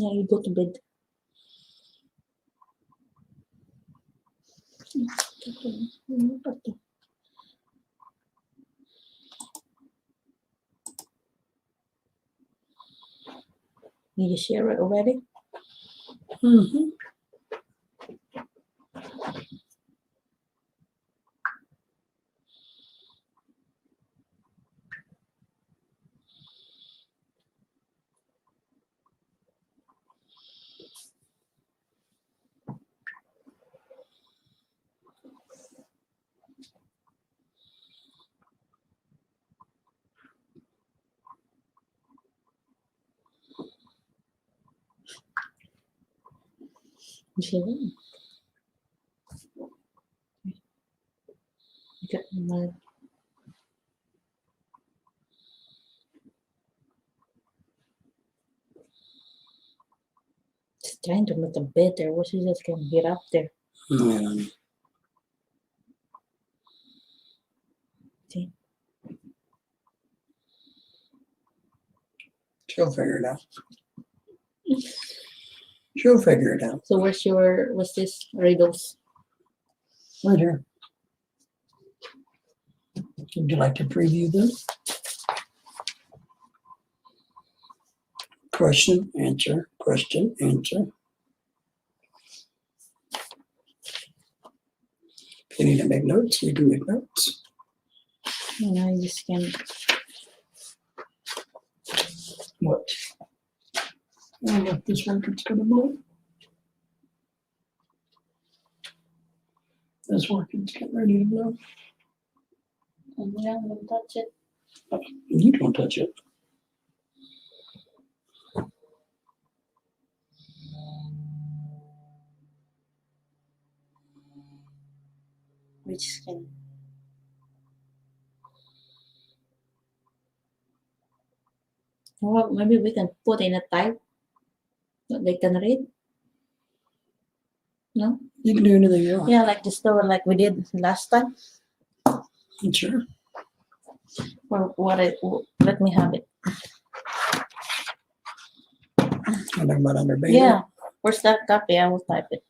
Yeah, you go to bed. You share it already? Mm-hmm. Share it. You got my just trying to make a bed there. What she just can get up there? Yeah. See? She'll figure it out. She'll figure it out. So what's this riddles? Right here. Would you like to preview this? Question, answer, question, answer. If you need to make notes, you can make notes. You know, you just can. What? Oh, look, this one it's gonna blow. This one it's getting ready to blow. Yeah, don't touch it. You don't touch it. Which skin? Well, maybe we can put in a type that they can read. No? You can do anything you want. Yeah, like the store like we did last time. Sure. Or let me have it. I'm talking about under beta. Yeah. Where's that copy? I will type it.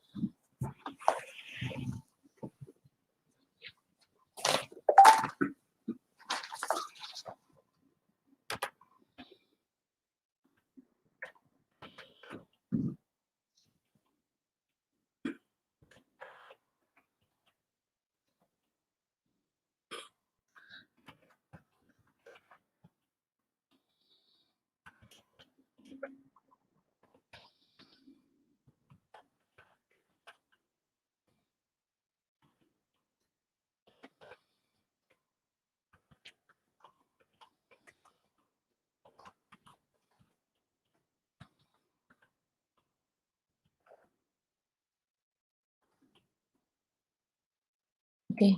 Okay.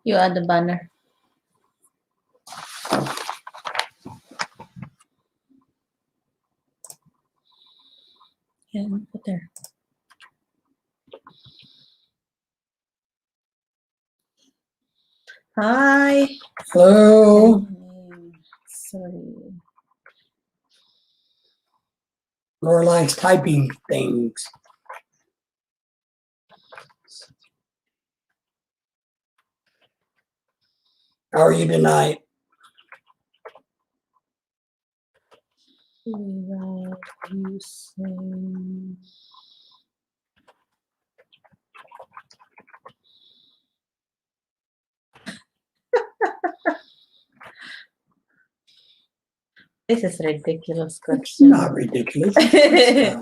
You add the banner. Yeah, put there. Hi. Hello. Sorry. Lorelai's typing things. How are you tonight? Without you saying. This is ridiculous It's question. not ridiculous. It's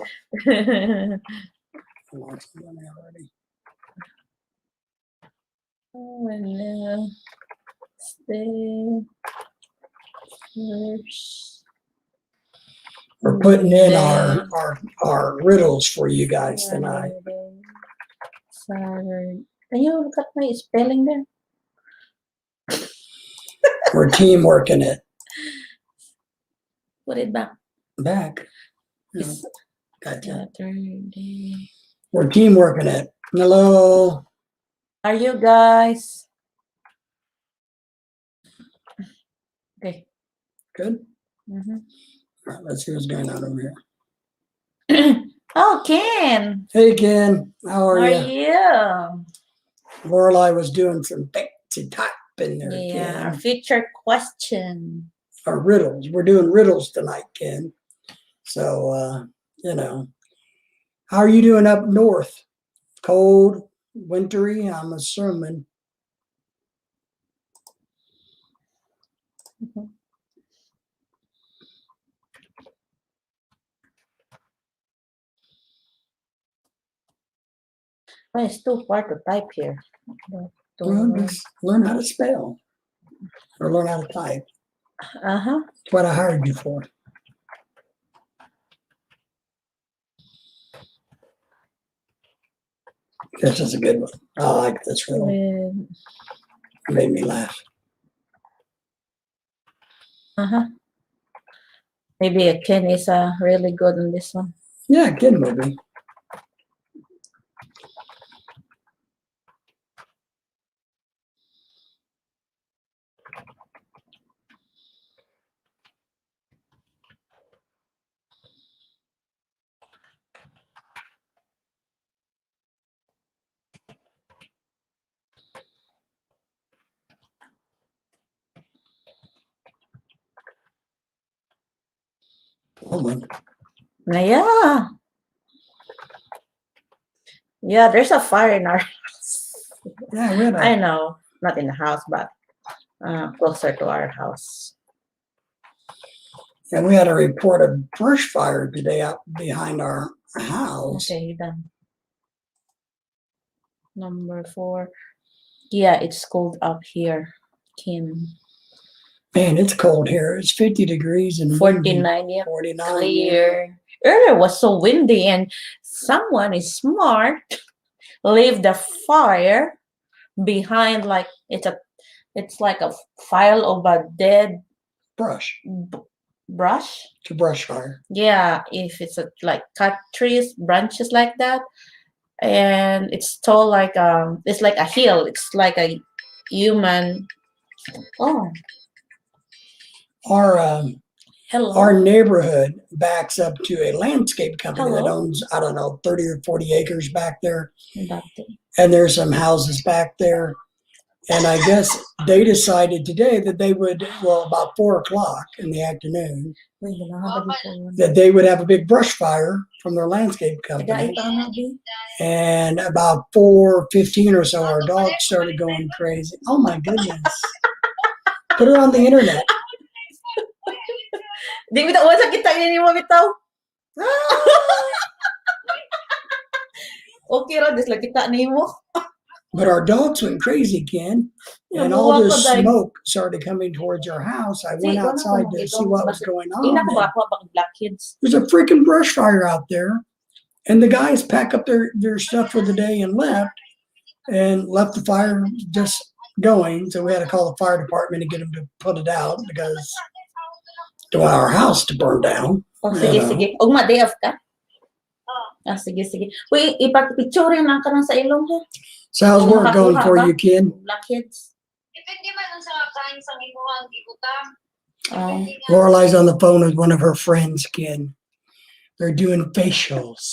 already. Oh, stay first. We're putting in our riddles for you guys tonight. Saturday. Can you look at my spelling there? We're team working it. Put it back. Back. Yeah, It's gotcha. Saturday. We're team working it. Hello. Are you guys? Okay. Good. Mm-hmm. All right, let's see what's going on over here. Oh, Ken. Hey, Ken. How are you? you? Lorelai was doing some fancy typing there, Yeah, our Ken. future question. Or riddles. We're doing riddles tonight, Ken. So, how are you doing up north? Cold, wintry, I'm assuming. Oh, it's too far to type here. Well, just learn how to spell or learn how to type. Uh-huh. That's what I hired you for. This is a good one. I like this riddle. With, It made me laugh. uh-huh. Maybe Ken is really good on this one. Yeah, Ken will be. Hold on. Yeah. Yeah, there's a fire in our house. Yeah, we had I a, know. Not in the house, but closer to our house. and we had a report of brush fire today out behind our house. Okay, done. Number 4. Yeah, it's cold up here. Kim. Man, it's cold here. It's 50 degrees and windy. 49, yeah. 49. Clear. Earlier was so windy, and someone is smart. Leave the fire behind, like it's like a file of a dead Brush. brush. To brush fire. Yeah, if it's like cut trees, branches like that, and it's tall like it's like a hill. It's like a human. Oh, hello. Our neighborhood backs up to a landscape company that Hello. owns, I don't know, 30 or 40 acres back there. That thing. And there's some houses back there. And I guess they decided today that they would, well, about 4 o'clock in the afternoon, Wait, you know how to that they would have a big brush fire from their landscape Got company. it on that, B? And about 4:15 or so, our dog started going crazy. Oh my goodness. Put her on the internet. Di bitaw, wasa kita ini mo bitaw. Okay ra, dis lang kita nimo. But our dogs went crazy, Ken. And all Nabuwa ko, this Day. smoke started coming towards our house. I went See, wala outside ko to see magilong. what was Bakit- going Ina on. ko ba ako pag black kids? There's a freaking brush fire out there. And the guys pack up their stuff for the day and left the fire just going. So we had to call the fire department to get them to put it out because to allow our house to burn down. Oh, sige, sige. Ugma, day off ka? Ah, sige, sige. Uy, ipag-picture na ka na sa ilong ha. So how's work going for you, kid? Black kids. Depende man sa kain sa imuhang ibutang. Oh. Lorelai's on the phone with one of her friends, Ken. They're doing facials,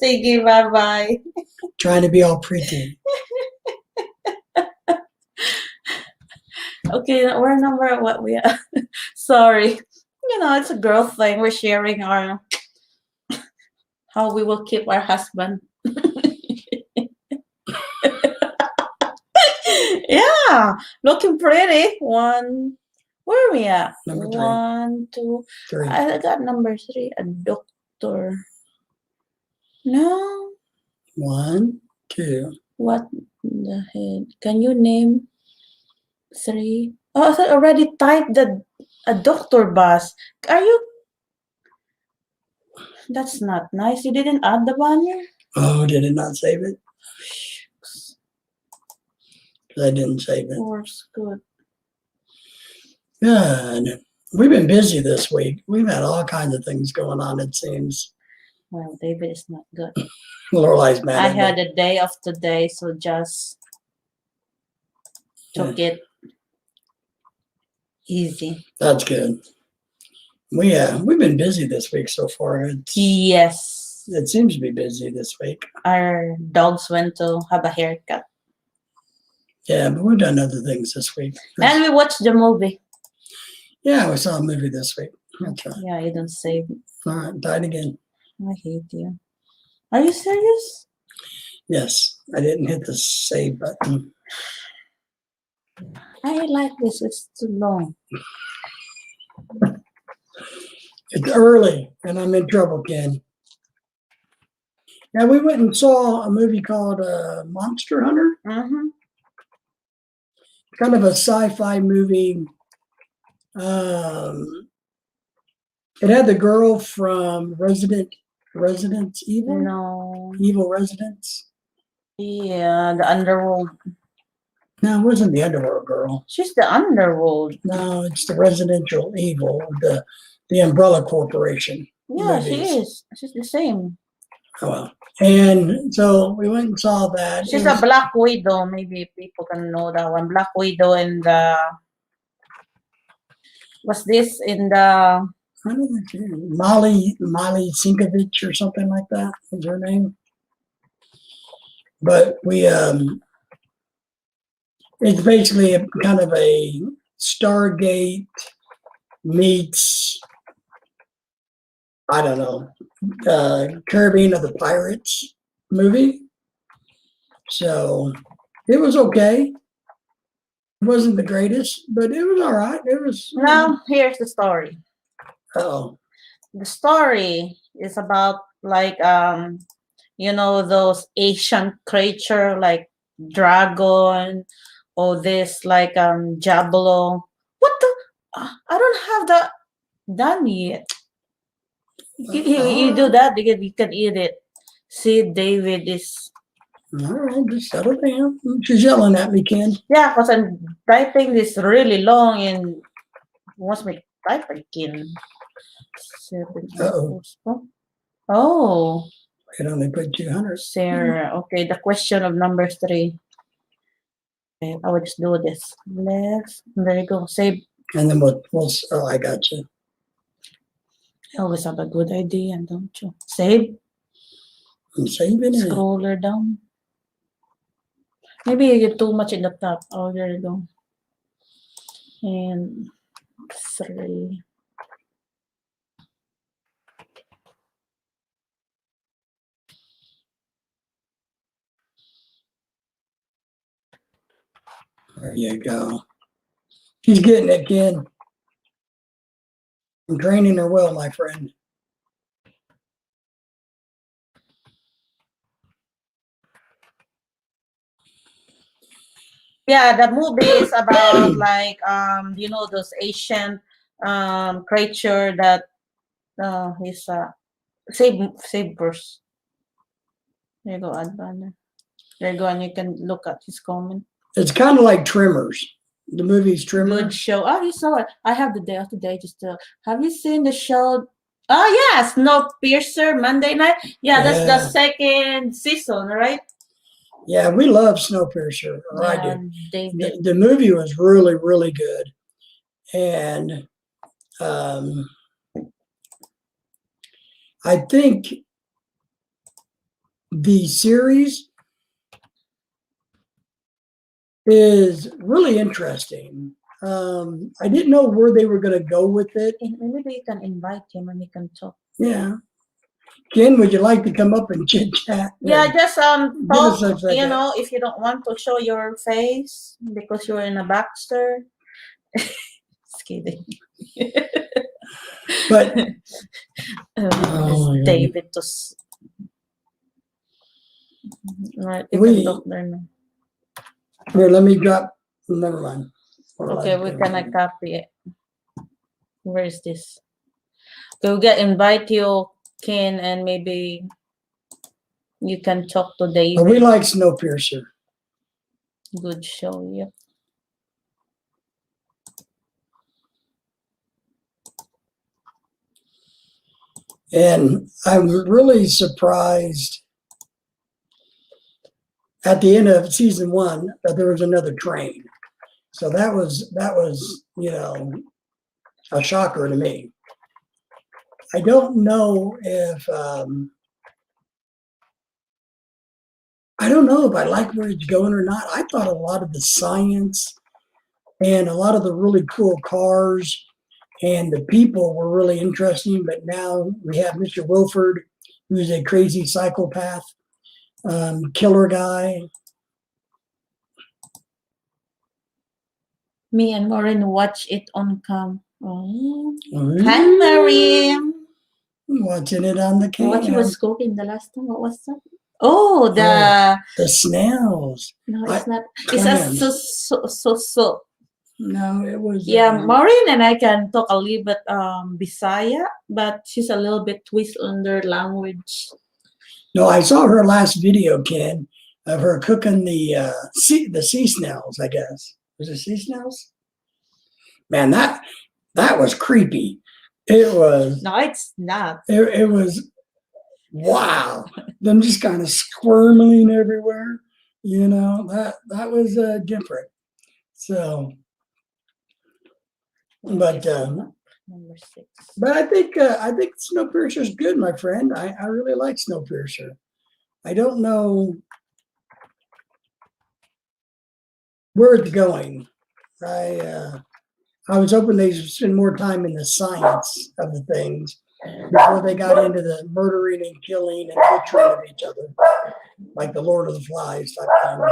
Sige, bye-bye. trying to be all pretty. Okay, we're number what we are. Sorry. You know, it's a girl thing. We're sharing our how we will keep our husband. Yeah, looking pretty. Where are we at? Number 3. 1, 2. 3. I got number 3. A doctor. No. 1, 2. What the heck? Can you name 3? Oh, I thought already typed a doctor bus. Are you? That's not nice. You didn't add the banner? Oh, did it not save it? I didn't save it. Works good. Good. We've been busy this week. We've had all kinds of things going on, it seems. Well, David is not good. Lorelai's mad I at me. had a day off today, so just took it easy. That's good. We've been busy this week so far. Yes. It seems to be busy this week. Our dogs went to have a haircut. Yeah, but we've done other things this week. And we watched the movie. Yeah, we saw a movie this week. That's right. Yeah, you don't say. All right, died again. I hate you. Are you serious? Yes, I didn't hit the save button. I like this. It's too long. It's early, and I'm in trouble, Ken. Now, we went and saw a movie called Monster Hunter. Mm-hmm. Kind of a sci-fi movie. It had the girl from Resident Evil. No. Evil Residence. Yeah, the underworld. No, it wasn't the Underworld girl. She's the underworld. No, it's the Residential Evil, the Umbrella Corporation. Yeah, she movies. is. She's the same. Oh, well. And so we went and saw that. She's a Black Widow. Maybe people can know that one. Black Widow and the. What's this in the? I don't know, Molly Sinkovich or something like that is her name. But we it's basically a kind of a Stargate meets, I don't know, Caribbean of the Pirates movie. So it was okay. It wasn't the greatest, but it was all right. It was. Now here's the story. Oh, The story is about like those Asian creature like dragon or this like Jablo. What the? I don't have that done yet. You do that because you can eat it. See, David is. all right, just settle down. She's yelling at me, Ken. Yeah, because I'm typing this really long and wants me to type again. 7. Uh-oh. Oh, It only put 200. Sarah. Okay, the question of number 3. Okay, I will just do this. Left. There you go. Save. And then oh, I got you. You always have a good idea, don't you? Save. I'm saving it. Scroller down. Maybe you get too much in the top. Oh, there you go. And 3. There you go. She's getting it, Ken. I'm training her well, my friend. Yeah, the movie is about like those Asian creature that he's save verse. There you go, add banner. There you go, and you can look at his comment. It's kind of like Trimmers. The movie's Good Trimmers. show. Oh, you saw it. I have the day of today. Just have you seen the show? Oh yeah, Snowpiercer Monday night. Yeah, that's the second season, right? Yeah, we love Snowpiercer. Or I do. David. The movie was really, really good. And I think the series is really interesting. I didn't know where they were going to go with it. Maybe you can invite him and we can talk. Yeah. Ken, would you like to come up and chit chat? Yeah, just talk, a if you don't want to show your face because you're in a Baxter. Just kidding. But David to right, you can talk there now. Here, let me drop. Never mind. Okay, we can copy it. Where is this? We'll invite you, Ken, and maybe you can talk to David. We like Snowpiercer. Good show, yep. And I'm really surprised at the end of season 1 that there was another train. So that was a shocker to me. I don't know if I like where it's going or not. I thought a lot of the science and a lot of the really cool cars and the people were really interesting. But now we have Mr. Wilford, who's a crazy psychopath, killer guy. Me and Maureen watch it on cam. Oh. Ooh, Hi, Maureen. watching it on the What you cam. was cooking the last time? What was that? Oh, the The snails. no, I- it's not. It's a clams. so. No, it was. Yeah, Maureen and I can talk a little bit Bisaya, but she's a little bit twist on their language. No, I saw her last video, Ken, of her cooking the sea snails. I guess was it sea snails? Man, that was creepy. It was. No, it's not. It was. Wow, them just kind of squirming everywhere. You know that was different. So, but Number 6. but I think Snowpiercer's good, my friend. I really like Snowpiercer. I don't know where it's going. I was hoping they'd spend more time in the science of the things before they got into the murdering and killing and butchering of each other, like the Lord of the Flies type things.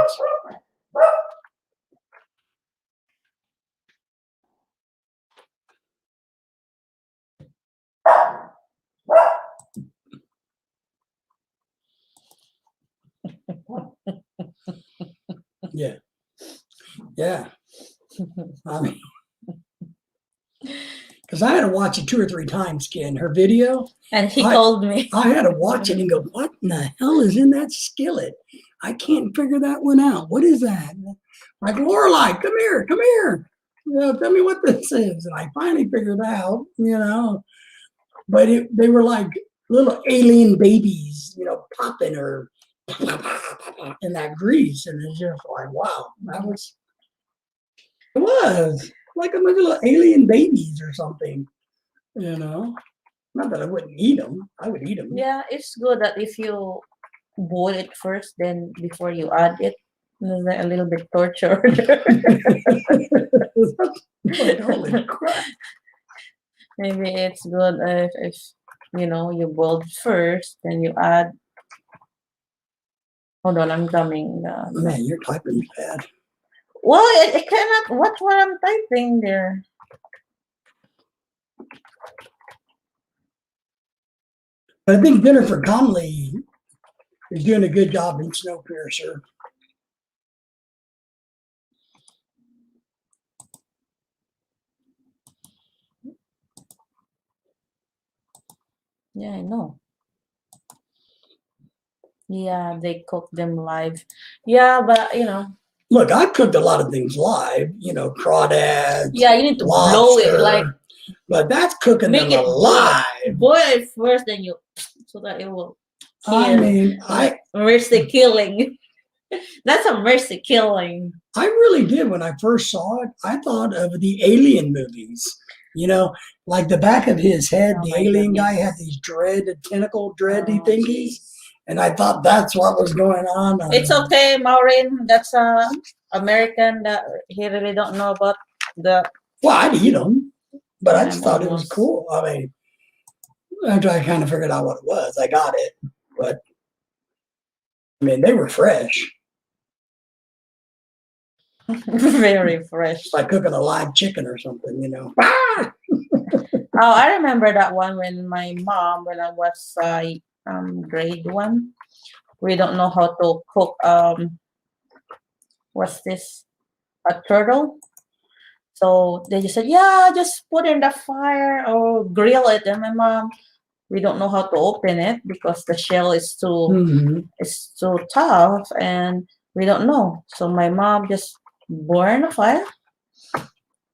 Yeah. Yeah. I mean, because I had to watch it 2 or 3 times, Ken. Her video, And he told me. I had to watch it and go, what in the hell is in that skillet? I can't figure that one out. What is that? Like, Lorelai, come here. You know, tell me what this is. And I finally figured out, you know, but they were like little alien babies, you know, popping or in that grease. And it's just like, wow, it was like a little alien babies or something, you know. Not that I wouldn't eat them. I would eat them. Yeah, it's good that if you boil it first, then before you add it, it's like a little bit torture. Like, holy crap. Maybe it's good if you know you boil it first, then you add. Hold on, I'm coming. Man, you're typing bad. Well, I cannot watch what I'm typing there. But I think Jennifer Connelly is doing a good job in Snowpiercer. Yeah, I know. Yeah, they cook them live. Yeah, but you know. Look, I've cooked a lot of things live, you know, crawdads. Yeah, you need to lobster, blow it like. But that's cooking Make them it alive. boil it first, then you so that it will kill. I mean, mercy killing. That's a mercy killing. I really did when I first saw it. I thought of the Alien movies. You know, like the back of his head, Oh the my alien guy goodness. had these tentacle dready Oh, thingies. And I thought that's what was going on. It's okay, Maureen. That's American that he really don't know about the. Well, I'd eat them, but I just I'm thought it was almost- cool. I mean, after I kind of figured out what it was, I got it. But I mean, they were fresh. Very fresh. It's like cooking a live chicken or something, you know. Oh, I remember that one when my mom, when I was grade 1, we don't know how to cook what's this, a turtle. So they just said, yeah, just put it in the fire or grill it. And my mom, we don't know how to open it because the shell is too tough and we don't know. So my mom just burn a fire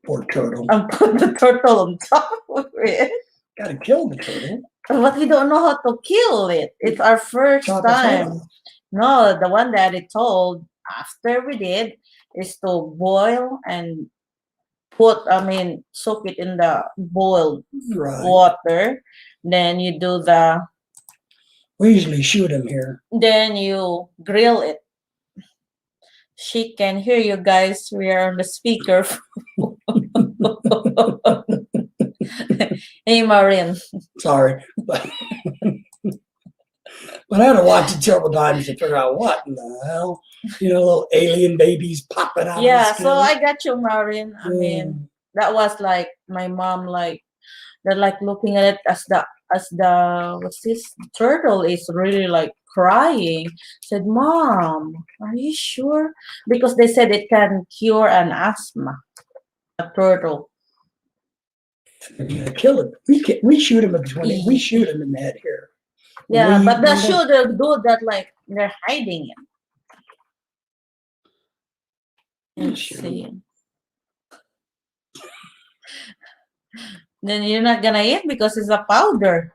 Poor turtle. and put the turtle on top of it. Got to kill the turtle. But we don't know how to kill it. It's our first Chop its head time. off. No, the one that it told after we did is to boil and soak it in the boiled Right. water. Then you do We usually shoot them here. then you grill it. She can hear you guys. We are on the speaker. Hey, Marin. Sorry. But I had to watch it several times to figure out what in the hell. Little alien babies popping out Yeah, of the so skin. I got you, Marin. I mean, that was like my mom, like they're like looking at it as the what's this turtle is really like crying. Said, Mom, are you sure? Because they said it can cure an asthma. A turtle. Yeah, kill it. We shoot them we shoot them in the head here. Yeah, We- but the we- shoulder do that like they're hiding it. Let's Shoot 'em. see. Then you're not gonna eat because it's a powder.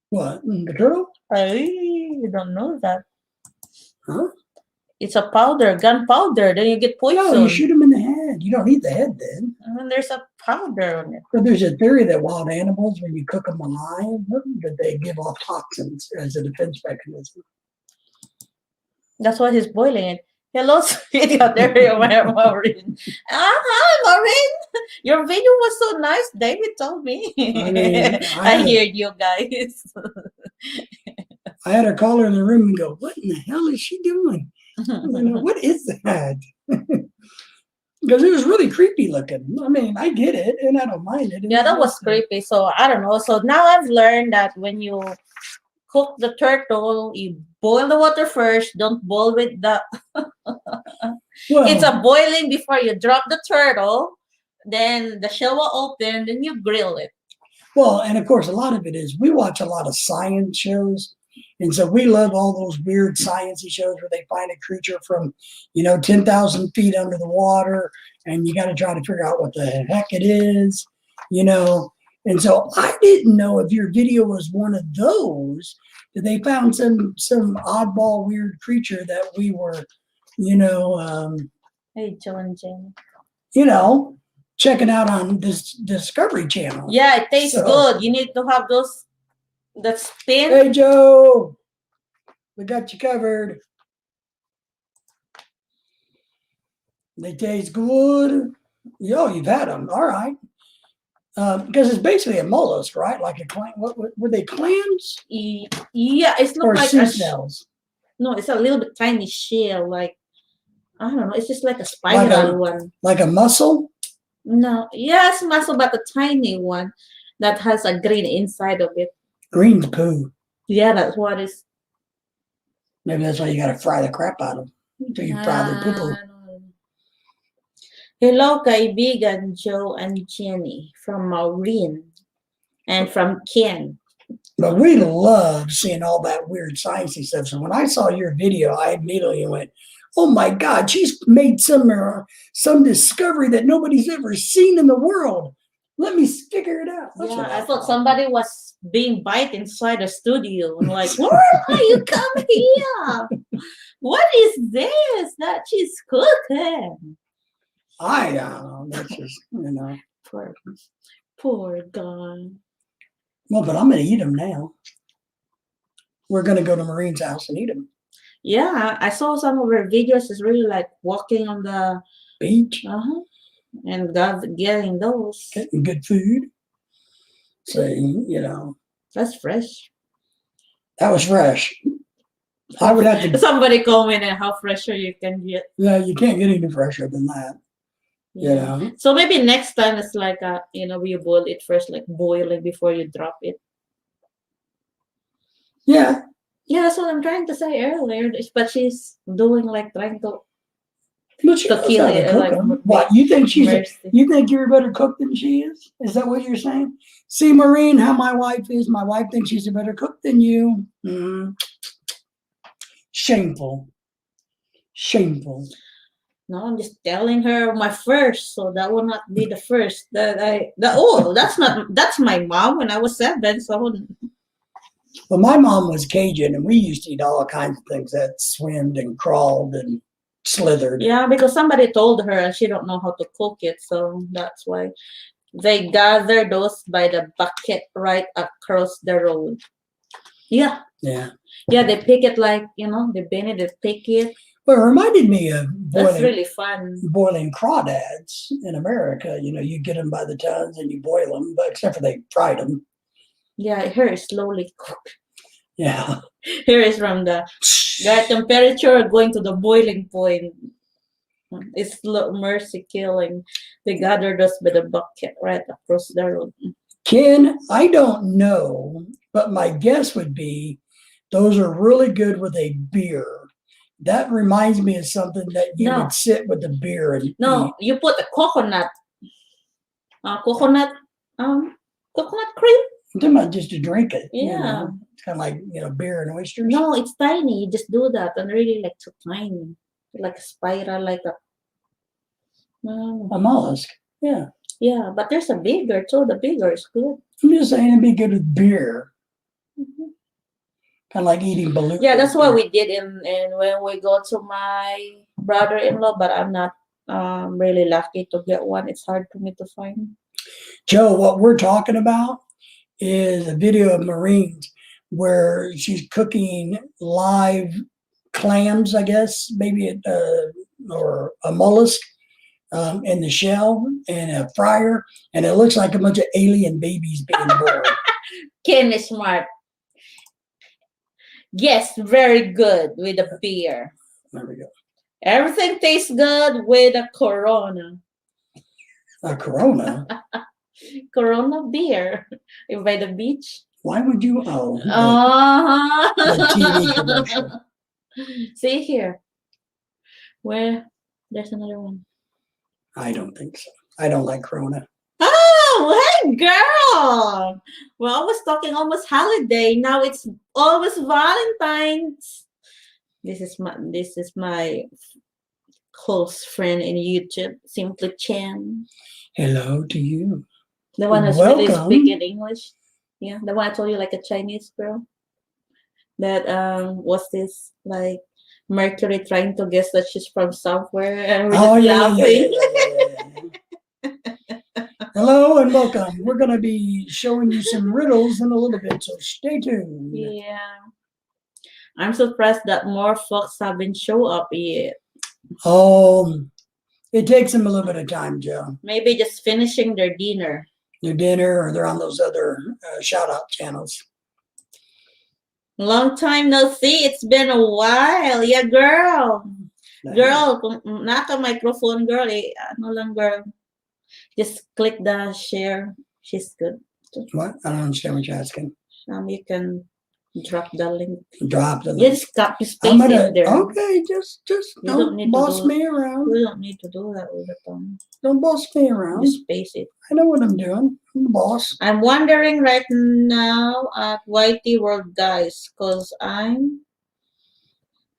What? The turtle? You don't know that. Huh? It's a powder, gunpowder. Then you get No, poison. you shoot them in the head. You don't eat the head then. And then there's a powder on it. But there's a theory that wild animals, when you cook them alive, that they give off toxins as a defense mechanism. That's why he's boiling it. Hello, sweetie out there, Maureen. Hi, Maureen. Your video was so nice. David told me. I mean, I hear you guys. I had her call her in the room and go, "What in the hell is she doing? What is that?" Because it was really creepy looking. I mean, I get it, and I don't mind it. Yeah, that was creepy. So I don't know. So now I've learned that when you cook the turtle, you boil the water first. Don't boil with the. Well, It's a boiling before you drop the turtle. Then the shell will open. Then you grill it. well, and of course, a lot of it is we watch a lot of science shows. And so we love all those weird sciencey shows where they find a creature from, 10,000 feet under the water, and you got to try to figure out what the heck it is, And so I didn't know if your video was one of those, that they found some oddball weird creature that we were, Hey, Joe and Jane. checking out on this Discovery Channel. Yeah, it tastes So- good. You need to have those that spin. Hey, Joe, we got you covered. They taste good. Yo, you've had them. All right. Because it's basically a mollusk, right? Like a clam. What were they, clams Yeah, it's or not like sea a snails? no. It's a little bit tiny shell. Like I don't know. It's just like a spiral one. Like a mussel? No, yes, muscle, but a tiny one that has a green inside of it. Green's poo. Yeah, that's what is. Maybe that's why you got to fry the crap out of them. So you fry the poo poo. Hello, kaibigan Joe and Jenny from Maureen and from Ken. But we love seeing all that weird sciencey stuff. So when I saw your video, I immediately went, "Oh my God, she's made some discovery that nobody's ever seen in the world. Let me figure it out." That's Yeah, what I thought somebody was being bite inside the studio. I'm like, where are you? Come here. What is this that she's cooking? I don't know. That's just, Poor guy. Well, but I'm going to eat them now. We're going to go to Marine's house and eat them. Yeah, I saw some of her videos. It's really like walking on the Beach, and getting those. getting good food. So, That's fresh. that was fresh. I would have to, Somebody commented how fresher you can get. yeah, you can't get any fresher than that. So maybe next time it's like you boil it first, like boiling before you drop it. Yeah. Yeah, that's what I'm trying to say earlier. But she's doing like trying to But she To knows kill how to it, cook like, 'em. What, you think mercy. you think you're a better cook than she is? Is that what you're saying? See, Maureen, how my wife is. My wife thinks she's a better cook than you. Shameful. Shameful. No, I'm just telling her my first, so that will not be the first that's my mom when I was 7. So Well, my mom was Cajun, and we used to eat all kinds of things that swimmed and crawled, and slithered. Yeah, because somebody told her and she don't know how to cook it, so that's why they gather those by the bucket right across the road. Yeah, Yeah. yeah, they pick it like they bin it, they pick it. Well, it reminded me of That's really fun. boiling crawdads in America. You get them by the tons and you boil them, but except for they fried them. Yeah, here is slowly cooked. Yeah. Here is from the temperature going to the boiling point. It's mercy killing. They gathered us by the bucket right across the road. Ken, I don't know, but my guess would be those are really good with a beer. That reminds me of something that you No. would sit with the beer and No, eat. you put a coconut cream. I'm talking about just to drink it. Yeah. It's kind of like beer and oysters. No, it's tiny. You just do that and really like so tiny, like a spiral, like a. A mollusk. Yeah. Yeah, but there's a bigger too. The bigger is good. I'm just saying it'd be good with beer. Mm-hmm. Kind of like eating balloons. Yeah, that's what we did in when we go to my brother-in-law, but I'm not really lucky to get one. It's hard for me to find. Joe, what we're talking about is a video of Marines where she's cooking live clams, I guess, maybe or a mollusk in the shell in a fryer, and it looks like a bunch of alien babies being born. Ken is smart. Yes, very good with a beer. There we go. Everything tastes good with a Corona. A Corona? Corona beer by the beach. Why would you? Oh, the TV commercial. See here. Where? There's another one. I don't think so. I don't like Corona. Oh, hey girl. We're always talking almost holiday. Now it's almost Valentine's. This is my close friend in YouTube, Simply Chen. Hello to you. The one who's really speaking English. Yeah, the one I told you, like a Chinese girl. That was this like Mercury trying to guess that she's from somewhere, and we're just laughing. Hello and welcome. We're going to be showing you some riddles in a little bit, so stay tuned. Yeah. I'm surprised that more folks haven't show up yet. Oh, it takes them a little bit of time, Joe. Maybe just finishing their dinner. Their dinner, or they're on those other shout-out channels. Long time no see. It's been a while. Yeah, girl. Girl, naka microphone, girl. Ano lang, girl. Just click the share. She's good. What? I don't understand what you're asking. You can drop the link. Drop the link. Just copy space it there. Okay, just don't boss me around. We don't need to do that all the time. Don't boss me around. Just space it. I know what I'm doing. I'm the boss. I'm wondering right now at YT World, guys, because I'm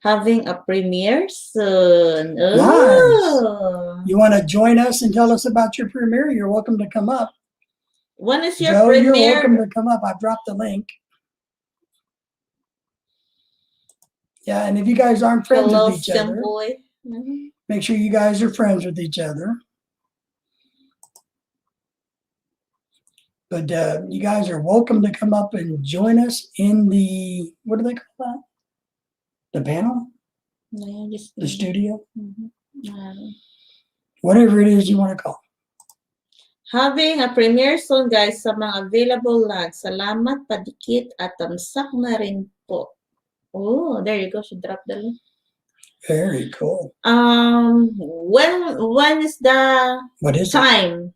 having a premiere soon. Nice. You want to join us and tell us about your premiere? You're welcome to come up. When is your Joe, premiere? You're welcome to come up. I've dropped the link. Yeah, and if you guys aren't friends with each other, make sure you guys are friends with each other. But you guys are welcome to come up and join us in the, what do they call that? The panel? Yeah, just the studio? Mm-hmm. Whatever it is you want to call. Having a premiere soon, guys, sa mga available lag. Salamat, padikit, at tamsak na rin po. Oh, there you go. She dropped the link. Very cool. When is the what is time?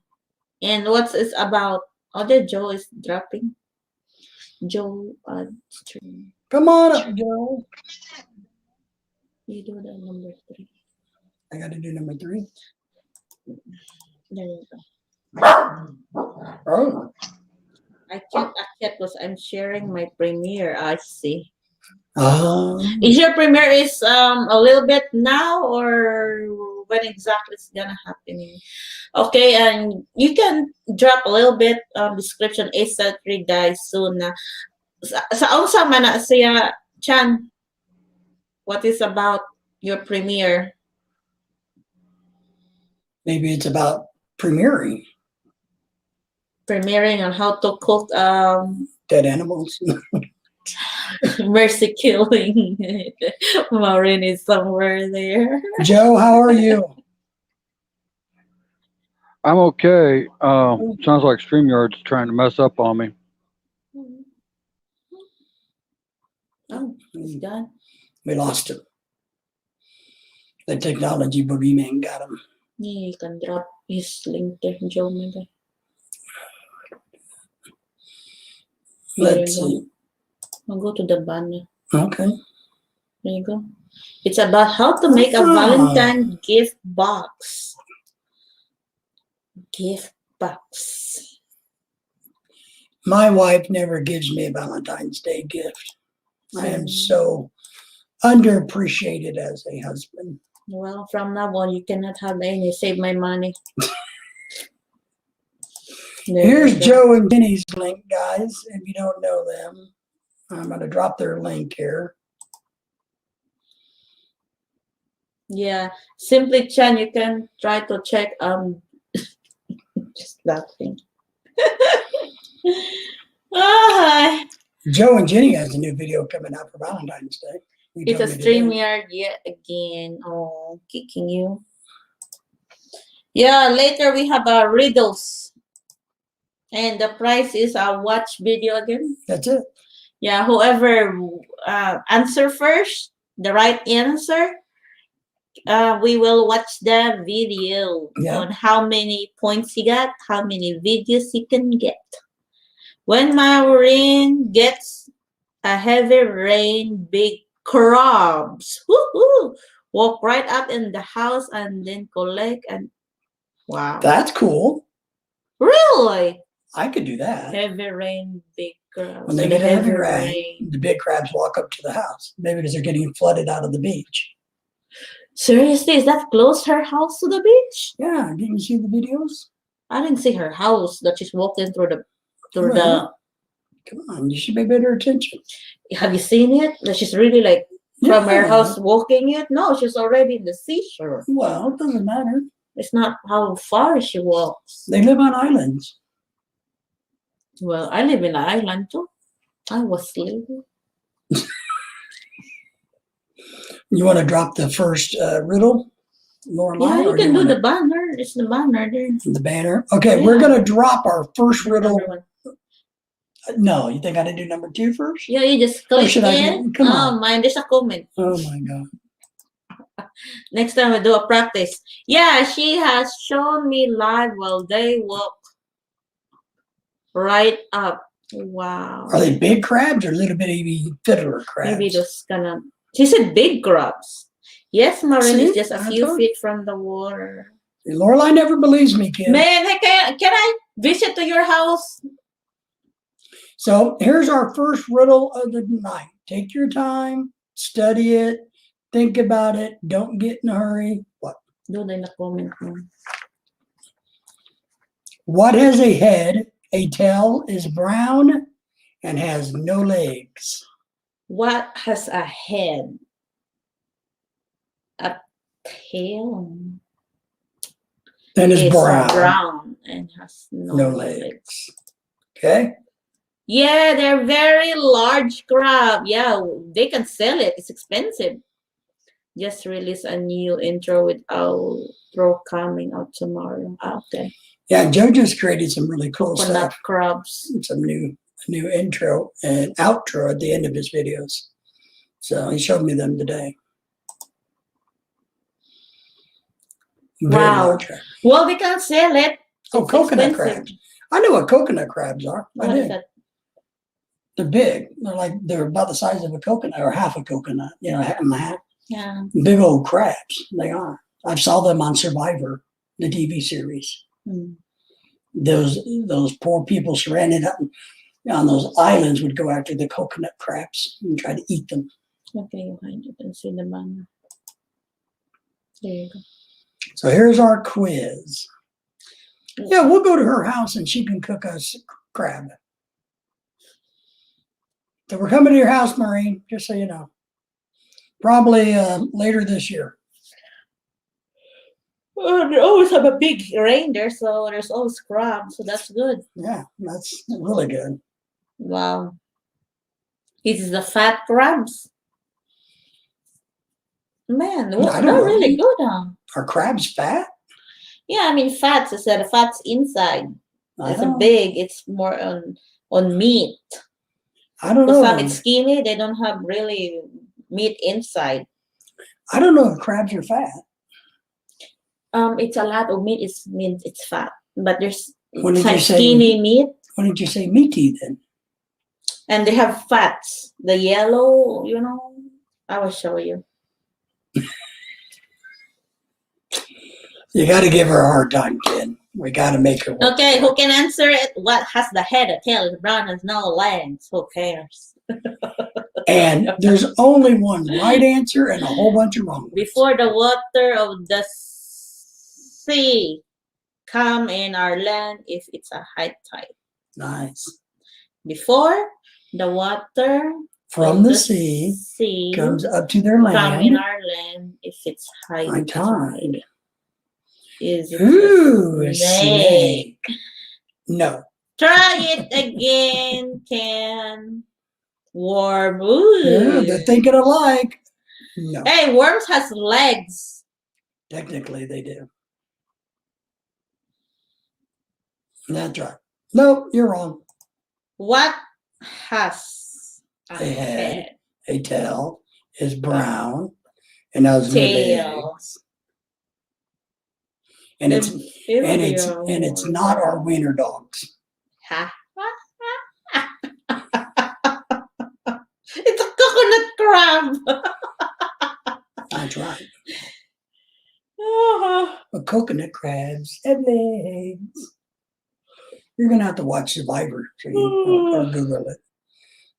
And what's it about? Other Joe is dropping. Joe stream. Come on up, Joe. You do the number 3. I got to do number 3. There you go. Oh. I can't accept because I'm sharing my premiere. I see. Is your premiere is a little bit now or when exactly it's gonna happen? Okay, and you can drop a little bit description ASA3 guys soon na sa unsa man na siya Chan, what is about your premiere? Maybe it's about premiering Premiering on how to cook dead animals. mercy killing. Maureen is somewhere there. Joe, how are you? I'm okay. Sounds like StreamYard's trying to mess up on me. Oh, he's gone. We lost him. The technology boogeyman got him. Yeah, you can drop his link there, Joe. Maybe. Let's see. I'll go to the banner. Okay. There you go. It's about how to make a Valentine gift box. Gift box. My wife never gives me a Valentine's Day gift. I am so underappreciated as a husband. Well, from now on, you cannot have any. Save my money. Here's Joe and Jenny's link, guys. If you don't know them, I'm going to drop their link here. Yeah, Simply Chan, you can try to check just that thing. Hi. Joe and Jenny has a new video coming out for Valentine's Day. You It's a told me today. StreamYard yet again. Oh, kicking you. Yeah, later we have our riddles. And the prize is a watch video again. That's it. Yeah, whoever answer first, the right answer, we will watch the video on how many points he got, how many videos he can get. When Maureen gets a heavy rain, big crabs walk right up in the house and then collect and wow. That's cool. Really? I could do that. Heavy rain, big crabs. When they get heavy rain, the big crabs walk up to the house. Maybe because they're getting flooded out of the beach. Seriously, is that close her house to the beach? Yeah, didn't you see the videos? I didn't see her house that she's walking through the Come on, you should pay better attention. Have you seen it? That she's really like from her house walking it? No, she's already in the seashore. Well, it doesn't matter. It's not how far she walks. They live on islands. Well, I live in an island too. I was living. You want to drop the first riddle, Lorelai? Yeah, you can do the banner. It's the banner there. The banner. Okay, we're going to drop our first riddle. No, you think I did do number 2 first? Yeah, you just click in. Come on. Mine, there's a comment. Oh my God. Next time we do a practice. Yeah, she has shown me live while they walk right up. Wow. Are they big crabs or little bitty fiddler crabs? Maybe just gonna. She said big crabs. Yes, Maureen is just a few feet from the water. Lorelai never believes me, kid. Man, can I visit to your house? So here's our first riddle of the night. Take your time, study it, think about it. Don't get in a hurry. What? Do in the comment. What has a head, a tail, is brown, and has no legs? What has a head, a tail, and is brown and has no legs? Okay. Yeah, they're very large crab. Yeah, they can sell it. It's expensive. Just release a new intro with outro coming out tomorrow. Okay. Yeah, Joe just created some really cool Coconut stuff. crabs. Some new intro and outro at the end of his videos. So he showed me them today. Wow. Well, they can sell it. Oh, coconut crabs. I know what coconut crabs are. What is that? They're big. They're about the size of a coconut or half a coconut, half and a half. Yeah. Big old crabs. They are. I saw them on Survivor, the TV series. Mm. Those poor people stranded up on those islands would go after the coconut crabs and try to eat them. Okay, you can see the banner. There you go. So here's our quiz. Yeah, we'll go to her house and she can cook us crab. So we're coming to your house, Maureen, just so you know. Probably later this year. They always have a big rain there, so there's always crabs. So that's good. Yeah, that's really good. Wow. This is the fat crabs. Man, I don't they're know. really good, huh? Are crabs fat? Yeah, I mean fats. I said the fats inside. I It's a don't. big. It's more on meat. I don't Because some know. it's skinny. They don't have really meat inside. I don't know if crabs are fat. It's a lot of meat. It means it's fat, but there's When did you some say? skinny meat, When did you say meaty then? and they have fats. The yellow, you know. I will show you. You got to give her a hard time, kid. We got to make her. Work Okay, for who it. can answer it? What has the head, a tail, is brown, and no legs? Who cares? And there's only one right answer and a whole bunch of wrong ones. Before the water of the sea come in our land, if it's a high tide. Nice. Before the water From of the sea comes up to their come in land. our land, if it's high High tide. tide. Is it Ooh, a a snake? snake. No. Try it again, Ken. Worm. Yeah, Ooh. they're thinking alike. No. Hey, worms has legs. Technically, they do. That's right. Nope, you're wrong. What has a A head. head? A tail is brown and has no Tail. legs. And it's not our wiener dogs. Ha. It's a coconut crab. That's right. Uh-huh. But coconut crabs have legs. You're gonna have to watch Survivor or Google it.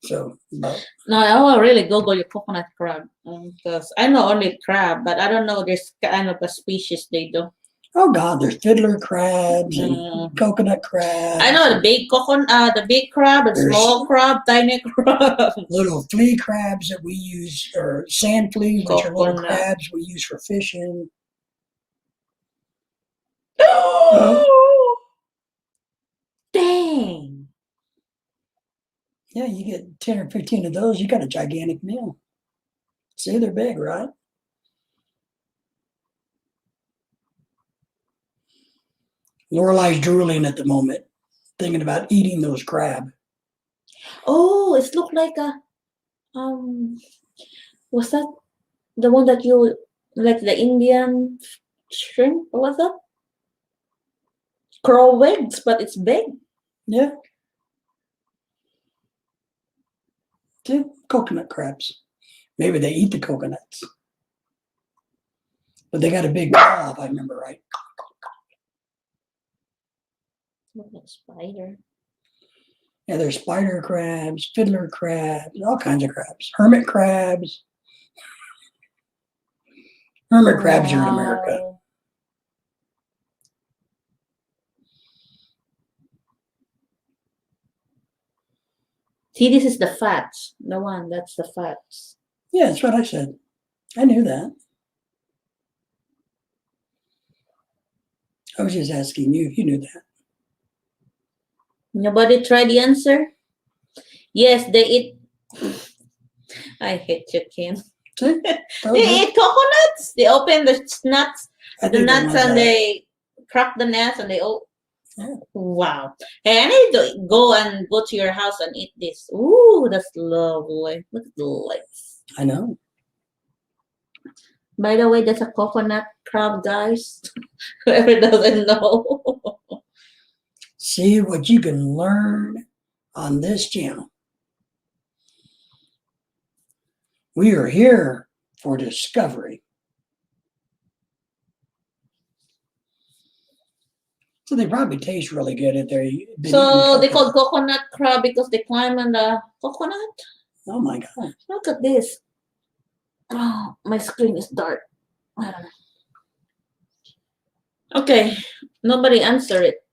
So, but No, I will really Google your coconut crab because I know only crab, but I don't know this kind of a species they do. oh god, there's fiddler crabs and coconut crabs. I know the big coconut, the big crab, the There's- small crab, tiny crab. Little flea crabs that we use, or sand fleas, which are little Coconut. crabs we use for fishing. Dang. Yeah, you get 10 or 15 of those, you got a gigantic meal. See, they're big, right? Lorelai's drooling at the moment, thinking about eating those crab. Oh, it looked like a was that the one that you like the Indian shrimp? What was that? Crow legs, but it's big. Yeah. See, coconut crabs. Maybe they eat the coconuts. But they got a big claw, if I remember right. Look like spider. Yeah, there's spider crabs, fiddler crabs, all kinds of crabs. Hermit crabs. Hermit crabs are in America. Wow. See, this is the fats. The one that's the fats. Yeah, that's what I said. I knew that. I was just asking you if you knew that. Nobody tried the answer? Yes, they eat. I hate you, Kim. See? They eat coconuts. They open the nuts, I the think I nuts, know and that. they crack the nuts, and they Yeah. Wow. Hey, I need to go to your house and eat this. Ooh, that's lovely. Look at the legs. I know. By the way, that's a coconut crab, guys. Whoever doesn't know. See what you can learn on this channel. We are here for discovery. So they probably taste really good if they're been So eating they call coconut. coconut crab because they climb on the coconut. Oh my god. Look at this. Oh, my screen is dark. I don't know. Okay, nobody answer it.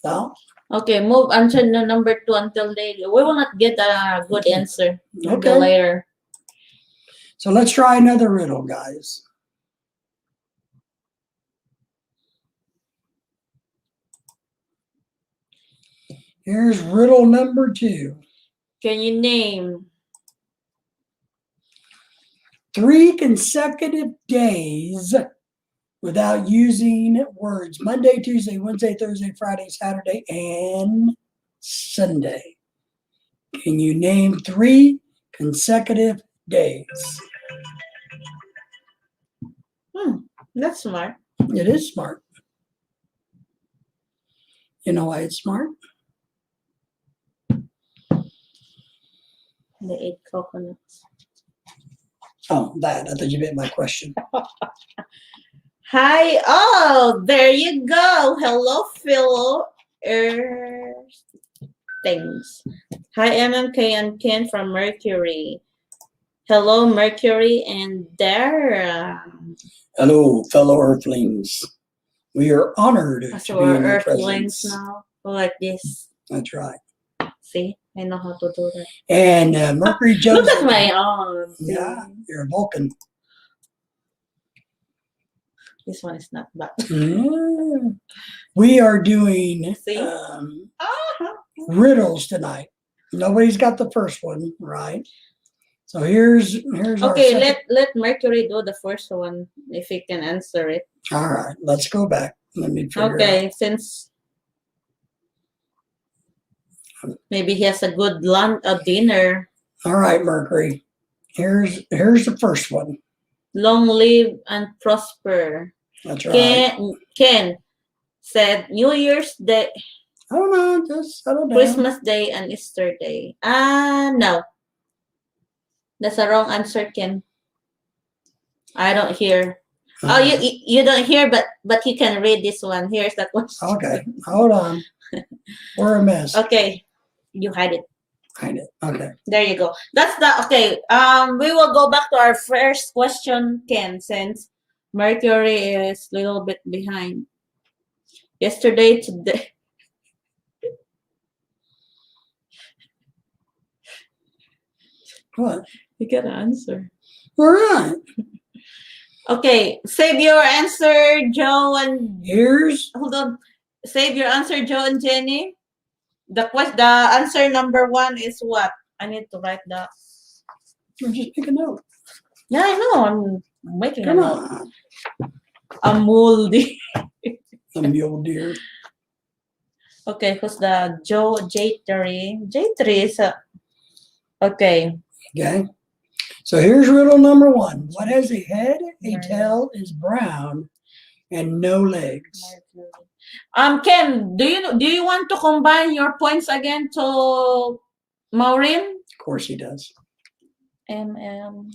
Well, Okay, move answer the number 2 until they. We will not get a good answer until okay. later. So let's try another riddle, guys. Here's riddle number 2. Can you name 3 consecutive days without using words: Monday, Tuesday, Wednesday, Thursday, Friday, Saturday, and Sunday. Can you name 3 consecutive days? That's smart. It is smart. You know why it's smart? They ate coconuts. Oh, that. I thought you meant my question. Hi. Oh, there you go. Hello, fellow Earth things. Hi, MMK and Ken from Mercury. Hello, Mercury and Dara. Hello, fellow Earthlings. We are honored So to be we're in your Earthlings presence. now. Like this. That's right. See, I know how to do that. And Mercury Look Joseph. at my arm. See? Yeah, you're a Vulcan. This one is not bad. We are doing See? riddles tonight. Nobody's got the first one, right? So here's our Okay, second. let Mercury do the first one if he can answer it. All right, let's go back. Let me figure out. Okay, since maybe he has a good lunch, a dinner. All right, Mercury. Here's the first one. Long live and prosper. That's right. Ken said New Year's Day, I don't know. Just settle down. Christmas Day, and Easter Day. No. That's a wrong answer, Ken. I don't hear. Oh, you don't hear, but you can read this one. Here's the question. Okay, hold on. We're a mess. Okay, you hide it. Hide it. Okay. There you go. That's the okay. We will go back to our first question, Ken, since Mercury is a little bit behind. Yesterday, today. What? You gotta answer. All right. Okay, save your answer, Joe and hold on. Save your answer, Joe and Jenny. The answer number 1 is what? I need to write that. Just pick a note. Yeah, I know. I'm making Come a note. on. A moldy. A mule deer. Okay, who's the Joe J3? J3 is okay. Okay. So here's riddle number 1. What has a head, a tail, is brown, and no legs? Ken, do you want to combine your points again to Maureen? Of course he does. You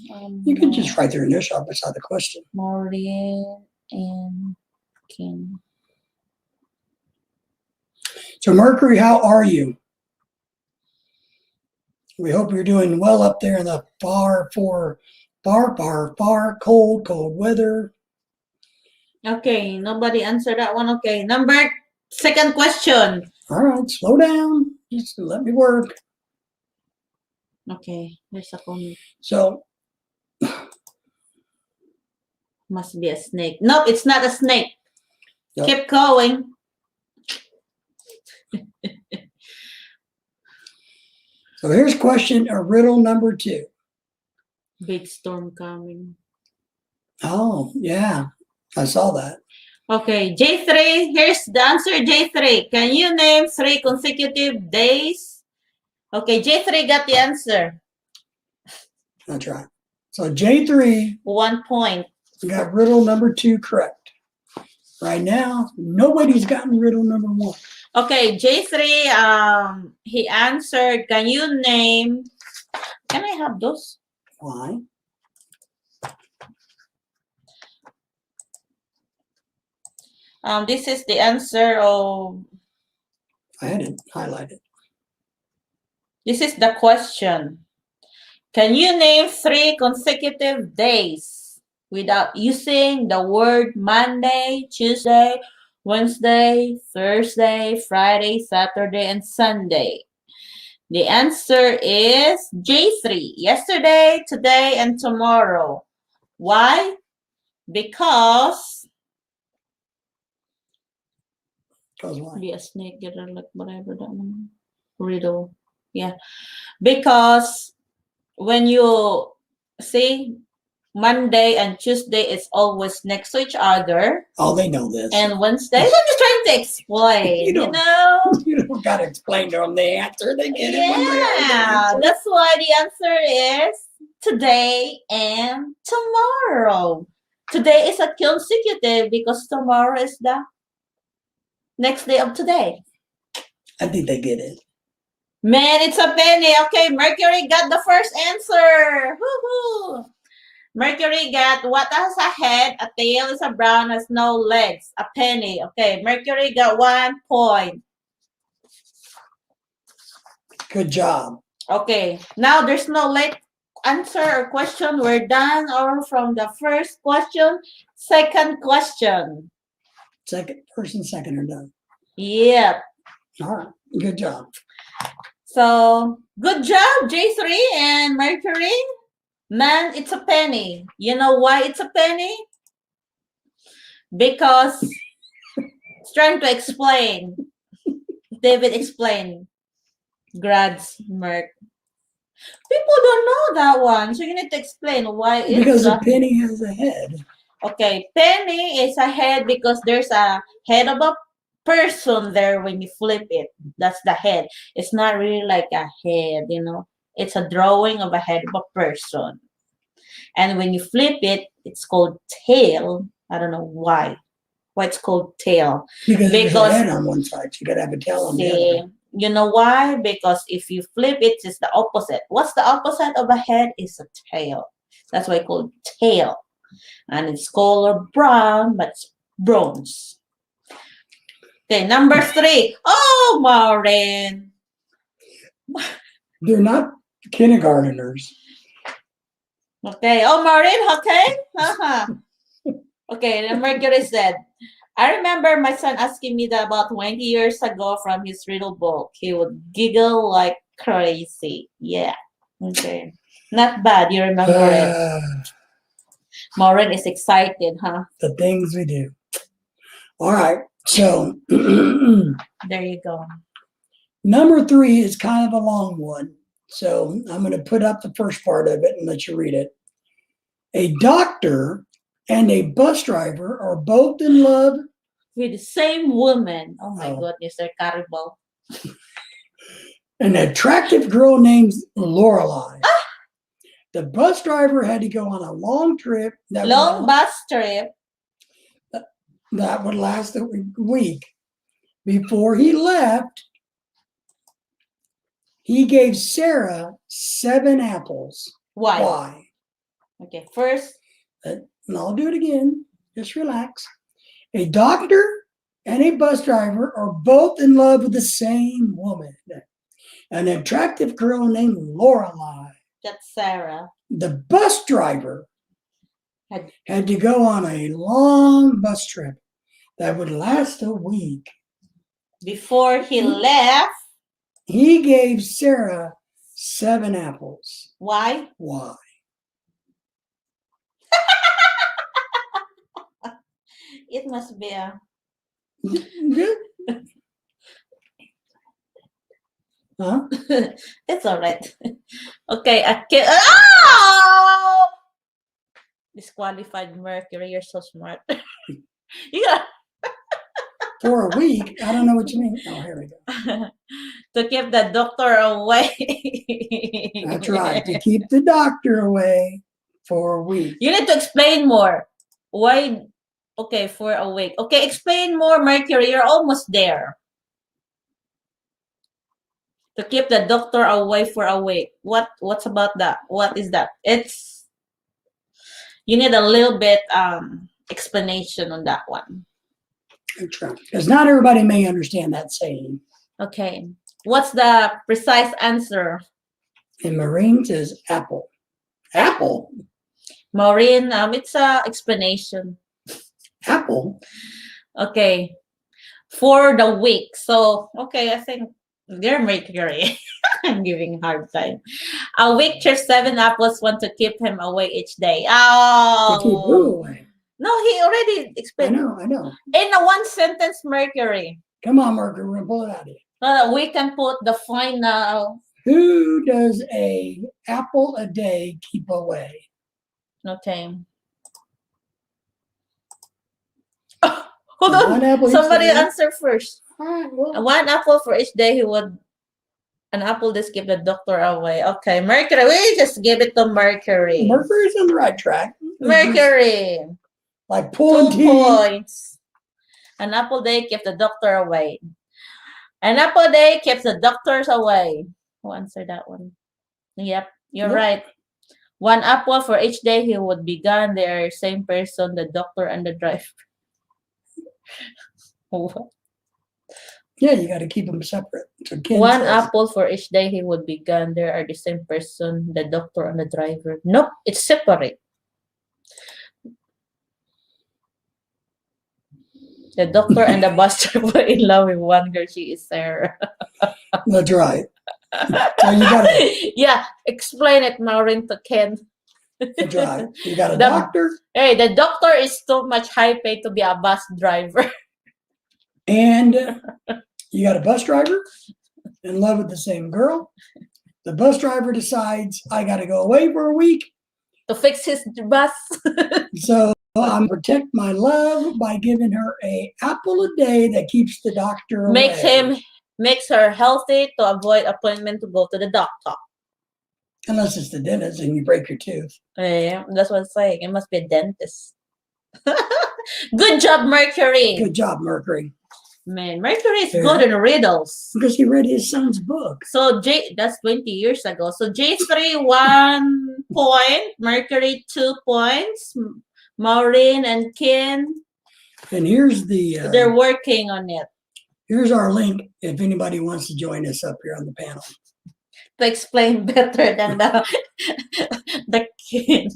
You can just write their initial beside the question. Maureen and Ken. So Mercury, how are you? We hope you're doing well up there in the far cold weather. Okay, nobody answered that one. Okay, second question. All right, slow down. Just let me work. Okay, there's a comment. So, Must be a snake. No, it's not a snake. Yep. Keep going. So here's question or riddle number 2. Big storm coming. Oh, yeah. I saw that. Okay, J3. Here's the answer, J3. Can you name 3 consecutive days? Okay, J3 got the answer. That's right. So J3 1 point. got riddle number 2 correct. Right now, nobody's gotten riddle number 1. Okay, J3, he answered, can you name, can I have those? Why? This is the answer of, I had it highlighted. this is the question. Can you name 3 consecutive days without using the word Monday, Tuesday, Wednesday, Thursday, Friday, Saturday, and Sunday? The answer is J3. Yesterday, today, and tomorrow. Why? Because Because why? be a snake, get like whatever that one. riddle. Yeah. Because when you see Monday and Tuesday is always next to each other, Oh, they know this. and Wednesday, I'm just trying to explain, You don't- You don't got to explain to them the answer. They get it when they heard the Yeah, answer. that's why the answer is today and tomorrow. Today is a consecutive because tomorrow is the next day of today. I think they get it. Man, it's a penny. Okay, Mercury got the first answer. Woohoo! Mercury got what has a head, a tail is a brown, has no legs. A penny. Okay, Mercury got 1 point. Good job. Okay, now there's no late answer or question. We're done. Or from the first question, second question. First and second are done. Yep. All right. Good job. So good job, J3 and Mercury. Man, it's a penny. You know why it's a penny? Because it's trying to explain. David explain. Grads, Merc. People don't know that one, so you need to explain why it's Because a a penny has a head. Okay, penny is a head because there's a head of a person there when you flip it. That's the head. It's not really like a head, you know. It's a drawing of a head of a person. And when you flip it, it's called tail. I don't know why. Why it's called tail. Because there's a Because- head on one side. You got to have a tail on the See, other. you know why? Because if you flip it, it's the opposite. What's the opposite of a head? Is a tail. That's why it's called tail. And it's color brown, but it's bronze. Okay, number 3. Oh, Maureen. They're not kindergarteners. Okay. Oh, Maureen, okay? Okay, then Mercury said, I remember my son asking me that about 20 years ago from his riddle book. He would giggle like crazy. Yeah. Okay. Not bad. You remember it. Maureen is excited, huh? The things we do. All right. So There you go. number 3 is kind of a long one. So I'm going to put up the first part of it and let you read it. A doctor and a bus driver are both in love. With the same woman. Oh my Oh. goodness, they're terrible. An attractive girl named Lorelei. The bus driver had to go on a long trip Long bus trip. that would last a week. Before he left, he gave Sarah 7 apples. Why? Why? Okay, first, And I'll do it again. Just relax. A doctor and a bus driver are both in love with the same woman. An attractive girl named Lorelei. that's Sarah. The bus driver Had- had to go on a long bus trip that would last a week. Before he left, He gave Sarah 7 apples. why? Why? It must be a. Good. Huh? It's all right. Okay, a kid. Oh! Disqualified Mercury. You're so smart. You got For a week. I don't know what you mean. Oh, here we go. to keep the doctor away. That's right. To keep the doctor away for a week. You need to explain more. Why? Okay, for a week. Okay, explain more, Mercury. You're almost there. To keep the doctor away for a week. What's about that? What is that? It's you need a little bit explanation on that one. That's right. Because not everybody may understand that saying. Okay. What's the precise answer? And Marine says apple. Apple? Maureen, it's a explanation. Apple? Okay. For the week. So, okay, I think they're Mercury. I'm giving hard time. A week trips 7 apples want to keep him away each day. To keep who Oh. away? No, he already I explained. know. In a one sentence, Mercury. Come on, Margaret, we're going to pull it out of you. We can put the final. Who does a apple a day keep away? Okay. Hold on. One apple each Somebody day. answer first. All right, well, One apple for each day he would. An apple just give the doctor away. Okay, Mercury. We just give it to Mercury. Mercury's on the right track. Mercury. Like pulling 2 teeth. points. An apple day keeps the doctor away. An apple day keeps the doctors away. Who answered that one? Yep, you're Yep. right. One apple for each day he would be gone. They are same person, the doctor and the driver. Yeah, you got to keep them separate. So Ken One says, apple for each day he would be gone. There are the same person, the doctor and the driver. Nope, it's separate. The doctor and the bus driver in love with one girl. She is Sarah. that's right. So you got to, Yeah, explain it, Maureen, to Ken. that's right. You got a The- doctor Hey, the doctor is too much high pay to be a bus driver. and you got a bus driver in love with the same girl. The bus driver decides I got to go away for a week. To fix his bus. So I'm protect my love by giving her a apple a day that keeps the doctor away. Makes her healthy to avoid appointment to go to the doctor. Unless it's the dentist and you break your tooth. Yeah, that's what I'm saying. It must be a dentist. Good job, Mercury. Good job, Mercury. Man, Mercury is Yeah. good in riddles. Because he read his son's book. So that's 20 years ago. So J3 1 point, Mercury 2 points, Maureen and Ken, And here's the they're working on it. here's our link if anybody wants to join us up here on the panel. To explain better than the kid.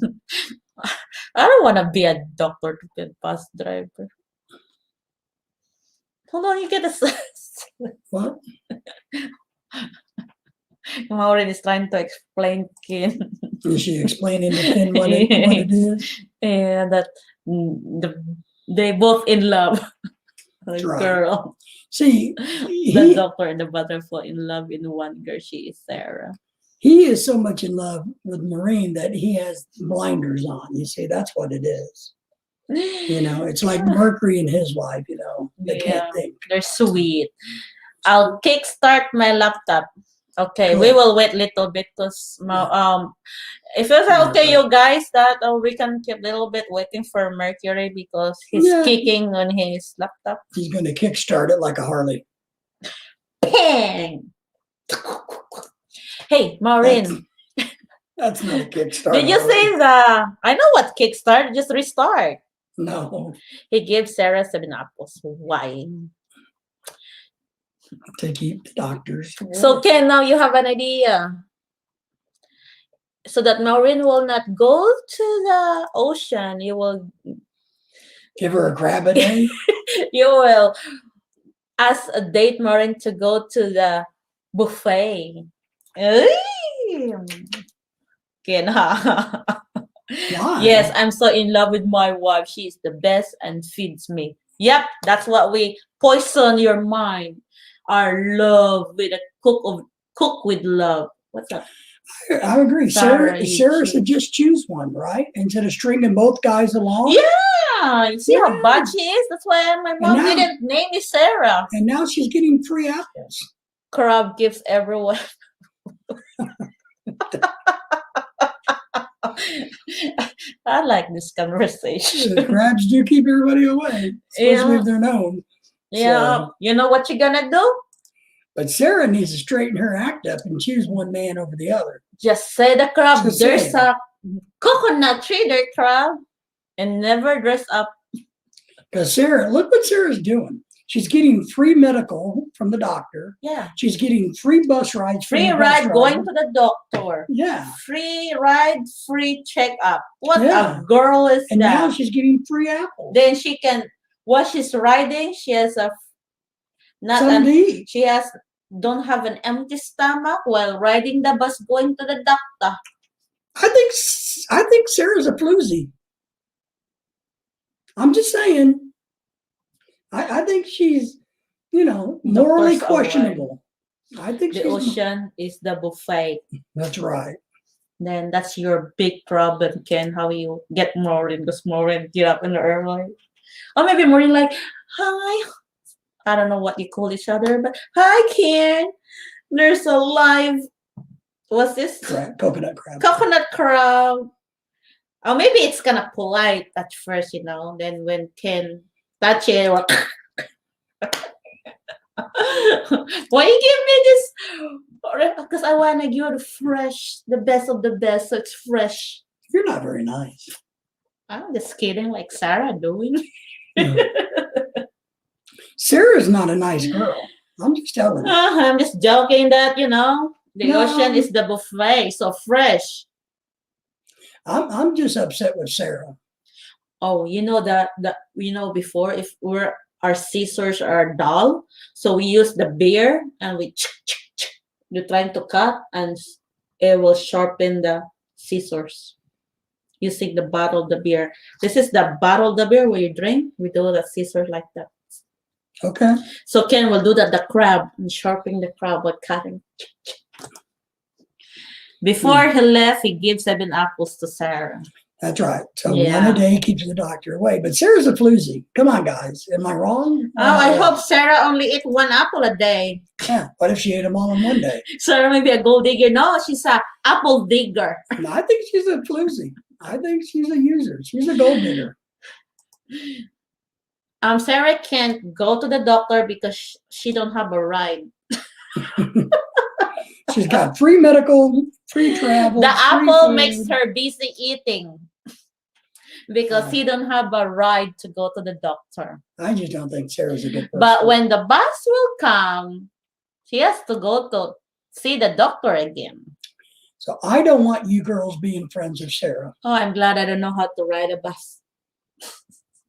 I don't want to be a doctor to be a bus driver. Hold on, you get a What? Maureen is trying to explain Ken. Is she explaining to Ken what it is? And that they both in love. That's right. Girl. See, The he, doctor and the butterfly in love in one girl. She is Sarah. he is so much in love with Maureen that he has blinders on. You see, that's what it is. You know, it's like Mercury and his wife, you know, they Yeah. can't think. They're sweet. I'll kickstart my laptop. Okay, we Cool. will wait a little bit because if it's okay, you guys, that we can keep a little bit waiting for Mercury because he's Yeah. kicking on his laptop. He's going to kickstart it like a Harley. Bang! Hey, Maureen, That's not a kickstart. did you Harley. say I know what kickstart, just restart. No, He gives Sarah 7 apples. Why? to keep the doctors. So Ken, now you have an idea. So that Maureen will not go to the ocean. You will Give her a crab a day. ask a date Maureen to go to the buffet. Ay! Ken, ha. Why? Yes, I'm so in love with my wife. She's the best and feeds me. Yep, that's what we poison your mind. Our love with a cook with love. What's up? I agree. Sarah, Sarah, you Sarah choose. should just choose one, right? Instead of stringing both guys along. Yeah, you see how Yeah. bad she is? That's why my mom now- didn't name me Sarah. And now she's getting free apples. Crab gives everyone. I like this conversation. The crabs do keep everybody away, especially Yeah. if they're known. Yeah, So- you know what you're gonna do? But Sarah needs to straighten her act up and choose one man over the other. Just say the crab. Just There's say a coconut tree there, crab, and never dress up. Because Sarah, look what Sarah's doing. She's getting free medical from the doctor. Yeah, She's getting free bus rides. From free the bus ride driver. going to the doctor. Yeah. Free ride, free checkup. What Yeah. a girl is And now that? she's getting free apples. Then she can, while she's riding, she has Something to eat. she has don't have an empty stomach while riding the bus going to the doctor. I think Sarah's a floozy. I'm just saying. I think she's morally Doctors are right. questionable. I think The she's. ocean is the buffet. That's right. Then that's your big problem, Ken. How you get Maureen? Because Maureen get up in the early. Or maybe Maureen like, hi. I don't know what you call each other, but hi, Ken. There's a live. What's this? Coconut crab. Coconut crab. Or maybe it's kind of polite at first, Then when Ken touch it, or why you give me this? Because I want to give it fresh, the best of the best, so it's fresh. You're not very nice. I'm just kidding, like Sarah doing. No. Sarah's not a nice girl. I'm just telling you. I'm just joking that, the No. ocean is the buffet, so fresh. I'm just upset with Sarah. Oh, before if our scissors are dull, so we use the beer and you're trying to cut and it will sharpen the scissors using the bottle of the beer. This is the bottle of the beer where you drink. We do the scissors like that. Okay. So Ken will do that the crab and sharpening the crab while cutting. Before he left, he gave 7 apples to Sarah. That's right. So Yeah. one a day keeps the doctor away. But Sarah's a floozy. Come on, guys. Am I wrong? Oh, I hope Sarah only eat 1 apple a day. Yeah. What if she ate them all in one day? Sarah may be a gold digger. No, she's a apple digger. No, I think she's a floozy. I think she's a user. She's a gold digger. Sarah can't go to the doctor because she don't have a ride. She's got free medical, free travel. The free apple food. makes her busy eating because he don't have a ride to go to the doctor. I just don't think Sarah's a good person. But when the bus will come, she has to go to see the doctor again. So I don't want you girls being friends of Sarah. Oh, I'm glad I don't know how to ride a bus.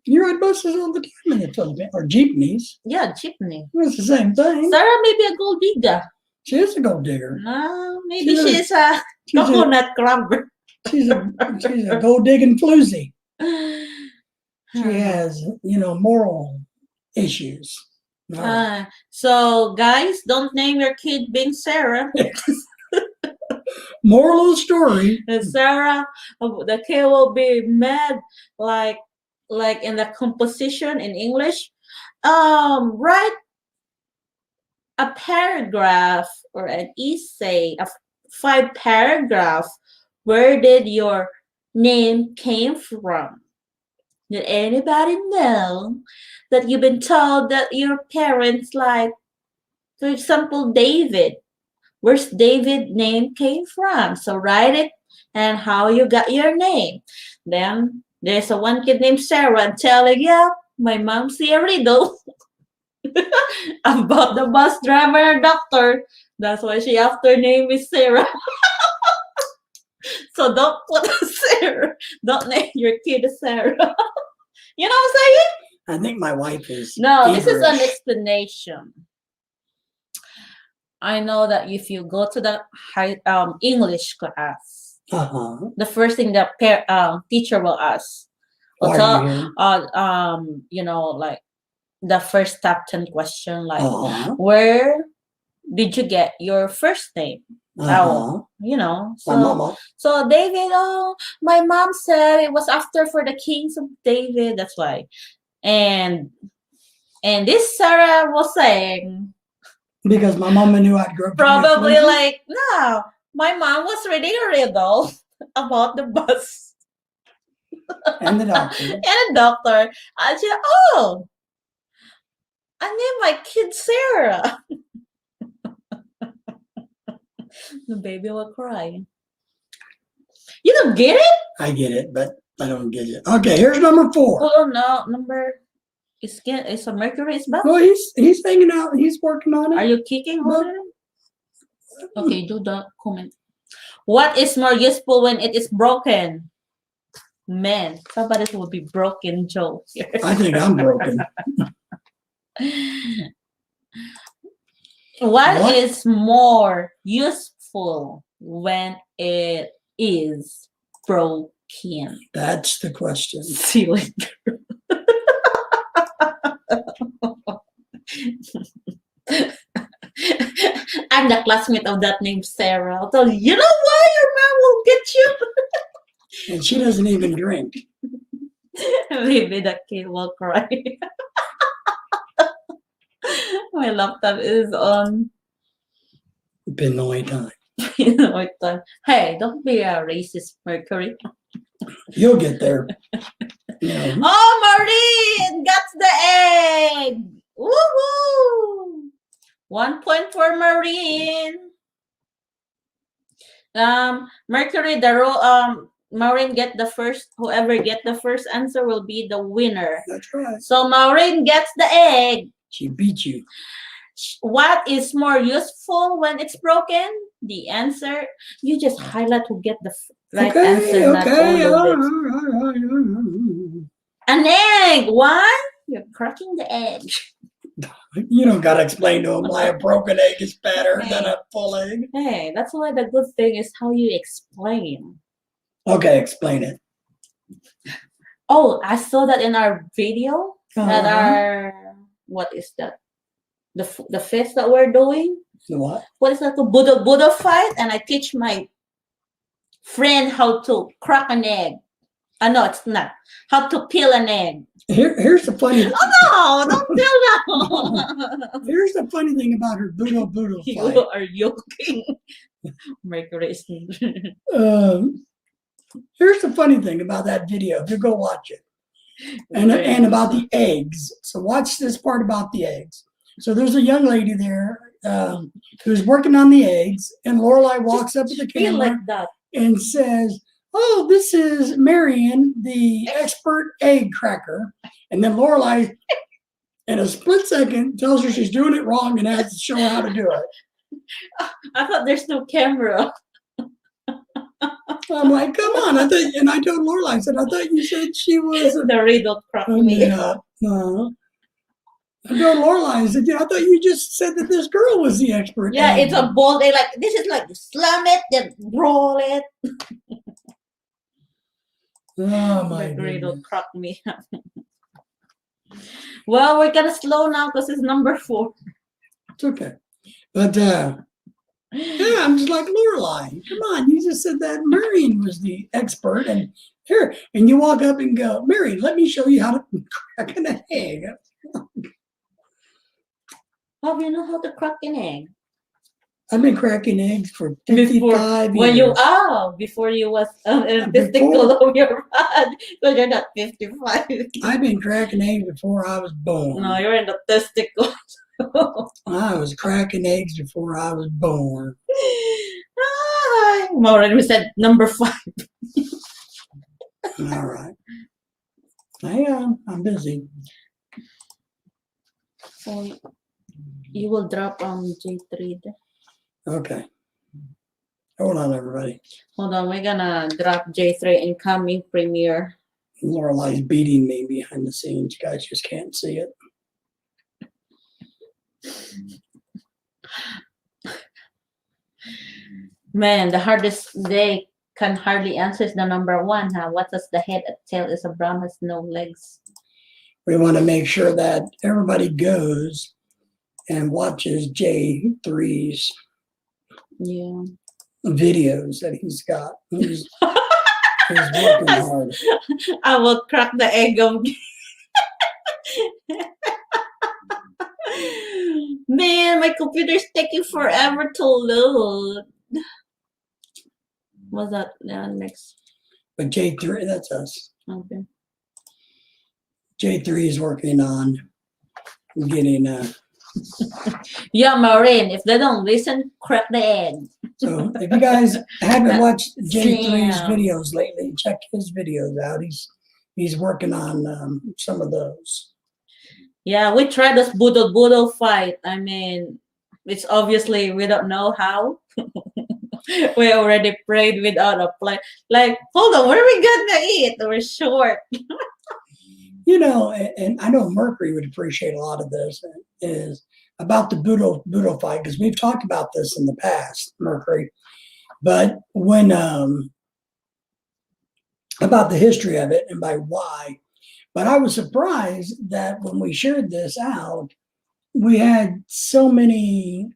You ride buses all the time in the Philippines, or jeepneys. Yeah, jeepney. It's the same thing. Sarah may be a gold digger. She is a gold digger. No, maybe She's a- she's a She's a, coconut crabber. she's a gold digging floozy. She has, moral issues. All right. So, guys, don't name your kid being Sarah. Moral of the story. Sarah, the kid will be mad, like in the composition in English. Write a paragraph or an essay of 5 paragraph. Where did your name came from? Did anybody know that you've been told that your parents, like, for example, David? Where's David name came from? So write it and how you got your name. Then there's a one kid named Sarah and telling, yeah, my mom see a riddle about the bus driver and doctor. That's why she after name is Sarah. So don't put Sarah. Don't name your kid Sarah. You know what I'm saying? I think my wife is. No, this is an feverish. explanation. I know that if you go to the English class, Uh-huh. the first thing the teacher will ask, Why are you here? like the first top 10 question, like, Uh-huh. where did you get your first name? Uh-huh. My My mama. So David, my mom said it was after for the kings of David. That's why. And this Sarah was saying, Because my mama knew I'd grow up. to be a probably floozy? like, no, my mom was reading a riddle about the bus And the doctor. and a doctor. And she, oh, I named my kid Sarah. The baby will cry. You don't get it? I get it, but I don't get it. Okay, here's number 4. Hold on now. Number is a Mercury is back. Well, he's hanging out. He's working on it. Are you kicking? Hold on. Okay, do the comment. What is more useful when it is broken? Man, somebody will be broken, Joe. I think I'm broken. What is more useful when it is broken? That's the question. See you later. I'm the classmate of that named Sarah. I'll tell you, you know why your mom will get you? And she doesn't even drink. Maybe the kid will cry. My laptop is on. Been the only time. Hey, don't be a racist, Mercury. You'll get there. You know, Oh, Maureen got the egg. Woohoo! 1 point for Maureen. Mercury, Maureen get the first. Whoever get the first answer will be the winner. that's right. So Maureen gets the egg. She beat you. What is more useful when it's broken? The answer. You just highlight who get the right answer. Not all of it. An egg. One. You're cracking the egg. You don't got to explain to them why a broken egg is better than a full egg. Hey, that's why the good thing is how you explain. Okay, explain it. Oh, I saw that in our video. That Uh-huh. our what is that? The fifth that we're doing. The what? What is that? The Buddha fight, and I teach my friend how to crack an egg. No, it's not. How to peel an egg. Here's the funny. Oh no! Don't peel now. Here's the funny thing about her Budo You fight. are joking. Mercury is. Here's the funny thing about that video. If you go watch it, and about the eggs. So watch this part about the eggs. So there's a young lady there who's working on the eggs, and Lorelai walks up to the Feel camera like that. and says, "Oh, this is Marion, the expert egg cracker." And then Lorelai, in a split second, tells her she's doing it wrong and has to show her how to do it. I thought there's no camera. I'm like, come on. I told Lorelai, I said, I thought you said she was The riddle crack me. I told Lorelai, I said, I thought you just said that this girl was the expert. Yeah, egg. it's a bold egg. Like this is like you slam it, then roll it. Oh my The riddle goodness. crack me. Well, we're gonna slow now because it's number 4. It's okay. But yeah, I'm just like, Lorelai, come on. You just said that Marion was the expert. And here, and you walk up and go, Marion, let me show you how to crack an egg. How do you know how to crack an egg? I've been cracking eggs for 55 When years. before you was a testicle of your dad, because you're not 55. I've been cracking eggs before I was born. No, you're in the testicle. I was cracking eggs before I was born. Maureen, we said number 5. All right. Hang on, I'm busy. So you will drop on J3 there. Okay. Hold on, everybody. Hold on, we're gonna drop J3 incoming premiere. Lorelai's beating me behind the scenes. You guys just can't see it. Man, the hardest they can hardly answer is the number 1, huh? What does the head and tail is a brown has no legs? We want to make sure that everybody goes and watches J3's Yeah. videos that he's got. He's working hard. I will crack the egg of Man, my computer's taking forever to load. What's that? Yeah, next. But J3, that's us. Okay. J3 is working on getting Yeah, Maureen, if they don't listen, crack the egg. so if you guys haven't watched J3's Sam. videos lately, check his videos out. He's working on some of those. Yeah, we tried this Boodle fight. I mean, it's obviously we don't know how. We already prayed without a plan. Like, hold on, what are we gonna eat? We're short. You know, and I know Mercury would appreciate a lot of this, is about the Boodle fight, because we've talked about this in the past, Mercury. But when about the history of it and by why. But I was surprised that when we shared this out, we had so many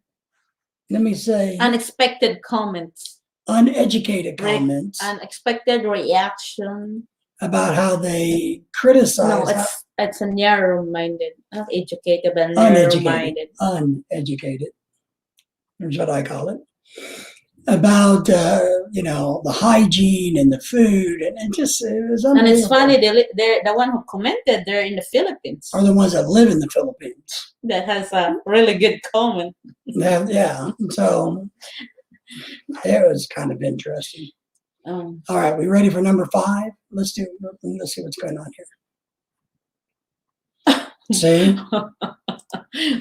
let me say, Unexpected comments. uneducated comments Unexpected reaction. about how they No, criticize it's a narrow-minded, not educated, but uneducated. narrow-minded. Uneducated. That's what I call it. About the hygiene and the food, and it was unbelievable. And it's funny, they're the one who commented. They're in the Philippines. Are the ones that live in the Philippines. That has a really good comment. Yeah. So it was kind of interesting. All right, we ready for number 5? Let's see what's going on here. See,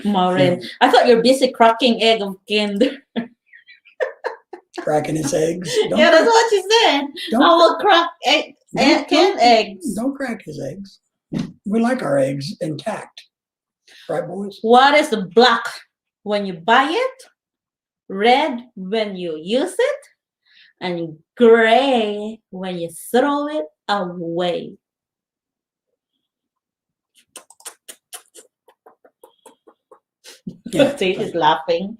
Maureen, I thought you're busy cracking egg of Kinder. cracking his eggs. Yeah, that's what she said. I will crack canned eggs. Don't crack his eggs. We like our eggs intact, right, boys? What is the black when you buy it, red when you use it, and gray when you throw it away? Yeah. She's laughing.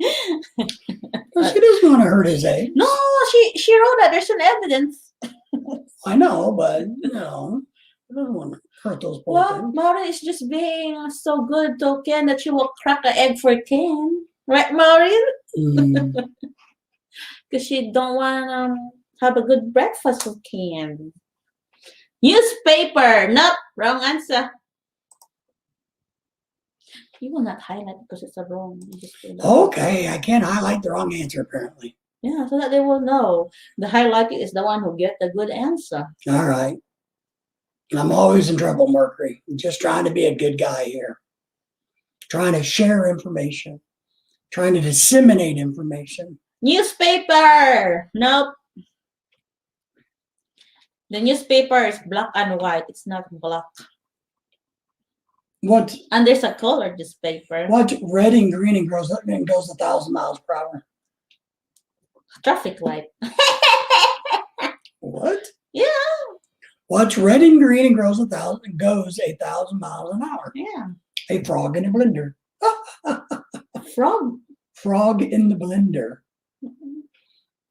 Well, she doesn't want to hurt his eggs. No, she wrote that there's an evidence. I know, but I don't want to hurt those poor Well, things. Maureen is just being so good to Ken that she will crack an egg for Ken. Right, Maureen? Because she don't want to have a good breakfast with Ken. Newspaper. Nope, wrong answer. You will not highlight because it's a wrong. You just do that. Okay, I can't highlight the wrong answer apparently. Yeah, so that they will know. The highlighter is the one who get the good answer. All right. I'm always in trouble, Mercury. I'm just trying to be a good guy here. Trying to share information. Trying to disseminate information. Newspaper. Nope. The newspaper is black and white. It's not black. And there's a colored newspaper. What's red and green and goes 1,000 miles per hour? Traffic light. What? Yeah. What's red and green and goes 1,000 miles an hour? Yeah. A frog in a blender. Frog. Frog in the blender.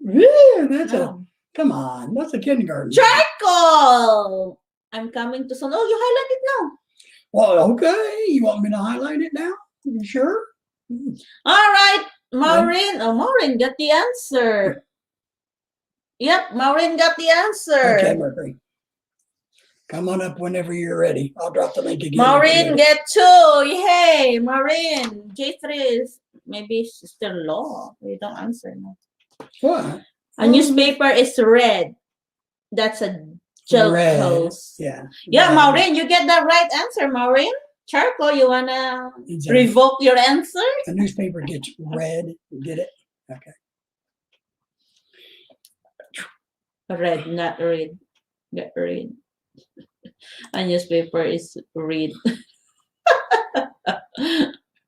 Yeah, that's No. come on. That's a kindergarten. Charcoal. I'm coming to some. Oh, you highlight it now. Well, okay. You want me to highlight it now? You sure? All right, Maureen. Oh, Maureen got the answer. Yep, Maureen got the answer. Okay, Mercury. Come on up whenever you're ready. I'll drop the link again. Maureen get 2. Yay, Maureen. J3 is maybe she's still low. You don't answer now. What? A newspaper is red. That's a joke Red. host. Yeah. Yeah, Red. Maureen, you get the right answer, Maureen. Charcoal, you wanna revoke your answer? The newspaper gets red. Get it? Okay. Red, not read. Get read. A newspaper is read.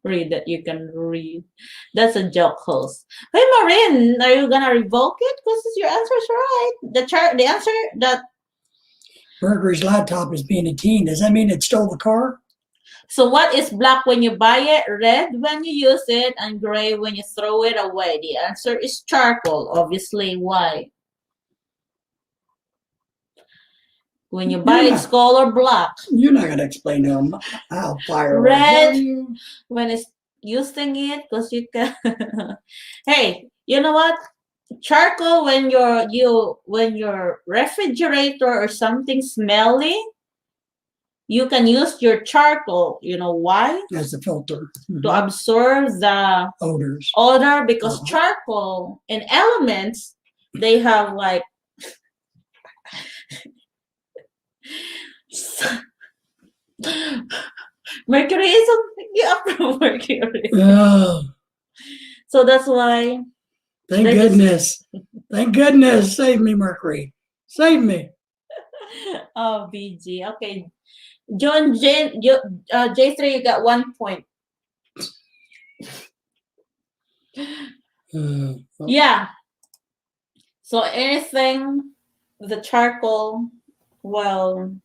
Read that you can read. That's a joke host. Hey, Maureen, are you gonna revoke it? Because your answer is right. The answer that. Mercury's laptop is being a teen. Does that mean it stole the car? So what is black when you buy it, red when you use it, and gray when you throw it away? The answer is charcoal. Obviously, why? When you buy it's color black. You're not going to explain to them how fire Red works. when it's using it, because you can. Hey, you know what? Charcoal when your refrigerator or something smelly, you can use your charcoal. You know why? As the filter. To absorb the odors. Odor, because charcoal in elements, they have like Mercury is up from Mercury. Oh. So that's why. Thank goodness. Thank goodness. Save me, Mercury. Save me. Oh, BG. Okay. J3, you got 1 point. Yeah. So anything, the charcoal will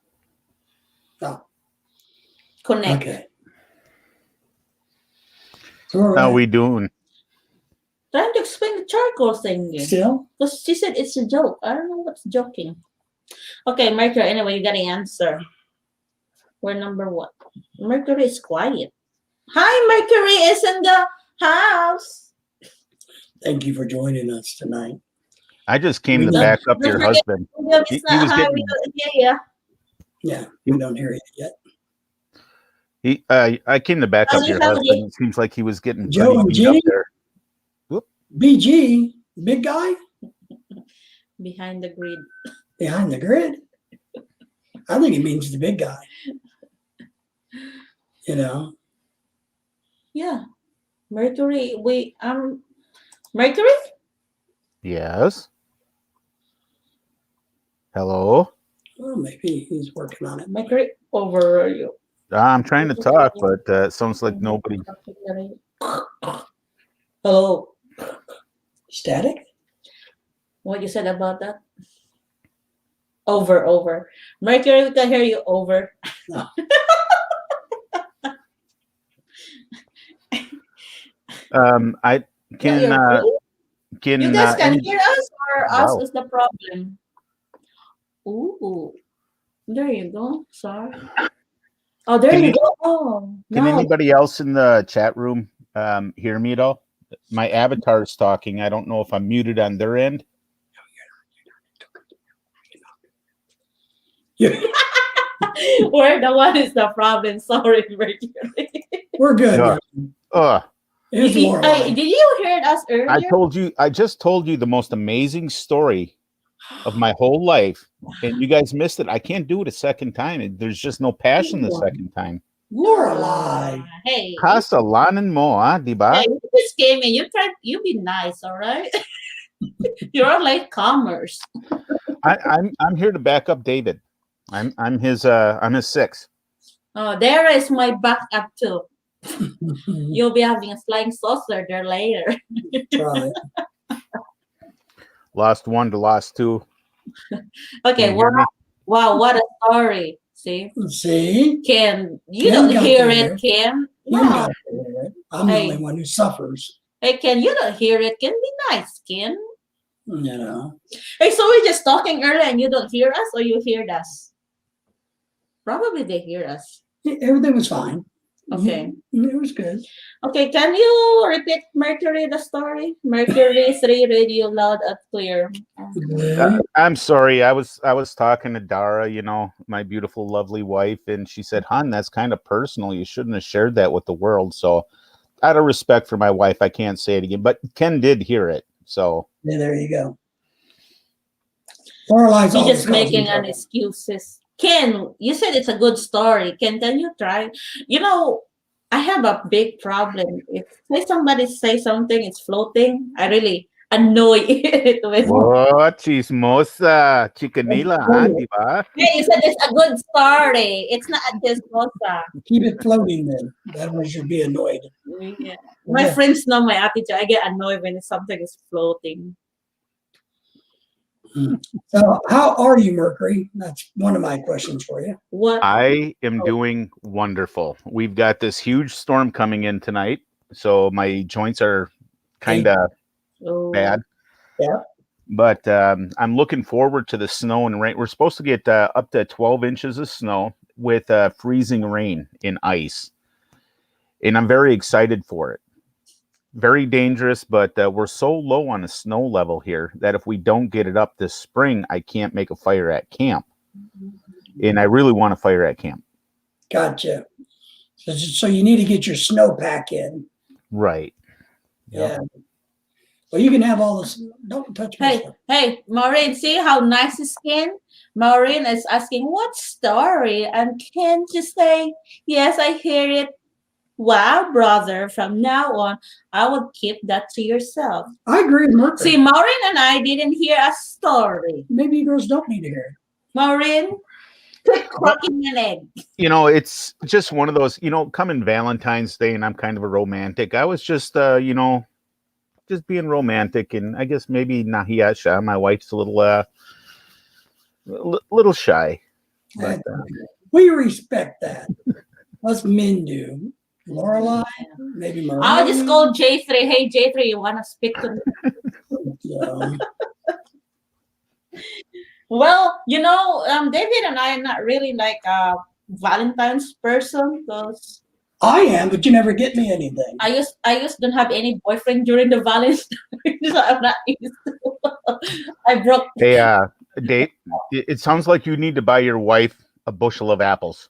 connect. Okay. How we doing? Trying to explain the charcoal thingy. Still? Because she said it's a joke. I don't know what's joking. Okay, Mercury, anyway, you got the answer. We're number one. Mercury is quiet. Hi, Mercury is in the house. Thank you for joining us tonight. I just came to Don't- back up don't your forget- husband. It's He not was hi, getting- we don't hear ya. Yeah, we don't hear it yet. I came to back Oh, up you your have husband. It seems like he was getting Joe pretty and beat up Jenny? there. BG, big guy Behind the grid. behind the grid. I think it means the big guy. You know, Yeah. Mercury, Mercury? Yes. Hello. well, maybe he's working on it. Mercury, over you. I'm trying to talk, but it sounds like nobody. Hello. Static? What you said about that? Over. Mercury, we can hear you over. No. I Yeah, can you're cool. can You guys can any- hear us or us Wow. is the problem? Ooh. There you go. Sorry. Oh, there Can you you- go. Oh, can no. anybody else in the chat room hear me at all? My avatar is talking. I don't know if I'm muted on their end. Yeah, We're the one is the problem. Sorry, Mercury. we're good. Yeah. It's Hey, Lorelai. did you hear us earlier? I just told you the most amazing story of my whole life, and you guys missed it. I can't do it a second time. There's just no passion the second time. Lorelai. Hey, Kasalanan mo, diba? hey, you just came in. You be nice, all right? You're like commerce. I'm here to back up David. I'm his six. Oh, there is my backup too. You'll be having a flying saucer there later. Right. Lost one to lost two. Okay, Can you hear me? wow, what a story. See? See? Ken, you Ken don't got hear there. it, Ken. You No. got to hear it. I'm the Hey. only one who suffers. Hey, Ken, you don't hear it. Ken, be nice, Ken. You know. Hey, so we're just talking earlier and you don't hear us or you heard us? Probably they hear us. Everything was fine. Okay. It was good. Okay, can you repeat Mercury the story? Mercury 3 radio loud and clear. I'm sorry. I was talking to Dara, my beautiful, lovely wife, and she said, "Hon, that's kind of personal. You shouldn't have shared that with the world." So, out of respect for my wife, I can't say it again. But Ken did hear it. So Yeah, there you go. Lorelai's He's always just causing making an trouble. excuses. Ken, you said it's a good story. Ken, can you try? I have a big problem. If somebody say something, it's floating. I really annoy it with. what chismosa, chicanila, diba? Hey, you said it's a good story. It's not a dismosa. Keep it floating then. That one should be annoyed. Yeah. My Yeah. friends know my attitude. I get annoyed when something is floating. So, how are you, Mercury? That's one of my questions for you. What? I am doing wonderful. We've got this huge storm coming in tonight, so my joints are kind of Oh, bad. Yeah. But I'm looking forward to the snow and rain. We're supposed to get up to 12 inches of snow with freezing rain and ice. And I'm very excited for it. Very dangerous, but we're so low on the snow level here that if we don't get it up this spring, I can't make a fire at camp. And I really want a fire at camp. Gotcha. So you need to get your snowpack in. Right. Yeah. Well, you can have all this. Don't touch my stuff. Hey, Maureen, see how nice his skin? Maureen is asking, what story? And Ken just say, yes, I hear it. Wow, brother, from now on, I will keep that to yourself. I agree with Mercury. See, Maureen and I didn't hear a story. Maybe you girls don't need to hear it. Maureen, quit cracking an egg. It's just one of those, coming Valentine's Day and I'm kind of a romantic. I was just, just being romantic, and I guess maybe Nahia Shah, my wife's a little shy. But, We respect that. Us men do. Lorelai, maybe Marie. I'll just call J3. Hey, J3, you want to speak to me? Yeah. Well, David and I are not really like a Valentine's person because I am, but you never get me anything. I used don't have any boyfriend during the Valentine's, so I'm not used to. I broke. Hey, Dave, it sounds like you need to buy your wife a bushel of apples.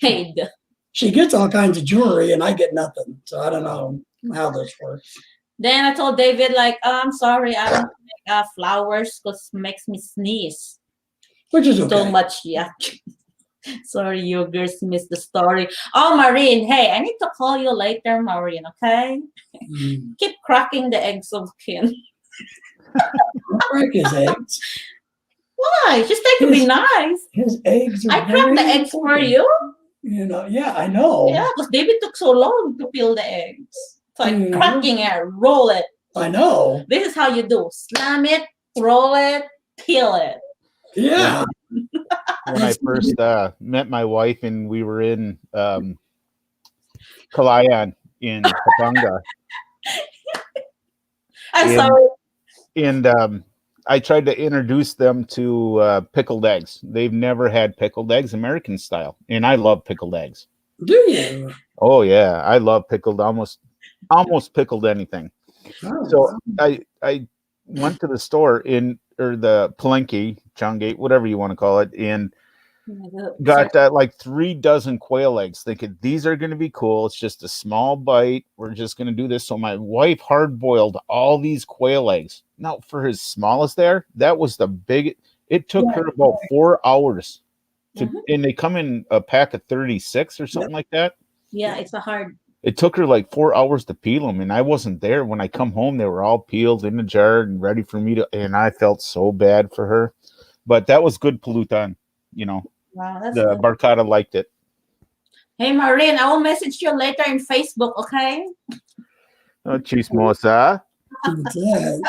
Hey, She gets all kinds of jewelry, and I get nothing. So I don't know how this works. then I told David like, I'm sorry, I don't like flowers because it makes me sneeze Which is okay. so much. Yeah. Sorry, you girls missed the story. Oh, Maureen, hey, I need to call you later, Maureen. Okay. Mm. Keep cracking the eggs of Ken. Don't break his eggs. Why? Just take to be nice. His eggs are I cracked the eggs for you. You know, yeah, I know. Yeah, because David took so long to peel the eggs. It's like Mhm. cracking it, roll it. I know. This is how you do. Slam it, roll it, peel it. Yeah. When I first met my wife and we were in Kalayan in Pampanga, I'm And- sorry. and I tried to introduce them to pickled eggs. They've never had pickled eggs American style, and I love pickled eggs. Do you? Oh yeah, I love pickled almost pickled anything. Oh, So I went to the store or the Palenque, Chongate, whatever you want to call it, and got like 3 dozen quail eggs, thinking these are going to be cool. It's just a small bite. We're just going to do this. So my wife hard boiled all these quail eggs. Now for his smallest there, that was the big. It took her about 4 hours to, and they come in a pack of 36 or something like that. Yeah, it's a hard. It took her like 4 hours to peel them, and I wasn't there. When I come home, they were all peeled in a jar and ready for me to. And I felt so bad for her, but that was good pollutant, you know. Wow, that's The good. Barcata liked it. Hey, Maureen, I will message you later in Facebook, okay? Oh, chismosa. what's that?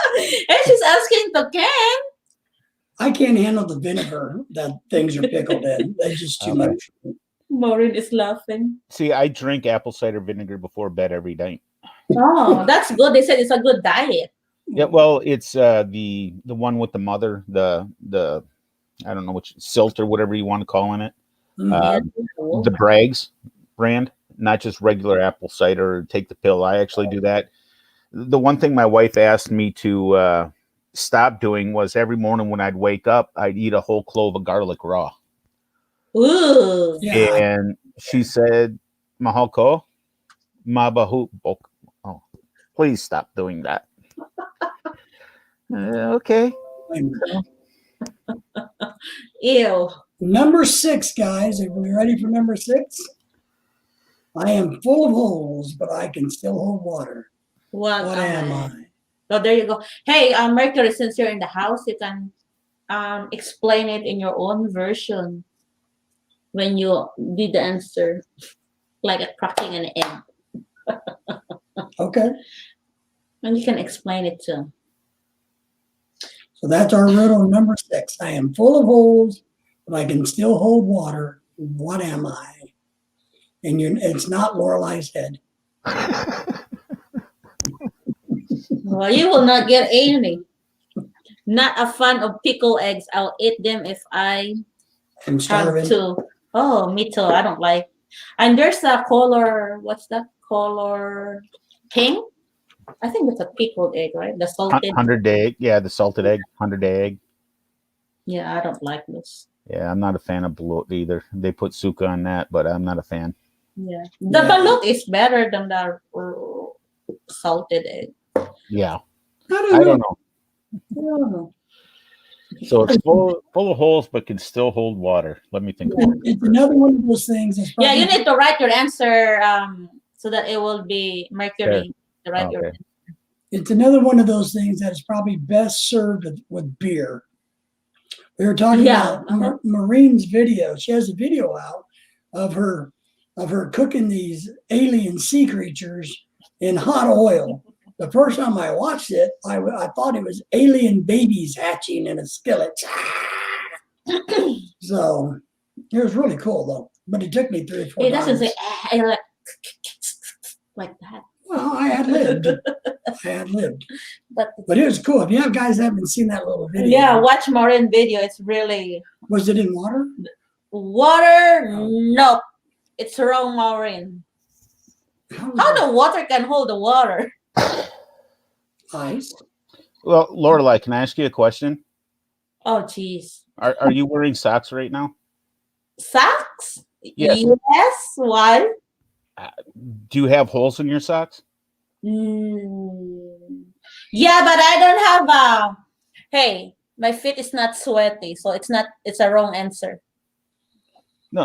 And she's asking to Ken. I can't handle the vinegar that things are pickled in. That's just too Okay. much. Maureen is laughing. See, I drink apple cider vinegar before bed every night. Oh, that's good. They said it's a good diet. Yeah, well, it's the one with the mother, the I don't know which silt or whatever you want to call in it. Mhm. The Bragg's brand, not just regular apple cider or take the pill. I actually do that. The one thing my wife asked me to stop doing was every morning when I'd wake up, I'd eat a whole clove of garlic raw. Ooh. Yeah. And she said, Mahal ko, mabahu bok. Oh, please stop doing that. Okay. Ew. Number 6, guys. Are we ready for number 6? I am full of holes, but I can still hold water. What am I? So there you go. Hey, Mercury, since you're in the house, you can explain it in your own version when you did the answer, like a cracking an egg. Okay. And you can explain it too. So that's our riddle number 6. I am full of holes, but I can still hold water. What am I? And it's not Lorelai's head. Well, you will not get any. Not a fan of pickled eggs. I'll eat them if I I'm have starving. to. Oh, me too. I don't like. And there's a color. What's that color? Pink. I think that's a pickled egg, right? The salted. 100-day egg. Yeah, the salted egg, 100-day egg. Yeah, I don't like this. Yeah, I'm not a fan of balut either. They put suka on that, but I'm not a fan. Yeah, the Yeah. balut is better than the salted egg. Yeah, I I don't don't know. know. So it's full of holes, but can still hold water. Let me think about it. It's another one of those things. That's Yeah, probably, you need to write your answer so that it will be Mercury. To write your Okay. It's another one of those things that is probably best served with beer. We were talking Yeah, about Maureen's video. She has a video out of her cooking these alien sea creatures in hot oil. The first time I watched it, I thought it was alien babies hatching in a skillet. So it was really cool, though. but it took me 3 or 4 It doesn't times. say I like that. Well, I had lived. But But it was cool. If you have guys that haven't seen that little video, yeah, watch Maureen video. It's really was it in water? water. Oh. Nope, it's wrong, Maureen. How How was the water can hold the water? it? Ice? Well, Lorelai, can I ask you a question? Oh, jeez. Are you wearing socks right now? Socks? Yes. Yes. Why? Do you have holes in your socks? Mm, yeah, but I don't have a. Hey, my feet is not sweaty, so it's not. It's a wrong answer. No,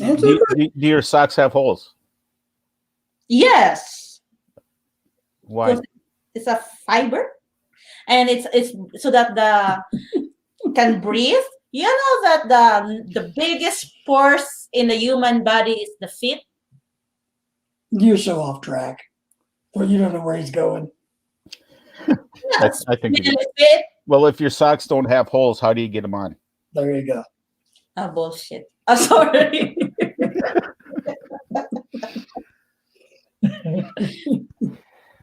Answer do your socks have holes? Yes, Why? because it's a fiber, and it's so that the can breathe. You know that the biggest pores in the human body is the feet. You're so off track. Well, you don't know where he's going. Yes, I think. the feet. Well, if your socks don't have holes, how do you get them on? There you go. Oh, bullshit. I'm sorry.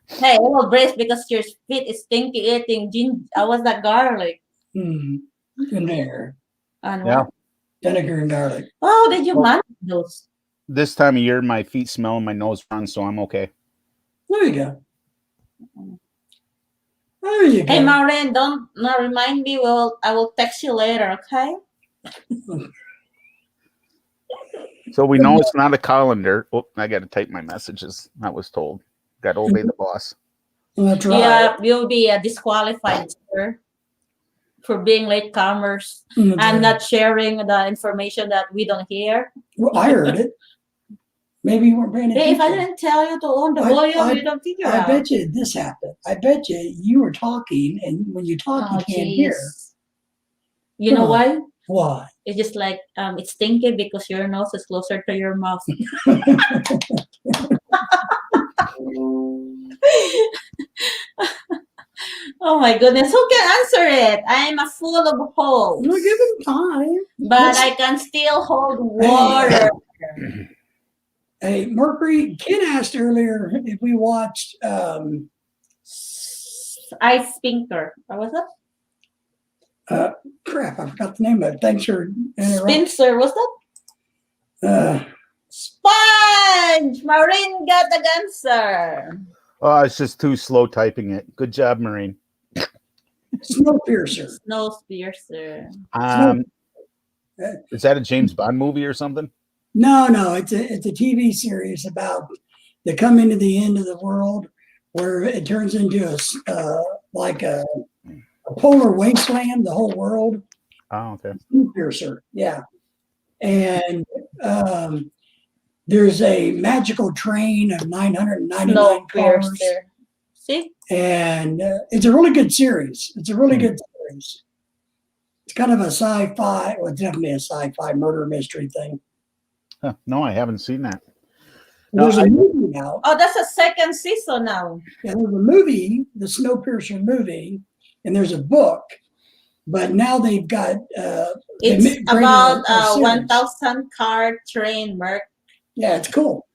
Hey, I will brace because your feet is stinky eating what's that garlic? In there. And Yeah. what? Vinegar and garlic. Oh, did you Well- manage those? This time of year, my feet smell and my nose runs, so I'm okay. There you go. There you go. Hey, Maureen, don't not remind me. I will text you later, okay? So we know it's not a colander. Oh, I got to type my messages. I was told. Got to obey the boss. That's right. Yeah, you'll be disqualified, sir, for being latecomers That's and right. not sharing the information that we don't hear. Well, I heard it. Maybe you weren't paying Hey, if I attention. didn't tell you to own the I- volume, you don't figure I out. bet you this happened. I bet you were talking, and when you talk, Oh, you can't hear. jeez. You know Come why? Why? It's just like it's stinky because your nose is closer to your mouth. Oh my goodness, who can answer it? I am a full of holes, We'll give him time. but I can still hold water. Hey, Mercury, Ken asked earlier if we watched Ice Spinker. What was that? crap, I forgot the name of it. Thanks for interrupting. Spencer, what's that? Sponge! Maureen got the answer. Oh, it's just too slow typing it. Good job, Marine. Snowpiercer. Snowpiercer. Is that a James Bond movie or something? No, it's a TV series about the coming to the end of the world, where it turns into a polar wasteland, the whole world. Oh, okay. Snowpiercer, yeah. And there's a magical train of 999 cars. Snowpiercer. See? And it's a really good series. It's a really good series. It's kind of a sci-fi, well, it's definitely a sci-fi murder mystery thing. Huh, no, I haven't seen that. There's a movie out. Oh, that's a second season now. Yeah, there's a movie, the Snowpiercer movie, and there's a book. But now they've got It's created about a series. 1,000 car train, Merc. Yeah, it's cool.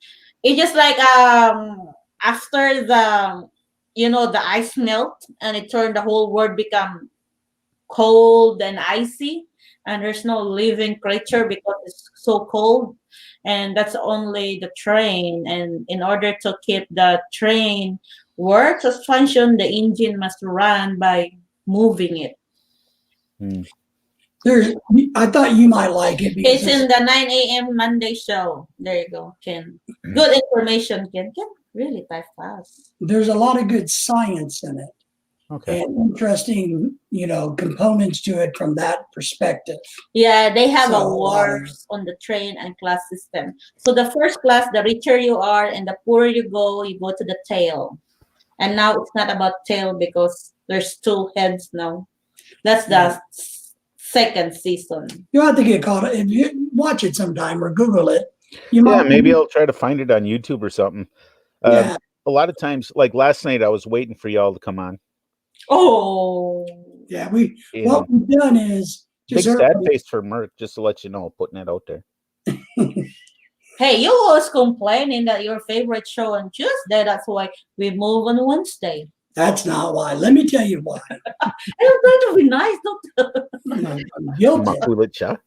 It's just like after the ice melt and it turned the whole world become cold and icy, and there's no living creature because it's so cold, and that's only the train. And in order to keep the train work as function, the engine must run by moving it. I thought you might like it because It's in the 9 a.m. Monday show. There you go, Ken. Good information, Ken. Ken really type fast. there's a lot of good science in it. Okay. And interesting, components to it from that perspective. Yeah, they have So, awards on the train and class system. So the first class, the richer you are and the poorer you go to the tail. And now it's not about tail because there's two heads now. That's the second season. You'll have to get caught up. If you watch it sometime or Google it, you Yeah, might. maybe I'll try to find it on YouTube or something. Yeah. A lot of times, like last night, I was waiting for y'all to come on. Oh. Yeah, And what we've done is big just sad face for Merck, just to let you know, putting it out there. Hey, you always complaining that your favorite show on Tuesday. That's why we move on Wednesday. That's not why. Let me tell you why. I'm trying to be nice. Don't I'm guilty. Makulit siya.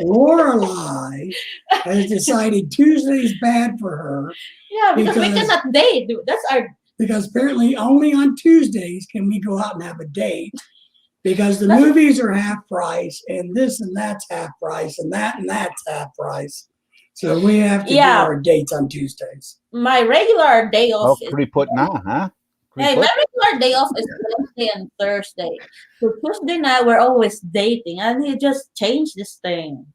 Lorelai has decided Tuesday's bad for her yeah, because we Because- cannot date. Dude. That's our because apparently only on Tuesdays can we go out and have a date because the That's- movies are half price and this and that's half price and that's half price. So we have to Yeah. do our dates on Tuesdays. my regular day Oh, off. Is, pretty put na, huh? hey, my regular day off is Wednesday and Thursday. So Tuesday night we're always dating, and he just changed this thing.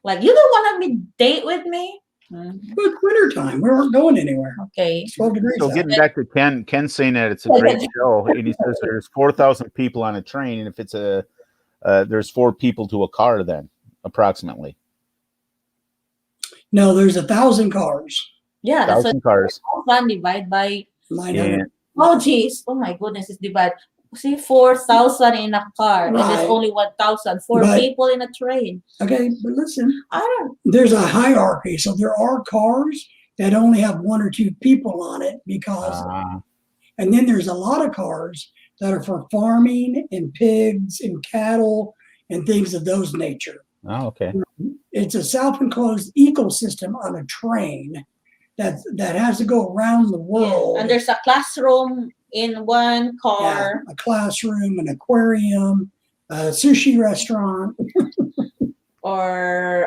Like you don't want to be date with me? But it's wintertime. We weren't going anywhere. Okay. It's 12 degrees So out. getting back to Ken saying that it's a great show, and he says there's 4,000 people on a train, and if it's there's 4 people to a car, then approximately No, there's 1,000 cars. Yeah, that's 1,000 cars. what fun divide by. 900. And Oh geez, oh my goodness, it's divide. See, 4,000 in a car, and there's Right. only 1,000. 4 But- people in a train. Okay, but listen, I don't. there's a hierarchy. So there are cars that only have 1 or 2 people on it because, and then there's a lot of cars that are for farming and pigs and cattle and things of those nature. oh, okay. It's a self-enclosed ecosystem on a train that has to go around the world. And there's a classroom in one Yeah, car. a classroom, an aquarium, a sushi restaurant. Or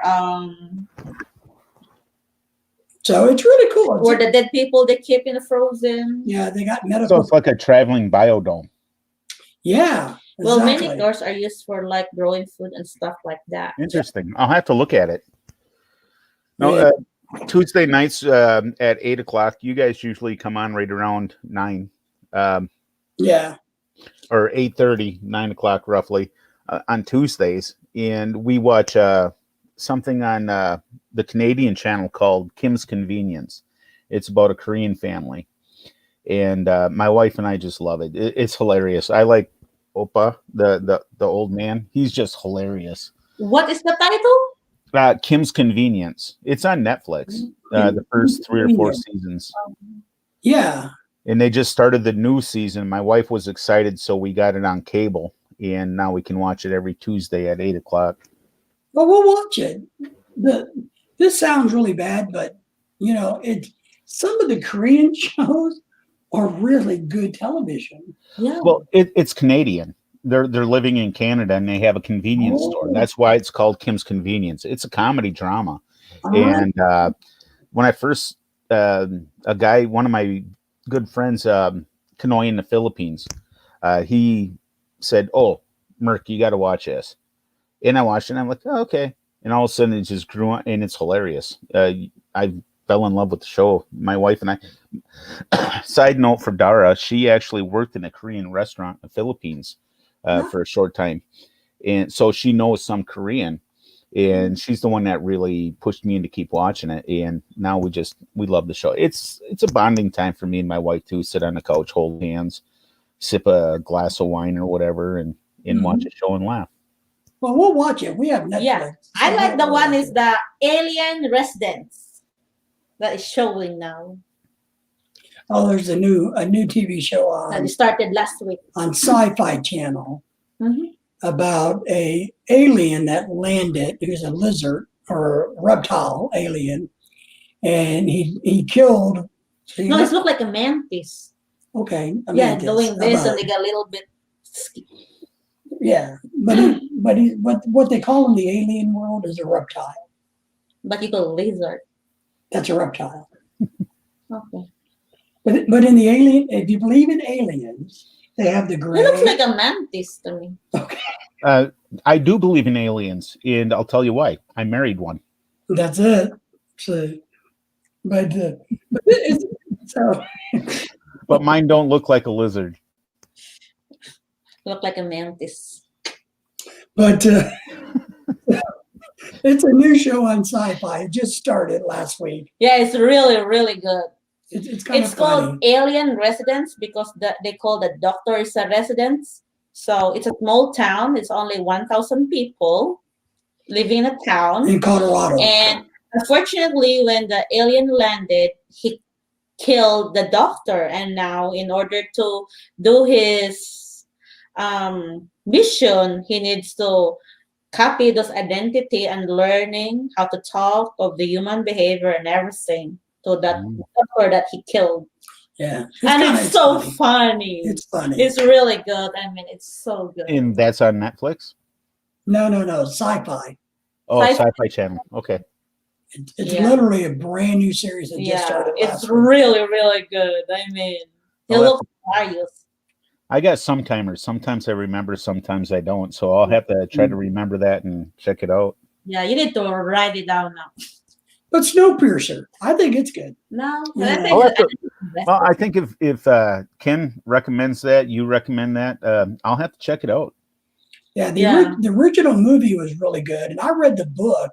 So it's really cool. where the dead people they keep in the frozen. Yeah, they got So medical. it's like a traveling biodome. Yeah, Well, exactly. many cars are used for like growing food and stuff like that. Interesting. I'll have to look at it. No, Yeah. Tuesday nights at 8:00. You guys usually come on right around 9, Yeah, or 8:30, 9:00 roughly on Tuesdays, and we watch something on the Canadian channel called Kim's Convenience. It's about a Korean family, and my wife and I just love it. It's hilarious. I like Oppa, the old man. He's just hilarious. What is the title? Kim's Convenience. It's on Netflix. The first 3 or 4 seasons, yeah. and they just started the new season. My wife was excited, so we got it on cable, and now we can watch it every Tuesday at 8:00. Well, we'll watch it. This sounds really bad, but you know, some of the Korean shows are really good television. Yeah. Well, it's Canadian. They're living in Canada, and they have a convenience store. That's why it's called Kim's Convenience. It's a comedy drama. And when I first, one of my good friends, Kanoy in the Philippines, he said, "Oh, Merc, you got to watch this." And I watched it, and I'm like, "Oh, okay." And all of a sudden, it just grew on, and it's hilarious. I fell in love with the show. My wife and I. Side note for Dara, she actually worked in a Korean restaurant in the Philippines for a short time, and so she knows some Korean. And she's the one that really pushed me in to keep watching it. And now we love the show. It's a bonding time for me and my wife too. Sit on the couch, hold hands, sip a glass of wine or whatever, and watch a show and laugh. Well, we'll watch it. We have Netflix. Yeah. I so like the we'll one watch is it. the Alien Residence that is showing now. Oh, there's a new TV show That on started last week. Sci-Fi Channel Mhm. about a alien that landed. He was a lizard or a reptile alien, and he killed. No, it looked like a mantis. Okay, a Yeah, mantis, doing a this bug. and they got a little bit. Yeah, but what they call in the alien world is a reptile. But you go lizard. That's a reptile. Okay. But in the alien, if you believe in aliens, they have the It gray. looks like a mantis to me. I do believe in aliens, and I'll tell you why. I married one. That's it. So, but it's, so But mine don't look like a lizard. Look like a mantis. but it's a new show on Sci-Fi. It just started last week. Yeah, it's really, really good. It's kind It's of called funny. Alien Residence because they call the doctor is a residence. So it's a small town. It's only 1,000 people. living in a town. in Colorado. And unfortunately, when the alien landed, he killed the doctor. And now, in order to do his mission, he needs to copy those identity and learning how to talk of the human behavior and everything to that doctor that he killed. Yeah, And it's so funny. funny. It's funny. It's really good. I mean, it's so good. And that's on Netflix? No, sci-fi. Oh, Sci-fi. Sci-Fi Channel. Okay. It's Yeah. literally a brand new series that just Yeah, started last it's week. really, really good. I mean, he I'll have looks hilarious. I got some timers. Sometimes I remember, sometimes I don't. So I'll have to try to remember that and check it out. Yeah, you need to write it down now. But Snowpiercer, I think it's good. No, Yeah. I think I'll have to- that's Well, I think if Ken recommends that, you recommend that, I'll have to check it out. Yeah, Yeah. the original movie was really good, and I read the book.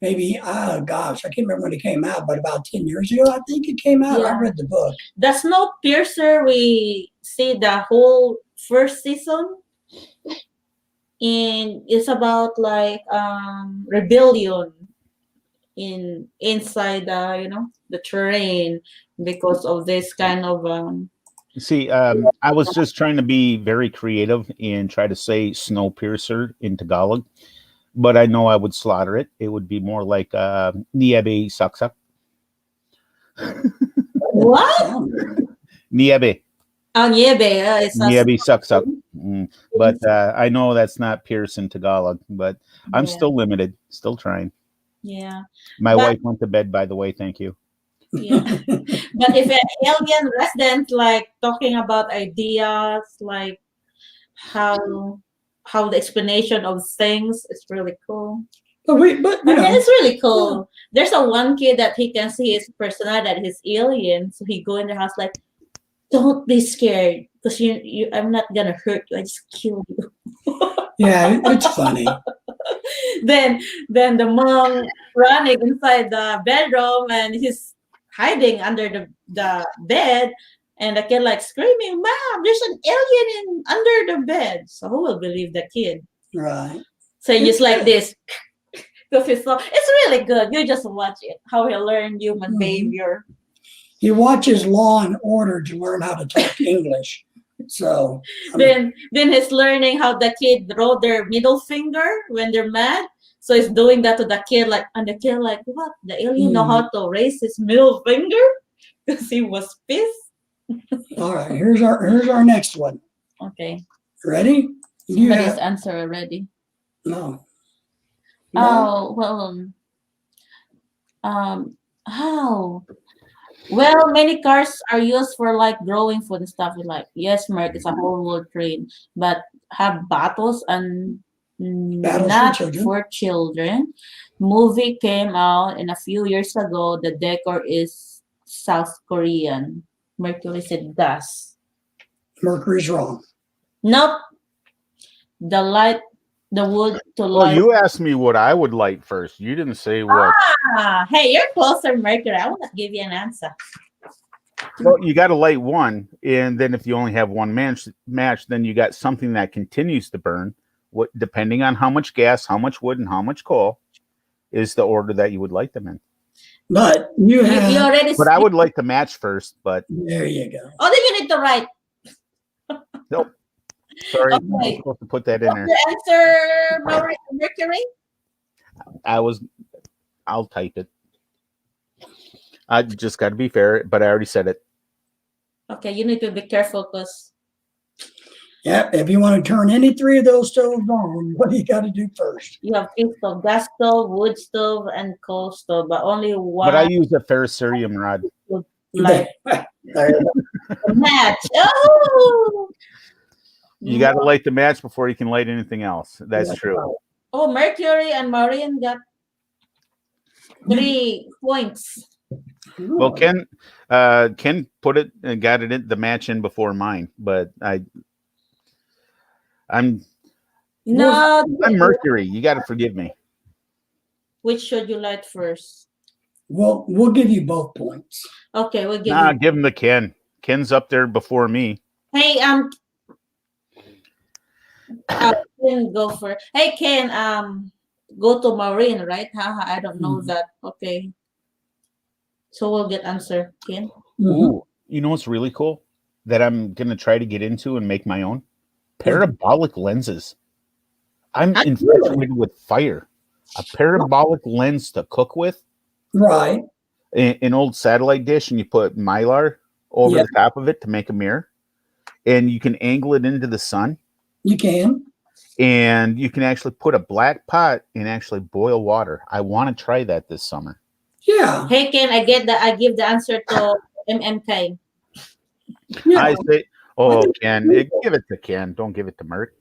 Maybe, I can't remember when it came out, but about 10 years ago, I think it came out. Yeah. I read the book. the Snowpiercer. We see the whole first season, and it's about like rebellion inside the terrain because of this kind of See, I was just trying to be very creative and try to say Snowpiercer in Tagalog, but I know I would slaughter it. It would be more like Niebe Saksak. what? Niebe. Niebe. It's a Niebe Saksak. But I know that's not Pierce in Tagalog, but I'm Yeah. still limited, still trying. Yeah. My But- wife went to bed, by the way. Thank you. Yeah. But if an alien resident like talking about ideas, like how the explanation of things is really cool. But I mean, it's really cool. There's a one kid that he can see his personality that he's alien, so he go in the house like, don't be scared, because you I'm not gonna hurt you. I just kill you. yeah, it's funny. then the mom running inside the bedroom and he's hiding under the bed, and the kid like screaming, "Mom, there's an alien under the bed." So who will believe the kid? Right. So you just like this. Because it's really good. You just watch it, how he learned human Mhm. behavior. He watches Law and Order to learn how to talk English. So, I mean, Then he's learning how the kid draw their middle finger when they're mad. So he's doing that to the kid, like, and the kid like, what? The alien know how to raise his middle finger because he was pissed. all right, here's our next one. Okay, Ready? You somebody's have, answer already. no. Oh well, how? Well, many cars are used for like growing food and stuff. Like, yes, Merc is a whole world trade, but have battles and Battles for not children. for children. Movie came out in a few years ago. The decor is South Korean. Mercury said gas. Mercury's wrong. Nope. The wood to Well, light. you asked me what I would light first. You didn't say what. Hey, you're closer, Mercury. I will not give you an answer. Well, you got to light one, and then if you only have one match, then you got something that continues to burn. What, depending on how much gas, how much wood, and how much coal, is the order that you would light them in. But you You have, already. But I would like the match first. But there you go. Oh, then you need to write. nope. Sorry, Okay. I'm supposed to put that in What's there. your answer, Mercury? I'll type it. I just got to be fair, but I already said it. Okay, you need to be careful because Yeah, if you want to turn any three of those stoves on, what do you got to do first? you have three stove, gas stove, wood stove, and coal stove, but only one But I use a ferrocerium rod. like There you go. match. Oh, You got to light the match before you can light anything else. That's true. Oh, Mercury and Marian got 3 points. Well, Ken put it and got it in the match in before mine, but I'm No, Mercury. You got to forgive me. which should you light first? We'll give you both points. Okay, we'll give Nah, you. give him to Ken. Ken's up there before me. Hey, Ken, go for. Hey, Ken, go to Marine, right? Haha, I don't know Mhm. that. Okay. So we'll get answer, Ken. Mhm. Ooh, you know what's really cool that I'm gonna try to get into and make my own? Yeah. Parabolic lenses. I'm Ah, infatuated with fire. A parabolic lens to cook with, Right. an old satellite dish, and you put mylar over Yeah. the top of it to make a mirror, and you can angle it into the sun, You can. and you can actually put a black pot and actually boil water. I want to try that this summer. Yeah. Hey Ken, I give the answer to MMK. Yeah. I say, I oh, think Ken, give it to Ken. Don't give it to Merc.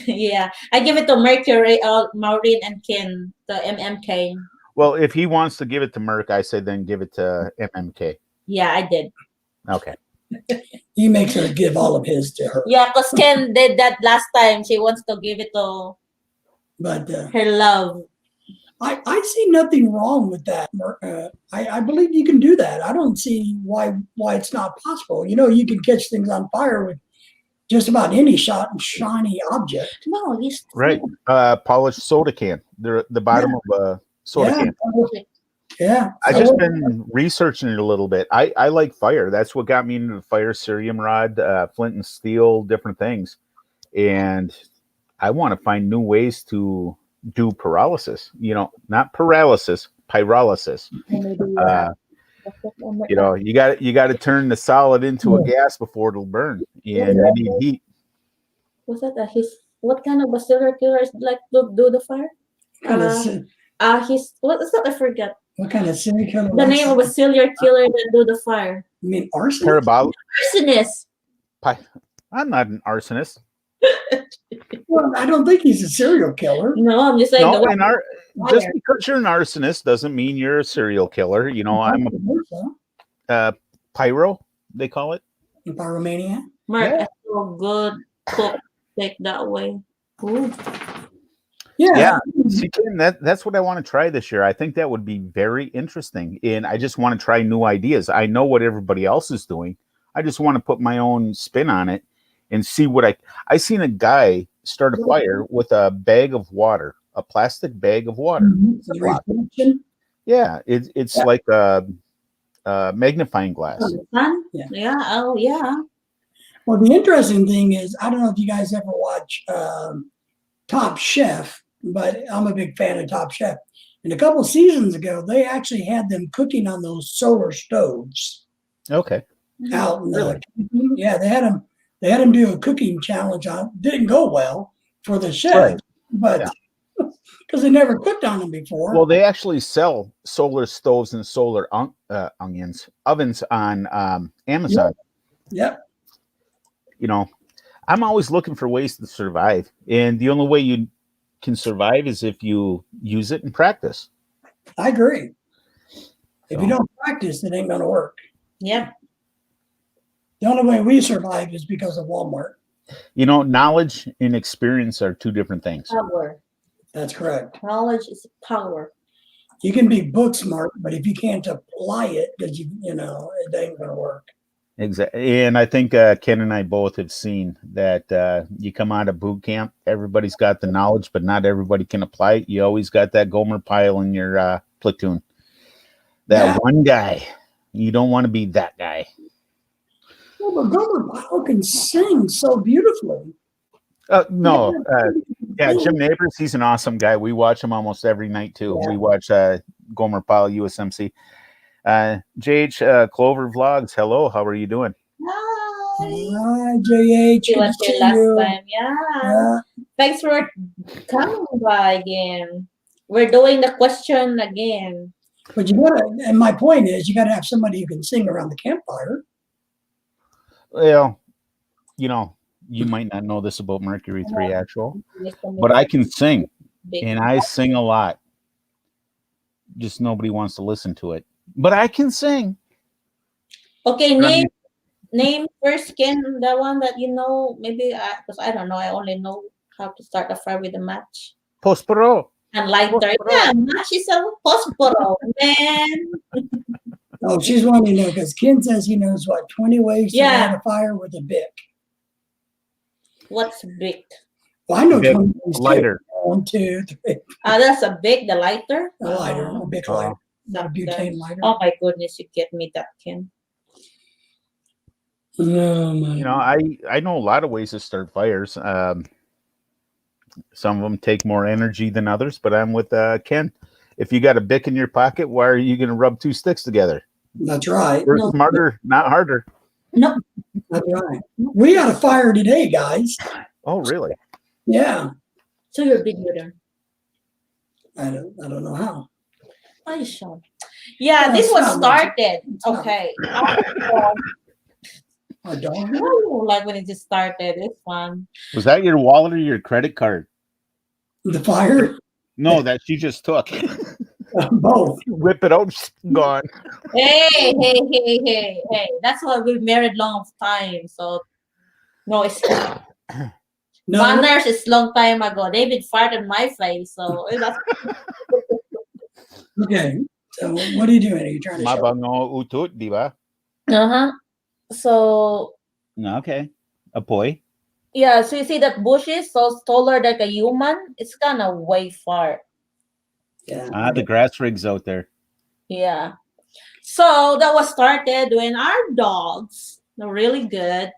Yeah, I give it to Mercury, Maureen, and Ken, the MMK. Well, if he wants to give it to Merc, I say then give it to MMK. Yeah, I did. Okay. he makes her give all of his to her. Yeah, because Ken did that last time. She wants to give it to But her love. I see nothing wrong with that. I believe you can do that. I don't see why it's not possible. You know, you can catch things on fire with just about any shiny object. No, he's Right. Polished soda can. The bottom of a soda Yeah. can. Yeah. I just been researching it a little bit. I like fire. That's what got me into the fire, cerium rod, flint and steel, different things. And I want to find new ways to do pyrolysis. You know, not paralysis, pyrolysis. You know, you got to turn the solid into a gas before it'll burn, and you need heat. Was that what kind of a serial killer is like to do the fire? Kind of, What is that? I forgot what kind of serial killer? the name of a serial killer that do the fire. You mean arson? Parabolic. Arsonist. I'm not an arsonist. Well, I don't think he's a serial killer. No, I'm just saying No, the and just because you're an arsonist doesn't mean you're a serial killer. You know, I'm a pyro, they call it. Pyromaniac. Mark, Yeah. I so good cook like that way. Ooh. Yeah. See, Kim, that's what I want to try this year. I think that would be very interesting, and I just want to try new ideas. I know what everybody else is doing. I just want to put my own spin on it and see what I seen a guy start a fire with a bag of water, a plastic bag of water. Yeah, it's like a magnifying glass. Sun? Yeah. Yeah. Oh, yeah. Well, the interesting thing is, I don't know if you guys ever watch Top Chef, but I'm a big fan of Top Chef. And a couple seasons ago, they actually had them cooking on those solar stoves Okay. out in Really? yeah, they had them do a cooking challenge on. Didn't go well for the chef, Right. but because they never cooked on them before. Well, they actually sell solar stoves and solar ovens on Amazon. Yep. You know, I'm always looking for ways to survive, and the only way you can survive is if you use it and practice. I agree. If you So- don't practice, it ain't going to work. Yep. The only way we survive is because of Walmart. You know, knowledge and experience are two different things. Power. That's correct. Knowledge is power. You can be book smart, but if you can't apply it, because you know, it ain't going to work. Exactly. And I think Ken and I both have seen that you come out of boot camp, everybody's got the knowledge, but not everybody can apply it. You always got that Gomer Pyle in your platoon. That one guy. You don't want to be that guy. Well, but Gomer Pyle can sing so beautifully. No. Jim Neighbors, he's an awesome guy. We watch him almost every night, too. Yeah. We watch Gomer Pyle, USMC. JH Clover Vlogs, hello. How are you doing? Hi. Hi, JH. She Good was to here see last you. time. Yeah. Yeah. Thanks for coming by again. We're doing the question again. But you gotta, and my point is, you gotta have somebody who can sing around the campfire. Well, you know, you might not know this about Mercury 3 Actual, but I can sing, and I sing a lot. Just nobody wants to listen to it. But I can sing. Okay, name first, Ken, the one that you know. Maybe because I don't know. I only know how to start a fire with a match Pospero. and lighter. Posporo. Yeah, match is a posporo, man. Oh, she's wanting to know because Ken says he knows what 20 ways to Yeah. light a fire with a Bic. What's big? Well, I know Bic, 20 ways too. Lighter. 1, 2, 3. That's a big, the lighter? A lighter, a big lighter, not a butane lighter. Oh my goodness, you get me that, Ken. No, my. You know, I know a lot of ways to start fires. Some of them take more energy than others, but I'm with Ken. If you got a bic in your pocket, why are you going to rub two sticks together? That's right. Work smarter, not harder. No. That's right. We got a fire today, guys. Oh, really? Yeah. So you're a big hitter. I don't know how. Are you sure? Yeah, No, this it's was not much. started. not. Okay. A dog. Oh, like when it just started, this one. Was that your wallet or your credit card? The fire. No, that she just took. Both. Whip it out, gone. Hey. That's why we married long time. So no, it's No. manners is long time ago. David farted in my face, so that's Okay. So what are you doing? Are you trying to show? Mabango utut, di ba? uh-huh. So Okay. Apoy. yeah, so you see that bushes so taller like a human, it's kinda way far. Yeah. The grass rigs out there. Yeah. So that was started when our dogs are really good.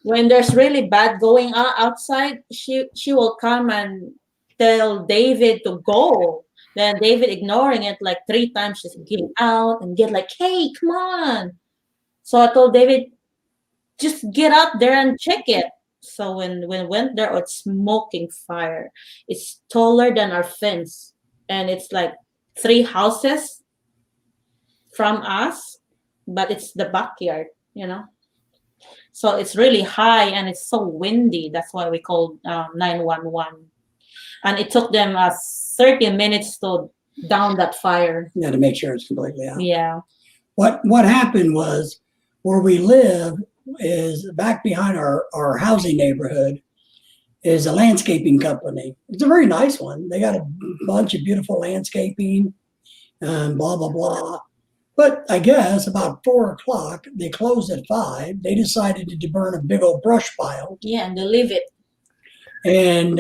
When there's really bad going on outside, she will come and tell David to go. Then David ignoring it like 3 times, just get out and get like, hey, come on. So I told David, just get up there and check it. So when we went there, it's smoking fire. It's taller than our fence, and it's like 3 houses from us, but it's the backyard, you know. So it's really high and it's so windy. That's why we called 911. And it took them 30 minutes to down that fire. Yeah, to make sure it's completely out. Yeah. What happened was where we live is back behind our housing neighborhood is a landscaping company. It's a very nice one. They got a bunch of beautiful landscaping and blah, blah, blah. But I guess about 4 o'clock, they closed at 5. They decided to burn a big old brush pile. Yeah, and they leave it. And,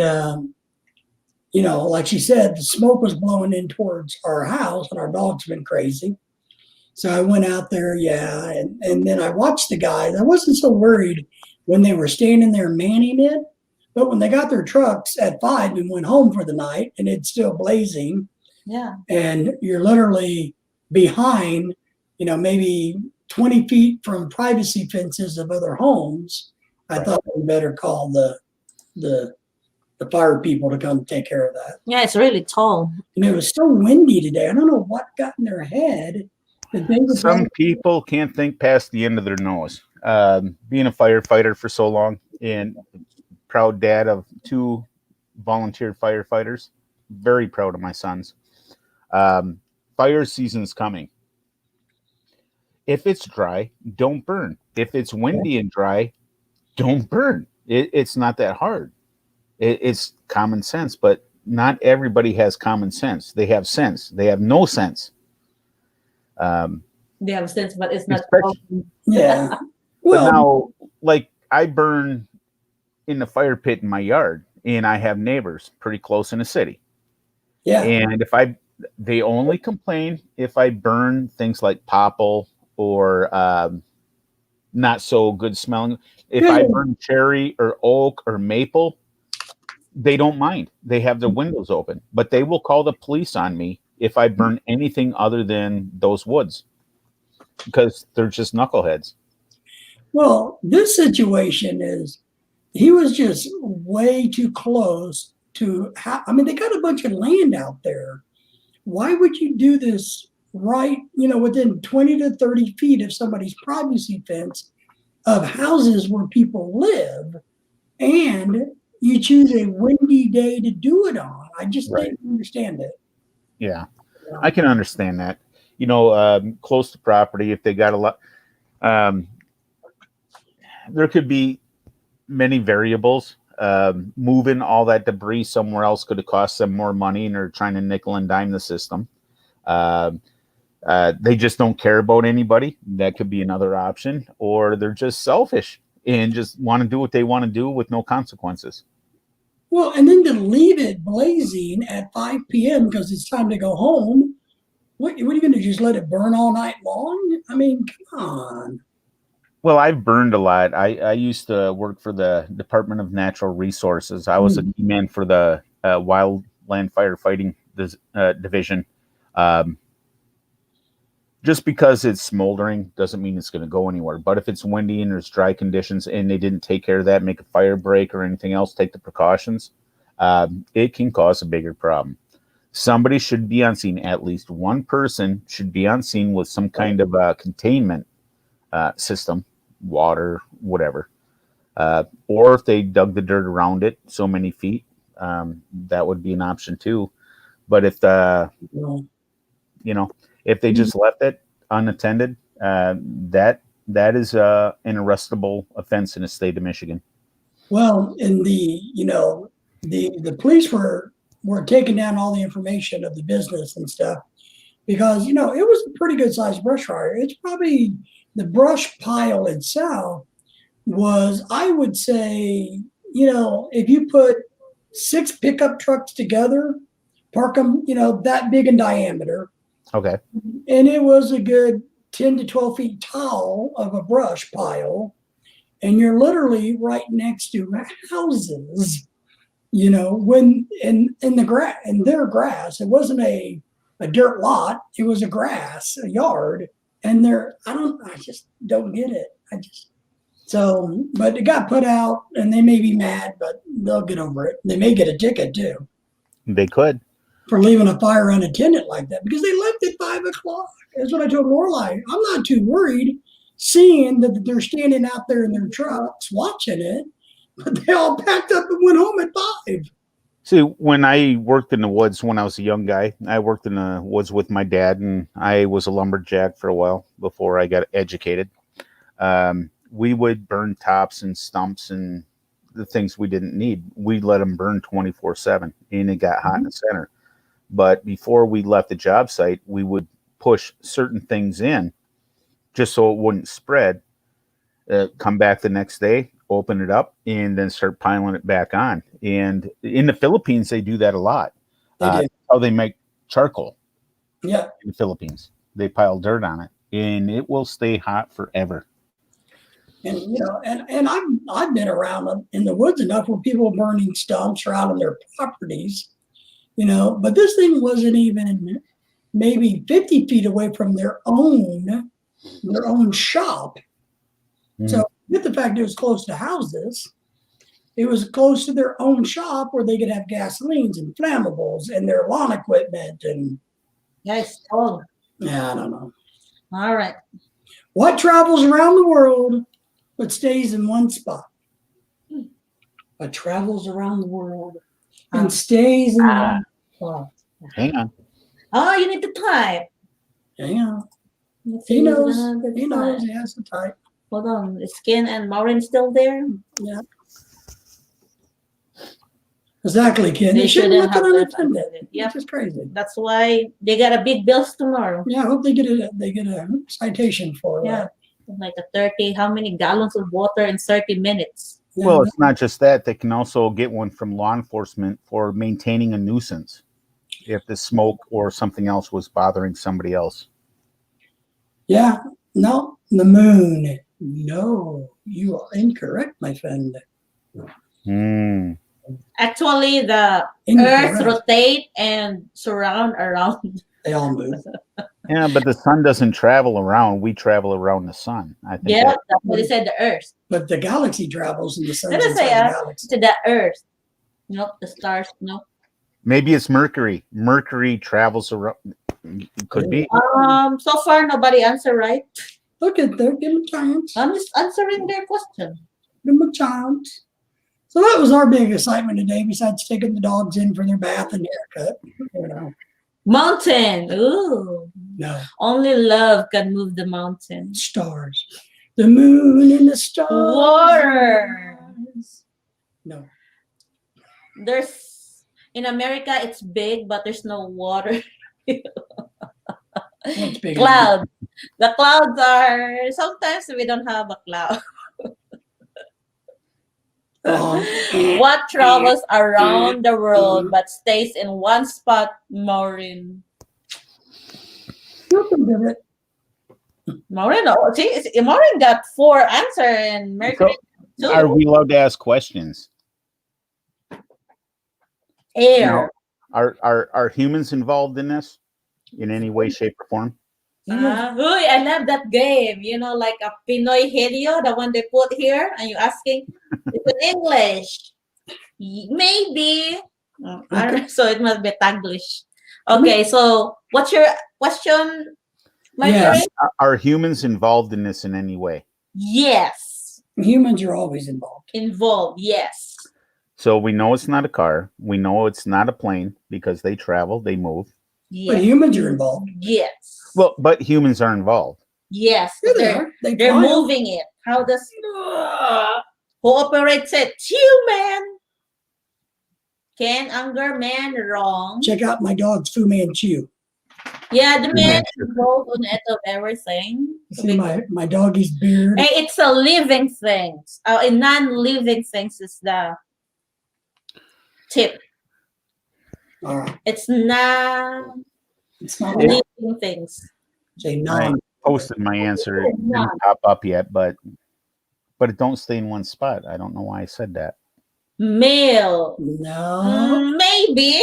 you know, like she said, the smoke was blowing in towards our house and our dog's been crazy. So I went out there, yeah, and then I watched the guys. I wasn't so worried when they were standing there manning it, but when they got their trucks at 5 and went home for the night and it's still blazing, Yeah. and you're literally behind, you know, maybe 20 feet from privacy fences of other homes, I thought we better call the fire people to come take care of that. Yeah, it's really tall. And it was so windy today. I don't know what got in their head. That they would Some people can't think past the end of their nose. Being a firefighter for so long and proud dad of 2 volunteer firefighters, very proud of my sons. Fire season's coming. If it's dry, don't burn. If it's windy and dry, don't burn. It's not that hard. It's common sense, but not everybody has common sense. They have sense. They have no sense. They have sense, but it's not. Yeah. But Well, now, like, I burn in the fire pit in my yard, and I have neighbors pretty close in the city. yeah. And they only complain if I burn things like popple or not so good smelling. If I burn cherry or oak or maple, they don't mind. They have their windows open, but they will call the police on me if I burn anything other than those woods because they're just knuckleheads. Well, this situation is he was just way too close to I mean, they got a bunch of land out there. Why would you do this right, you know, within 20 to 30 feet of somebody's privacy fence of houses where people live, and you choose a windy day to do it on? I just didn't understand it. Yeah, I can understand that. You know, close to property, if they got a lot, there could be many variables. Moving all that debris somewhere else could have cost them more money, and they're trying to nickel and dime the system. They just don't care about anybody. That could be another option. Or they're just selfish and just want to do what they want to do with no consequences. Well, and then to leave it blazing at 5 p.m. because it's time to go home. What are you going to just let it burn all night long? I mean, come on. Well, I've burned a lot. I used to work for the Department of Natural Resources. I was a key man for the wildland firefighting division. Um, just because it's smoldering doesn't mean it's going to go anywhere. But if it's windy and there's dry conditions and they didn't take care of that, make a fire break or anything else, take the precautions, it can cause a bigger problem. Somebody should be on scene. At least one person should be on scene with some kind of containment system, water, whatever. Or if they dug the dirt around it so many feet, that would be an option too. But if if they just left it unattended, that is an arrestable offense in the state of Michigan. Well, in the police were taking down all the information of the business and stuff because it was a pretty good sized brush fire. It's probably the brush pile itself was, I would say, if you put 6 pickup trucks together, park them, that big in diameter. Okay. And it was a good 10 to 12 feet tall of a brush pile. And you're literally right next to houses, when in their grass, it wasn't a dirt lot, it was a yard. And I just don't get it. But it got put out and they may be mad, but they'll get over it. They may get a ticket too. They could. For leaving a fire unattended like that because they left at 5 o'clock. That's what I told Lorelai. I'm not too worried seeing that they're standing out there in their trucks watching it, but they all packed up and went home at 5. See, when I worked in the woods when I was a young guy, I worked in the woods with my dad, and I was a lumberjack for a while before I got educated. We would burn tops and stumps and the things we didn't need. We'd let them burn 24/7, and it got hot in the center. But before we left the job site, we would push certain things in just so it wouldn't spread. Come back the next day, open it up, and then start piling it back on. And in the Philippines, they do that a lot. How they make charcoal. Yeah. In the Philippines, they pile dirt on it, and it will stay hot forever. And and I've been around in the woods enough where people are burning stumps around on their properties. But this thing wasn't even maybe 50 feet away from their own shop. Mm-hmm. So with the fact it was close to houses, it was close to their own shop where they could have gasolines and flammables and their lawn equipment and. Yes. Oh. Yeah, I don't know. All right. What travels around the world but stays in one spot? What travels around the world and stays in one spot? Hang on. Oh, you need to type. Hang on. He knows. He knows. He has to type. Hold on. Is Ken and Maureen still there? Yeah. Exactly, Ken. They shouldn't have unattended. Yep. Which is crazy. That's why they got a big bills tomorrow. Yeah, I hope they get a citation for that. Like how many gallons of water in 30 minutes? Yeah. Well, it's not just that. They can also get one from law enforcement for maintaining a nuisance if the smoke or something else was bothering somebody else. Yeah. No, the moon. No, you are incorrect, my friend. Actually, the Earth rotate and surround around. They all move. Yeah, but the sun doesn't travel around. We travel around the sun. I think. Yeah, that's what they said. The Earth. But the galaxy travels in the sun. Let us say to the Earth. Nope, the stars. Nope. Maybe it's Mercury. Mercury travels around. Could be. So far, nobody answered right. Look at them. Give them a chance. I'm just answering their question. Give them a chance. So that was our big excitement today, besides taking the dogs in for their bath and haircut. Mountain. Ooh. No. Only love can move the mountain. Stars. The moon and the stars. Water. No. In America, it's big, but there's no water. Big? Clouds. The clouds are, sometimes we don't have a cloud. What travels around the world but stays in one spot, Maureen? You can do it. Maureen, oh, see, Maureen got 4 answers and Mercury So, are 2. we allowed to ask questions? Air. Are humans involved in this in any way, shape, or form? Uy, I love that game. You know, like a Pinoy Helio, the one they put here, and you're asking, it's in English. Maybe. I don't know, so it must be Taglish. Okay, so what's your question, Mercury? Yes. Are humans involved in this in any way? Yes. Humans are always involved. Involved, yes. So we know it's not a car. We know it's not a plane because they travel, they move. But Yes. humans are involved. Yes. Well, but humans are involved. Yes. Yeah, they They're, are. They they're fly. moving it. How does who operates it? Human. Can anger man wrong? Check out my dog's Fu Manchu. Yeah, the man Manchu. is involved on it of everything. See my doggy's beard. Hey, it's a living thing. A non-living things is the tip. All right. It's not It's not living things. say I non. posted my answer. It didn't pop up yet, but it don't stay in one spot. I don't know why I said that. Male. No. Maybe.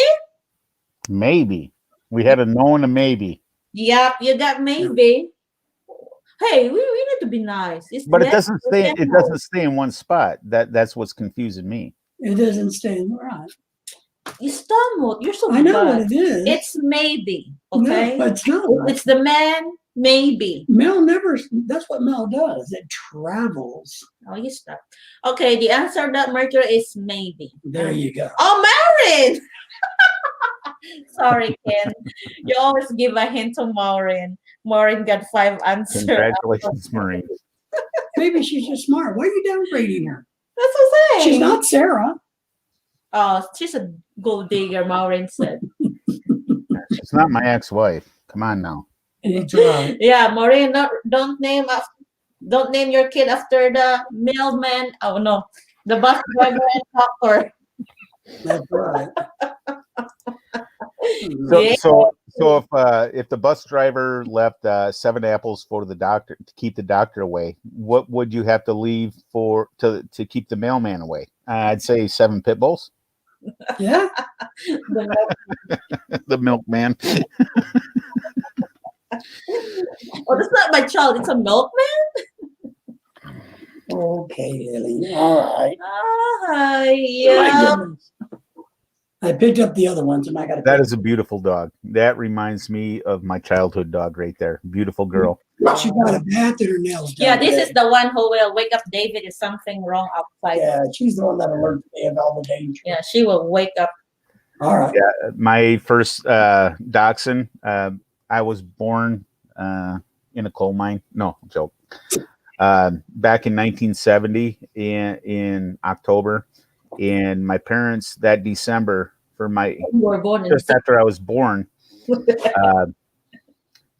Maybe. We had a no and a maybe. Yep, you got maybe. Hey, we need to be nice. It's But it less doesn't stay it resemble. doesn't stay in one spot. That's what's confusing me. It doesn't stand right. You stumbled. You're so I know bad. what it is. It's maybe. Okay. No, it's not. It's the man. Maybe. Mel never. That's what Mel does. It travels. Oh, you stop. Okay, the answer that Mercury is maybe. There you go. Oh, Maureen! Sorry, Ken. You always give a hint to Maureen. Maureen got 5 answers. Congratulations, Marie. Maybe she's just smart. Why are you downgrading her? That's what I'm saying. She's not Sarah. Oh, she's a gold digger, Maureen said. She's not my ex-wife. Come on now. That's right. Yeah, Maureen, don't name your kid after the mailman. Oh no, the bus driver and doctor. That's right. So, Yeah. so if the bus driver left 7 apples for the doctor to keep the doctor away, what would you have to leave to keep the mailman away? I'd say 7 pit bulls. Yeah. The milkman. Oh, that's not my child. It's a milkman. Okay, Lily. All right. My Yeah. goodness. I picked up the other ones, and I got to. That is a beautiful dog. That reminds me of my childhood dog right there. Beautiful girl. She got a bath and her nails done. Yeah, this today. is the one who will wake up David if something wrong outside. Yeah, she's the one that alerts me of all the danger. Yeah, she will wake up. All right. Yeah, my first dachshund. I was born in a coal mine. No joke. Back in 1970 in October, and my parents that December for my You were born in just after I was born,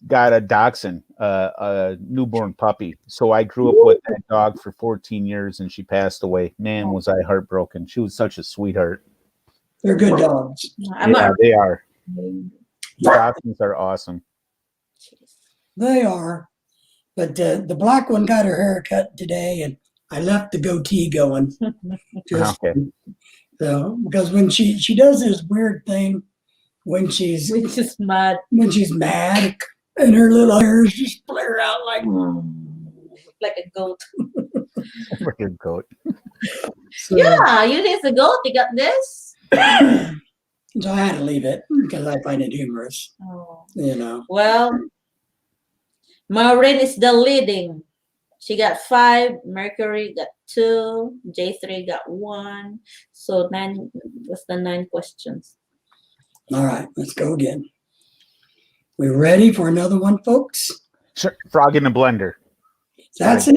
got a dachshund, a newborn puppy. So I grew up with that dog for 14 years, and she passed away. Man, was I heartbroken. She was such a sweetheart. They're good dogs. I'm Yeah, not. they are. Dachshunds are awesome. They are. But the black one got her hair cut today, and I left the goatee going. Just, Okay. so, because when she does this weird thing when she's Which is mad. mad, and her little hairs just flare out like. Like a goat. Weird goat. So, Yeah, you think it's a goat. You got this. so I had to leave it because I find it humorous. Oh. You know. Well, Maureen is the leading. She got 5. Mercury got 2. J3 got 1. So 9. What's the 9 questions? All right, let's go again. We ready for another one, folks? Sure. Frog in a blender. That's it.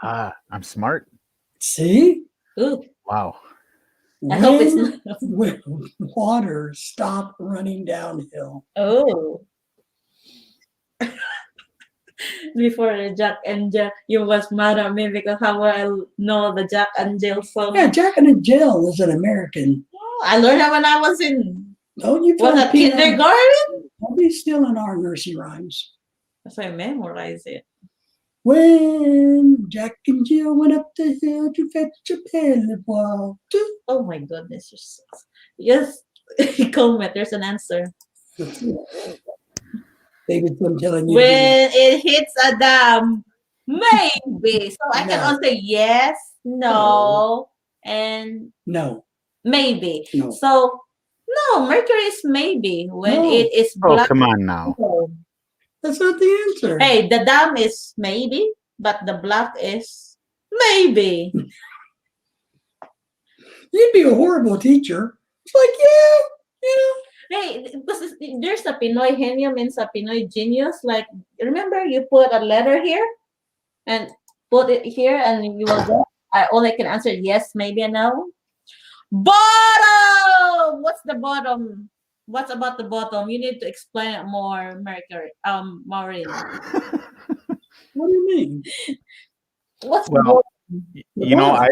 I'm smart. See? Ooh, Wow. I hope it's When not. will water stop running downhill? Oh. before the Jack and Jill. You was mad at me because how I know the Jack and Jill song. Yeah, Jack and Jill is an American. I learned that when I was in Oh, you was that Filipino. kindergarten. I'll be still in our nursery rhymes. That's why I memorize it. When Jack and Jill went up the hill to fetch a pail of water. Oh my goodness. Yes, comment. There's an answer. David's been telling you. When it hits a dam, maybe. So I can No. also say yes, no, and No. maybe. No. So no, Mercury is maybe when No. it is Oh, black. come on now. That's not the answer. Hey, the dam is maybe, but the black is maybe. You'd be a horrible teacher. It's like, yeah, you know. Hey, because there's a Pinoy henyo means a Pinoy genius. Like, remember you put a letter here and put it here and you will go. I only can answer yes, maybe, and no. Bottom! What's the bottom? What's about the bottom? You need to explain it more, Mercury. Maureen. What do you mean? What's the Well, bottom? you know, I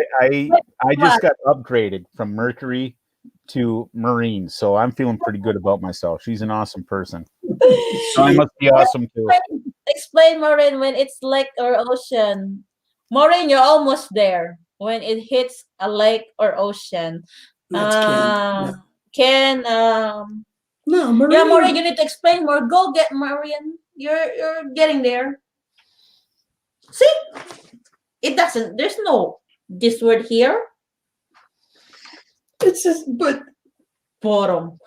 just What? got upgraded from Mercury to Marine, so I'm feeling pretty good about myself. She's an awesome person. So I must be awesome too. Explain, Maureen, when it's lake or ocean. Maureen, you're almost there. When it hits a lake or ocean. That's Ken. No, Marie. Yeah, Maureen, you need to explain more. Go get Maureen. You're getting there. See? It doesn't, there's no this word here. It's just, but Bottom.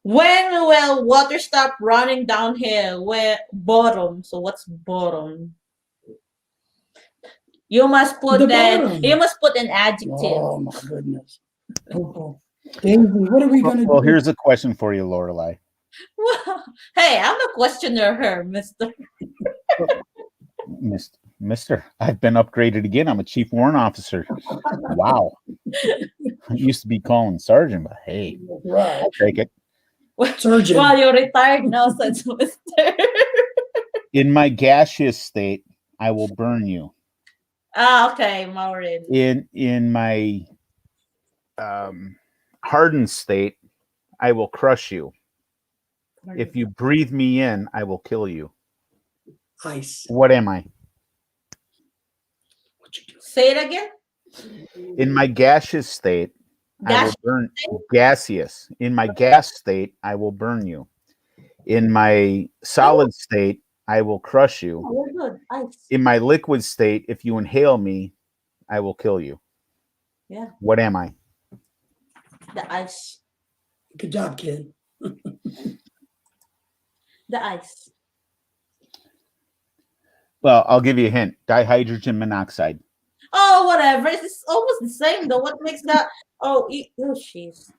When will water stop running downhill? Where bottom? So what's bottom? You must put The that. bottom. You must put an adjective. oh my goodness. Daisy, what are we going to Well, do? here's a question for you, Lorelai. Hey, I'm a questioner here, Mister. Mister, I've been upgraded again. I'm a chief warrant officer. Wow. I used to be calling sergeant, but hey, Right. I'll take it. Surgeon. Well, you're retired now, so it's Mister. In my gaseous state, I will burn you. Okay, Maureen. In my hardened state, I will crush you. If you breathe me in, I will kill you. Ice. What am I? What you do? Say it again. In my gaseous state, I will burn gaseous. In my gas state, I will burn you. In my solid state, I will crush you. Oh, we're good. Ice. In my liquid state, if you inhale me, I will kill you. Yeah. What am I? The ice. Good job, kid. The ice. Well, I'll give you a hint. Dihydrogen monoxide. Oh, whatever. It's almost the same though. What makes that? Oh, jeez.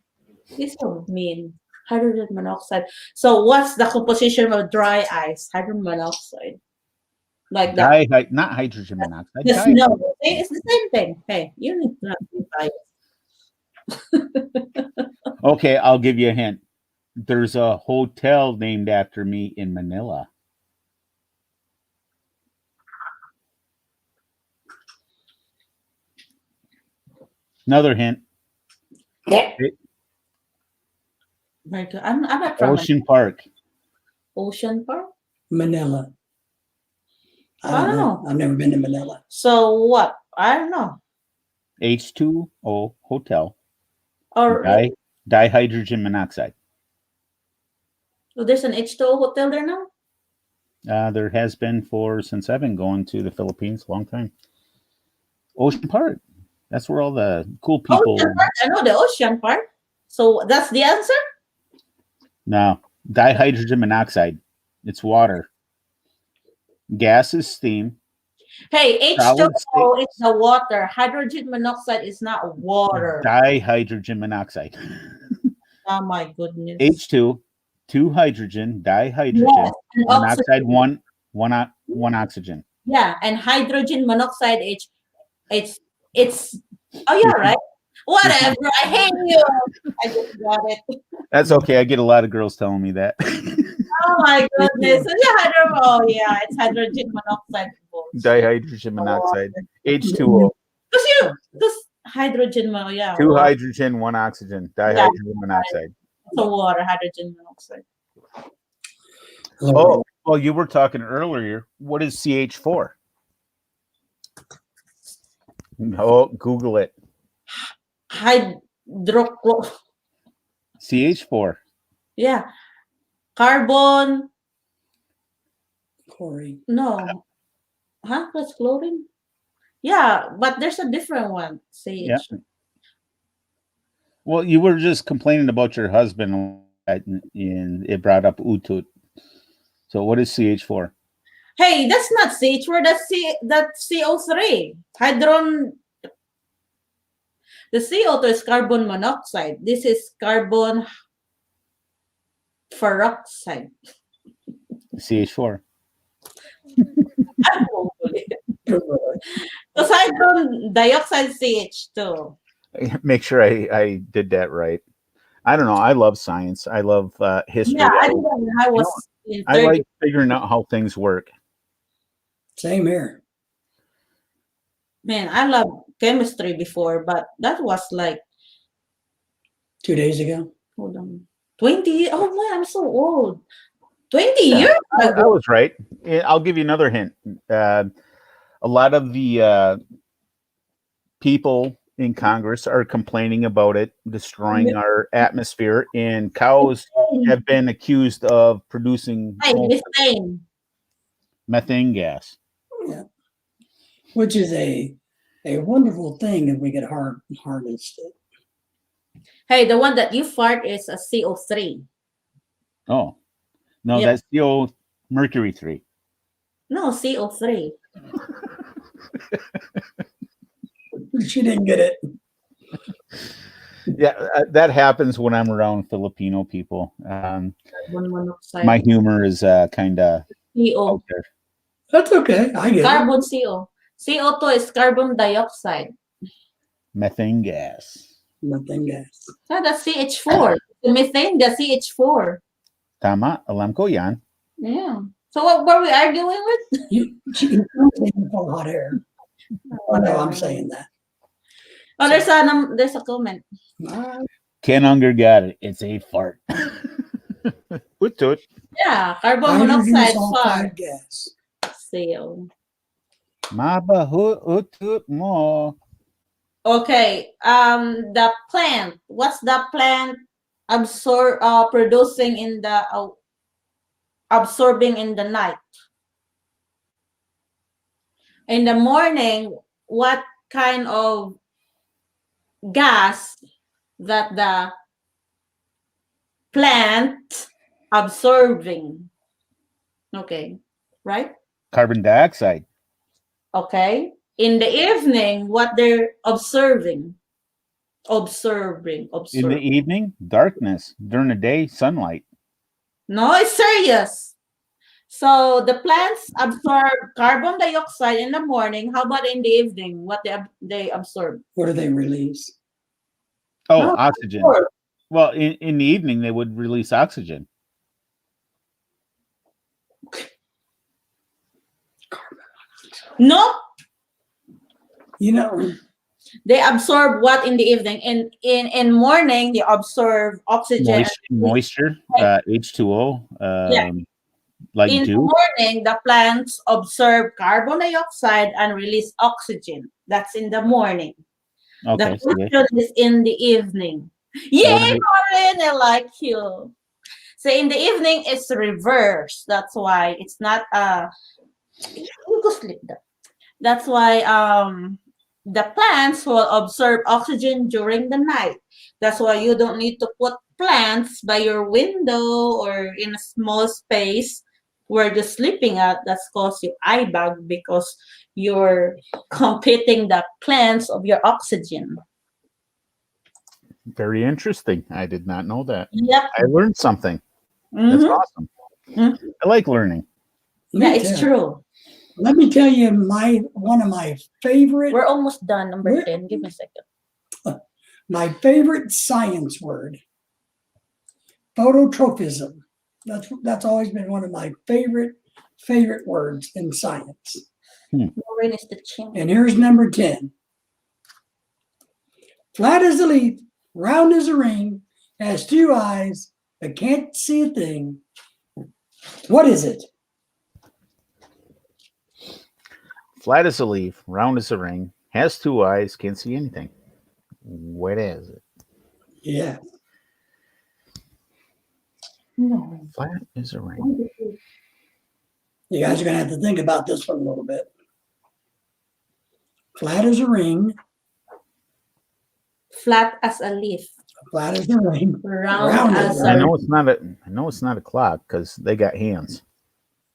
He's so mean. Hydrogen monoxide. So, what's the composition of dry ice? Hydrogen monoxide. Like that. Not hydrogen monoxide. Yes, no, it's the same thing. Hey, you need to not be biased. Okay, I'll give you a hint. There's a hotel named after me in Manila. Another hint. Very good. I'm not from Ocean Park. Ocean Park. Manila. I don't know. I've never been to Manila. So what? I don't know. H2O hotel. Or Dihydrogen monoxide. so there's an H2O hotel there now? There has been since I've been going to the Philippines a long time. Ocean Park. That's where all the cool people. Ocean Park. I know the Ocean Park. So that's the answer? No, dihydrogen monoxide. It's water. Gas is steam. Hey, Solid H2O is the water. Hydrogen monoxide is not water. Dihydrogen monoxide. Oh my goodness. H2, 2 hydrogen, dihydrogen, Yes, and monoxide, oxygen. one oxygen. Yeah, and hydrogen monoxide it's oh yeah, right? Whatever. I hate you. I just got it. That's okay. I get a lot of girls telling me that. Oh my goodness. Oh yeah, it's hydrogen monoxide. Dihydrogen monoxide. H2O. Because hydrogen yeah. Two Water. hydrogen, one oxygen. Yeah, Dihydrogen monoxide. so water, hydrogen monoxide. Oh, well, you were talking earlier. What is CH4? Oh, Google it. Hydrochlor. CH4. Yeah. Carbon. Chlorine. No. Huh? What's chlorine? Yeah, but there's a different one. CH. Yeah. Well, you were just complaining about your husband, and it brought up utut. So, what is CH4? Hey, that's not CH4. That's CO3. Hydron. The CO2 is carbon monoxide. This is carbon peroxide. CH4. Because hydrogen dioxide CH2. Make sure I did that right. I don't know. I love science. I love history. Yeah, I didn't. I was in I 30. like figuring out how things work. Same here. Man, I love chemistry before, but that was like 2 days ago. hold on, 20. Oh man, I'm so old. 20 Yeah. years I ago. was right. I'll give you another hint. A lot of the people in Congress are complaining about it destroying our atmosphere, and cows have been accused of producing Hey, methane. methane gas. Yeah. Which is a wonderful thing if we could harness it. Hey, the one that you fart is a CO3. Oh, no, Yeah. that's CO mercury 3. No, CO3. She didn't get it. Yeah, that happens when I'm around Filipino people. Carbon monoxide. My humor is kind of CO. out there. That's okay. I get it. Carbon CO. CO2 is carbon dioxide. Methane gas. Nothing gas. Ah, that's CH4. The methane, the CH4. Tama, alam ko yan. Yeah. So what were we arguing with? She can pull hot air. I know I'm saying that. Oh, there's a comment. Ken Unger got it. It's a fart. Utut. Yeah, carbon Hydrogen monoxide sulfide fart. gas. CO. Mabaho utut mo. Okay. The plant. What's the plant producing in the absorbing in the night? In the morning, what kind of gas that the plant absorbing? Okay, right? Carbon dioxide. Okay. In the evening, what they're observing. Observing. In the evening, darkness. During the day, sunlight. No, it's serious. So the plants absorb carbon dioxide in the morning. How about in the evening? What they absorb? What do they release? Oh, No, oxygen. sure. Well, in the evening, they would release oxygen. No, You know, they absorb what in the evening? In morning, they absorb oxygen. Moisture, H2O, Yeah. like In the dew. morning, the plants absorb carbon dioxide and release oxygen. That's in the morning. Okay. The question is in the evening. Yay, What is it? Lauren, I like you. So in the evening, it's reverse. That's why it's not you go sleep. That's why the plants will absorb oxygen during the night. That's why you don't need to put plants by your window or in a small space where you're sleeping at. That's cause you eye bag because you're competing the plants of your oxygen. Very interesting. I did not know that. Yep. I learned something. That's Mhm. awesome. Mhm. I like learning. Yeah, it's true. Let me tell you one of my favorite We're almost done. Number We're- 10. Give me a second. my favorite science word. Phototropism. That's always been one of my favorite words in science. Maureen is the champion. And here's number 10. Flat as a leaf, round as a ring, has 2 eyes, but can't see a thing. What is it? Flat as a leaf, round as a ring, has 2 eyes, can't see anything. What is it? Yeah. No. Flat as a ring. You guys are going to have to think about this one a little bit. Flat as a ring, Flat as a leaf. flat as a ring, Round as I a know it's not a clock because they got hands.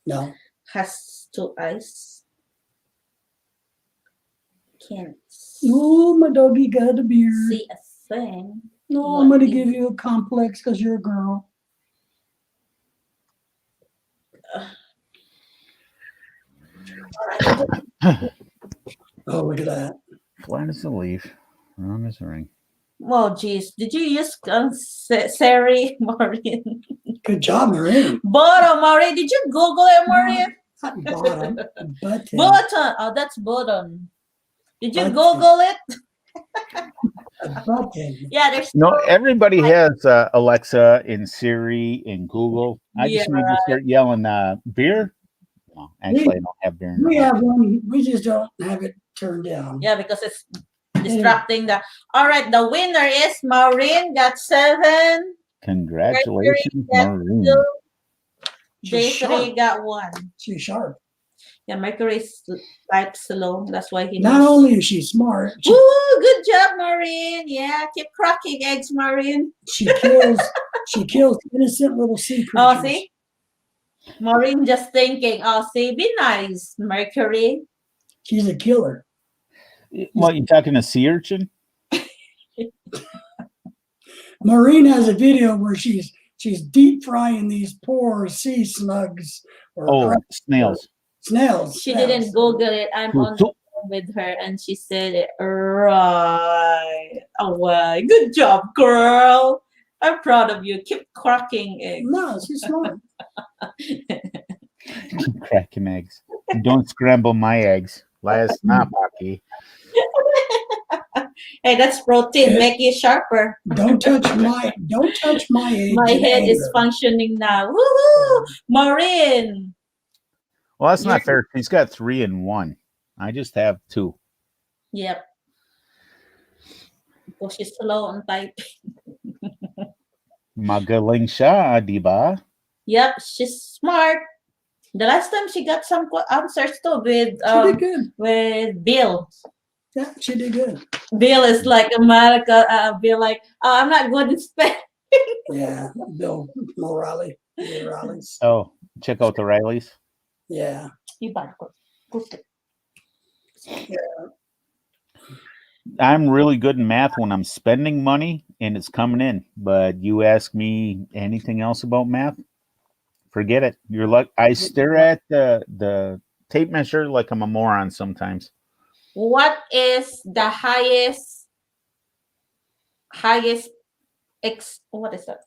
No. has 2 eyes. Can't Oh, my doggy got a beard. see a thing. No, I'm going to give you a complex because you're a girl. Oh, look at that. Flat as a leaf, round as a ring. Oh, geez. Did you use Sari, Maureen? Good job, Maureen. Bottom, Maureen. Did you Google it, Maureen? Not bottom, button. Button. Oh, that's button. Did you Button. Google it? A button. Yeah, there's No, everybody has Alexa and Siri and Google. I just need to start yelling beer. No, actually, I don't have beer. We have one. We just don't have it turned down. Yeah, because it's distracting the. All right, the winner is Maureen. Got 7. Congratulations, Mercury Maureen. got 2. She's J3 sharp. got 1. She's sharp. Yeah, Mercury's type slow. That's why he. Not only is she smart, Woo! Good job, Maureen. Yeah, keep cracking eggs, Maureen. she kills innocent little sea creatures. Oh, see, Maureen just thinking. Oh, see, be nice, Mercury. She's a killer. What, you talking to sea urchin? Maureen has a video where she's deep frying these poor sea slugs or Oh, snails. snails. She didn't Google it. I'm on the phone with her, and she said it right away. Good job, girl. I'm proud of you. Keep cracking eggs. No, she's smart. Cracking eggs. Don't scramble my eggs. Last night, Pocky. Hey, that's protein. Make you sharper. Don't touch my egg. My head is functioning now. Woohoo! Maureen. Well, that's not fair. She's got 3 and 1. I just have 2. Yep. Because she's slow on typing. Magaling siya, di ba? Yep, she's smart. The last time she got some answers too with She did good. with Bill. Yeah, she did good. Bill is like America. Bill like, oh, I'm not good at spelling. Yeah, Bill Morales. Morales. Oh, check out the Rileys. Yeah. You bad. I'm really good in math when I'm spending money and it's coming in. But you ask me anything else about math, forget it. You're like, I stare at the tape measure like I'm a moron sometimes. What is the highest what is that?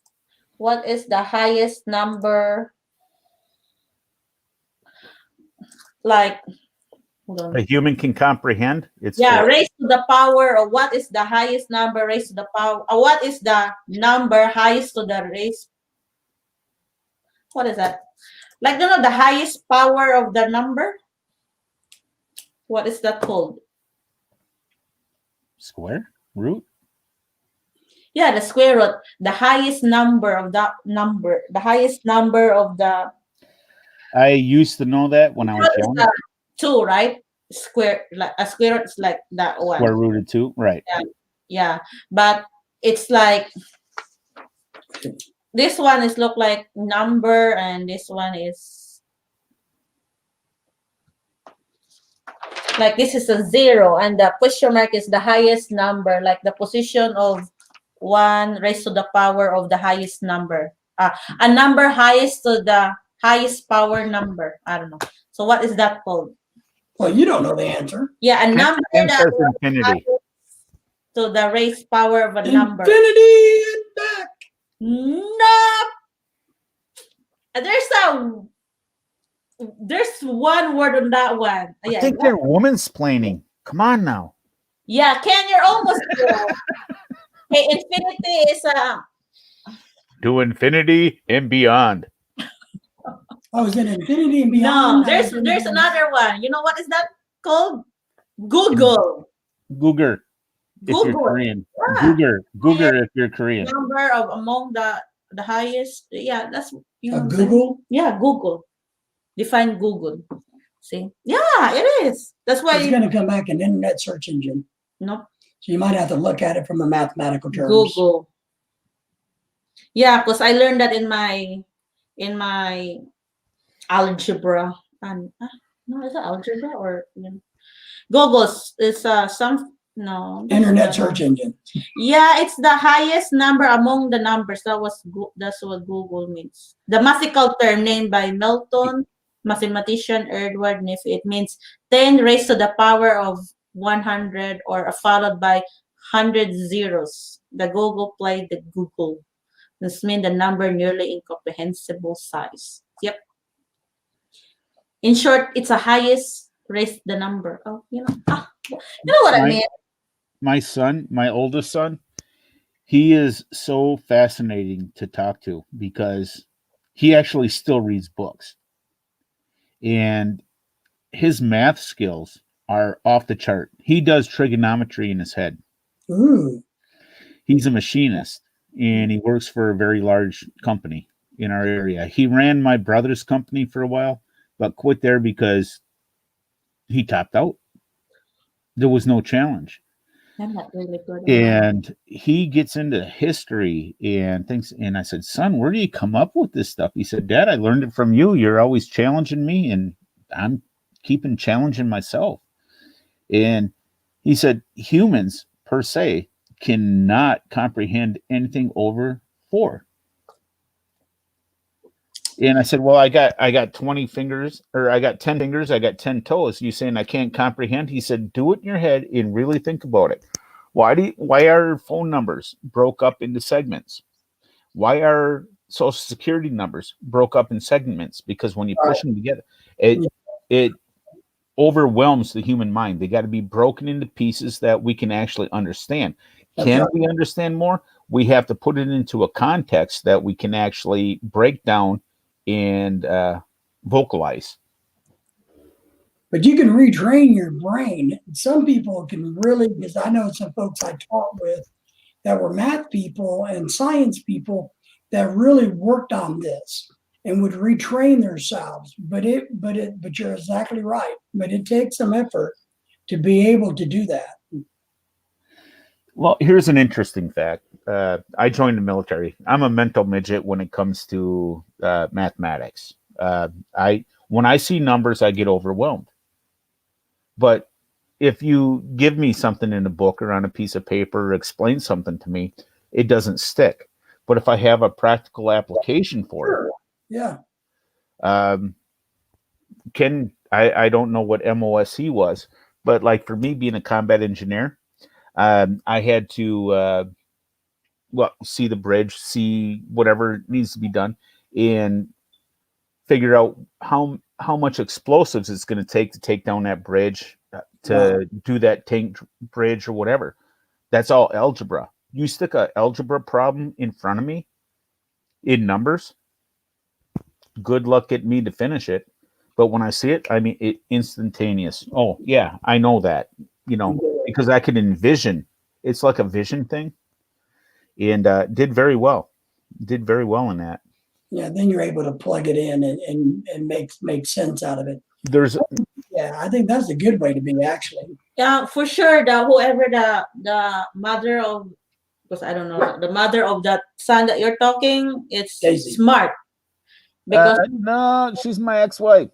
What is the highest number? Like, hold on. A human can comprehend. It's Yeah, 4. raised to the power of what is the highest number raised to the power? What is the number highest to the raise? What is that? Like, the highest power of the number? What is that called? Square root. Yeah, the square root. The highest number of that number. The highest number of the. I used to know that when I was What is young. that? 2, right? Square, like a square root is like that one. Square rooted 2, right? Yeah, but it's like this one is look like number, and this one is like this is a 0, and the question mark is the highest number, like the position of 1 raised to the power of the highest number. A number highest to the highest power number. I don't know. So what is that called? Well, you don't know the answer. Yeah, a number that Answer infinity. to the raised power of a number. Infinity and back. No. There's one word on that one. I Yeah, think they're woman's planning. Come on now. yeah. Ken, you're almost there. Okay, infinity is To infinity and beyond. I was in infinity and no. beyond. There's another one. You know what is that called? Google. Googer, if you're Google. Korean. Yeah. Googer, if you're Korean. Number of among the highest. Yeah, that's you know what I'm saying? Google. Yeah, Google. Define Google. See? Yeah, it is. That's why It's going to come back an internet search engine. no So you might have to look at it from a mathematical terms. Google. Yeah, because I learned that in my algebra and no, is it algebra or Google is some no Internet search engine. Yeah, it's the highest number among the numbers. That's what Google means. The mathematical term named by Milton mathematician Edward Neff. It means 10 raised to the power of 100 or followed by 100 zeros. The Google played the Google. This means the number nearly incomprehensible size. Yep. In short, it's a highest raised the number. Oh, you know what I mean. My son, my oldest son, he is so fascinating to talk to because he actually still reads books. And his math skills are off the chart. He does trigonometry in his head. Ooh. He's a machinist and he works for a very large company in our area. He ran my brother's company for a while, but quit there because he topped out. There was no challenge. I'm not really good. And he gets into history and things. And I said, son, where do you come up with this stuff? He said, Dad, I learned it from you. You're always challenging me, and I'm keeping challenging myself. And he said, humans per se cannot comprehend anything over 4. And I said, well, I got 20 fingers, or I got 10 fingers, I got 10 toes. You saying I can't comprehend? He said, do it in your head and really think about it. Why are phone numbers broke up into segments? Why are social security numbers broke up in segments? Because when you push them together, it overwhelms the human mind. They got to be broken into pieces that we can actually understand. Can we understand more? We have to put it into a context that we can actually break down and vocalize. But you can retrain your brain. Some people can really, because I know some folks I taught with that were math people and science people that really worked on this and would retrain themselves. But you're exactly right. But it takes some effort to be able to do that. Well, here's an interesting fact. I joined the military. I'm a mental midget when it comes to mathematics. When I see numbers, I get overwhelmed. But if you give me something in a book or on a piece of paper or explain something to me, it doesn't stick. But if I have a practical application for it, yeah. I don't know what MOSC was, but like for me being a combat engineer, I had to see the bridge, see whatever needs to be done, and figure out how much explosives it's going to take down that bridge to do that tank bridge or whatever. That's all algebra. You stick an algebra problem in front of me in numbers, good luck getting me to finish it. But when I see it, I mean, it instantaneous. Oh yeah, I know that, because I can envision. It's like a vision thing, and did very well in that. Yeah, then you're able to plug it in and make sense out of it. Yeah, I think that's a good way to be, actually. Yeah, for sure. Whoever the mother of, because I don't know, the mother of that son that you're talking, it's Daisy. smart. Because no, she's my ex-wife.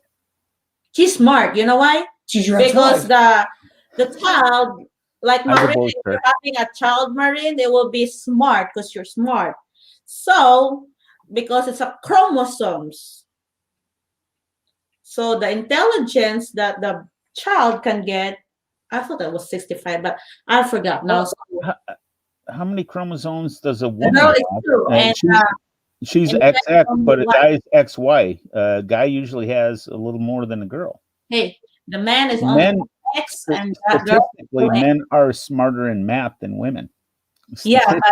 She's smart. You know why? She's your because ex-wife. the child, like Marine, if you're having a child Marine, they will be smart because you're smart. So because it's a chromosomes. So the intelligence that the child can get, I thought that was 65, but I forgot now. How many chromosomes does a woman No, have? it's true. And She's And depends XX, on but a what. guy's XY. A guy usually has a little more than a girl. Hey, the man is on the Men, X and that girl statistically, is on X. men are smarter in math than women. Yeah, Statistic.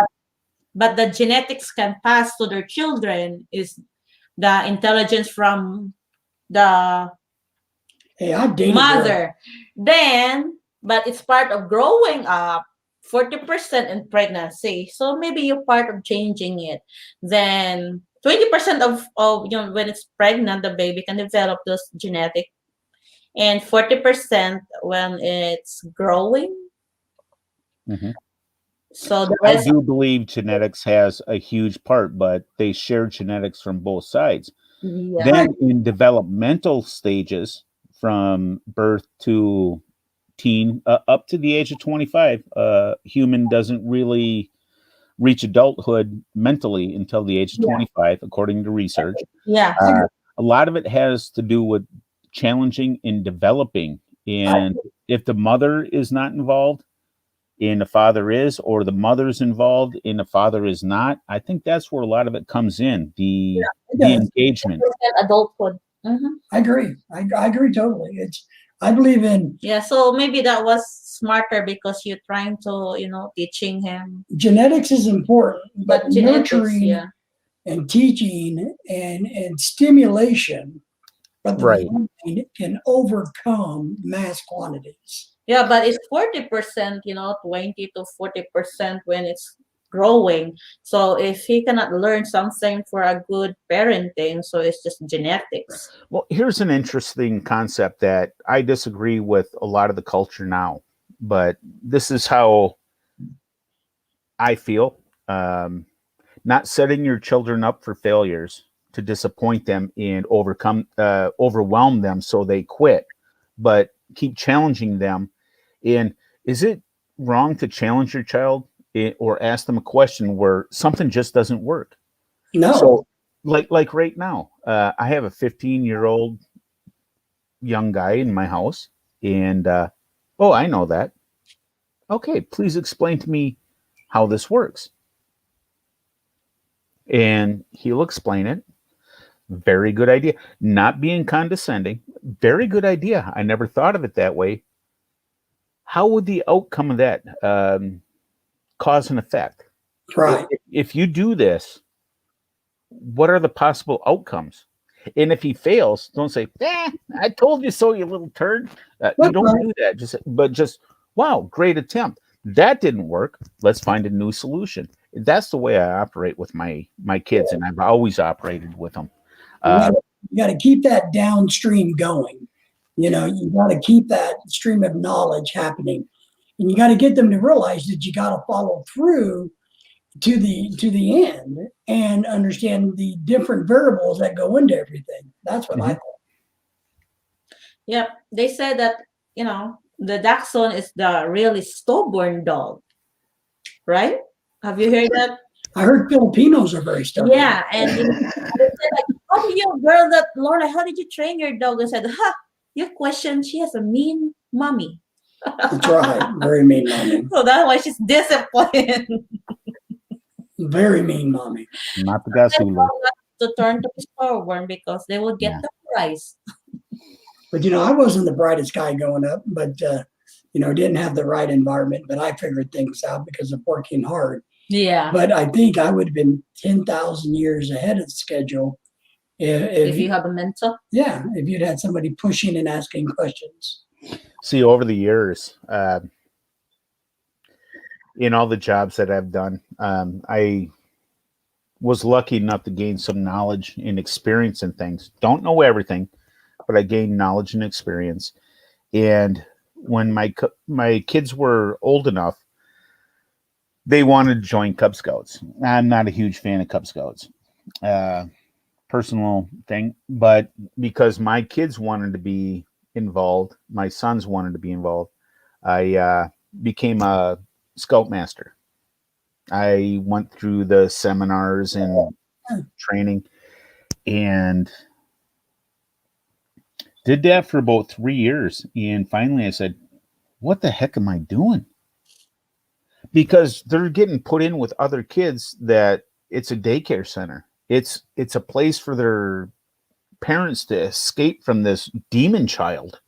but the genetics can pass to their children is the intelligence from the Hey, I dated girls. mother. Then, but it's part of growing up. 40% in pregnancy. So maybe you're part of changing it. Then 20% of when it's pregnant, the baby can develop those genetic, and 40% when it's growing. Mhm. So the I rest, do believe genetics has a huge part, but they share genetics from both sides. yeah. Then in developmental stages, from birth to teen, up to the age of 25, human doesn't really reach adulthood mentally until the age of Yeah. 25, according to research. Yeah. A lot of it has to do with challenging and developing. And if the mother is not involved and the father is, or the mother's involved and the father is not, I think that's where a lot of it comes in, It the does. engagement. Adulthood. Mm-hmm. I agree. I agree totally. I believe in Yeah, so maybe that was smarter because you're trying to, teaching him. genetics is important, but But genetics, nurturing yeah. and teaching and stimulation, but the Right. mind can overcome mass quantities. Yeah, but it's 40%, 20 to 40% when it's growing. So if he cannot learn something for a good parenting, so it's just genetics. Well, here's an interesting concept that I disagree with a lot of the culture now, but this is how I feel. Not setting your children up for failures to disappoint them and overwhelm them so they quit, but keep challenging them. And is it wrong to challenge your child, or ask them a question where something just doesn't work? No, So, like right now, I have a 15-year-old young guy in my house, and oh, I know that. Okay, please explain to me how this works. And he'll explain it. Very good idea. Not being condescending. Very good idea. I never thought of it that way. How would the outcome of that cause and effect? right. If you do this, what are the possible outcomes? And if he fails, don't say, I told you so, you little turd. You That's don't right. do that. Just, wow, great attempt. That didn't work. Let's find a new solution. That's the way I operate with my kids, and I've always operated with them. You got to keep that downstream going. You got to keep that stream of knowledge happening, and you got to get them to realize that you got to follow through to the end and understand the different variables that go into everything. That's what I Mhm. think. Yep. They said that, the dachshund is the really stubborn dog, right? Have you heard that? I heard Filipinos are very stubborn. Yeah, and they said like, how did you, girl, that Lorna, how did you train your dog? And said, your question, she has a mean mommy. That's right. Very mean mommy. So that's why she's disciplined. Very mean mommy. Not the Gasulu. To turn to be stubborn because they will get Yeah. the prize. But I wasn't the brightest guy growing up, but didn't have the right environment. But I figured things out because of working hard. Yeah. But I think I would have been 10,000 years ahead of the schedule If you have a mentor. yeah, if you'd had somebody pushing and asking questions. See, over the years, in all the jobs that I've done, I was lucky enough to gain some knowledge and experience in things. Don't know everything, but I gained knowledge and experience. And when my kids were old enough, they wanted to join Cub Scouts. I'm not a huge fan of Cub Scouts, personal thing, but because my kids wanted to be involved, my sons wanted to be involved, I became a Scoutmaster. I went through the seminars and training and did that for about 3 years. And finally I said, what the heck am I doing? Because they're getting put in with other kids that it's a daycare center. It's a place for their parents to escape from this demon child,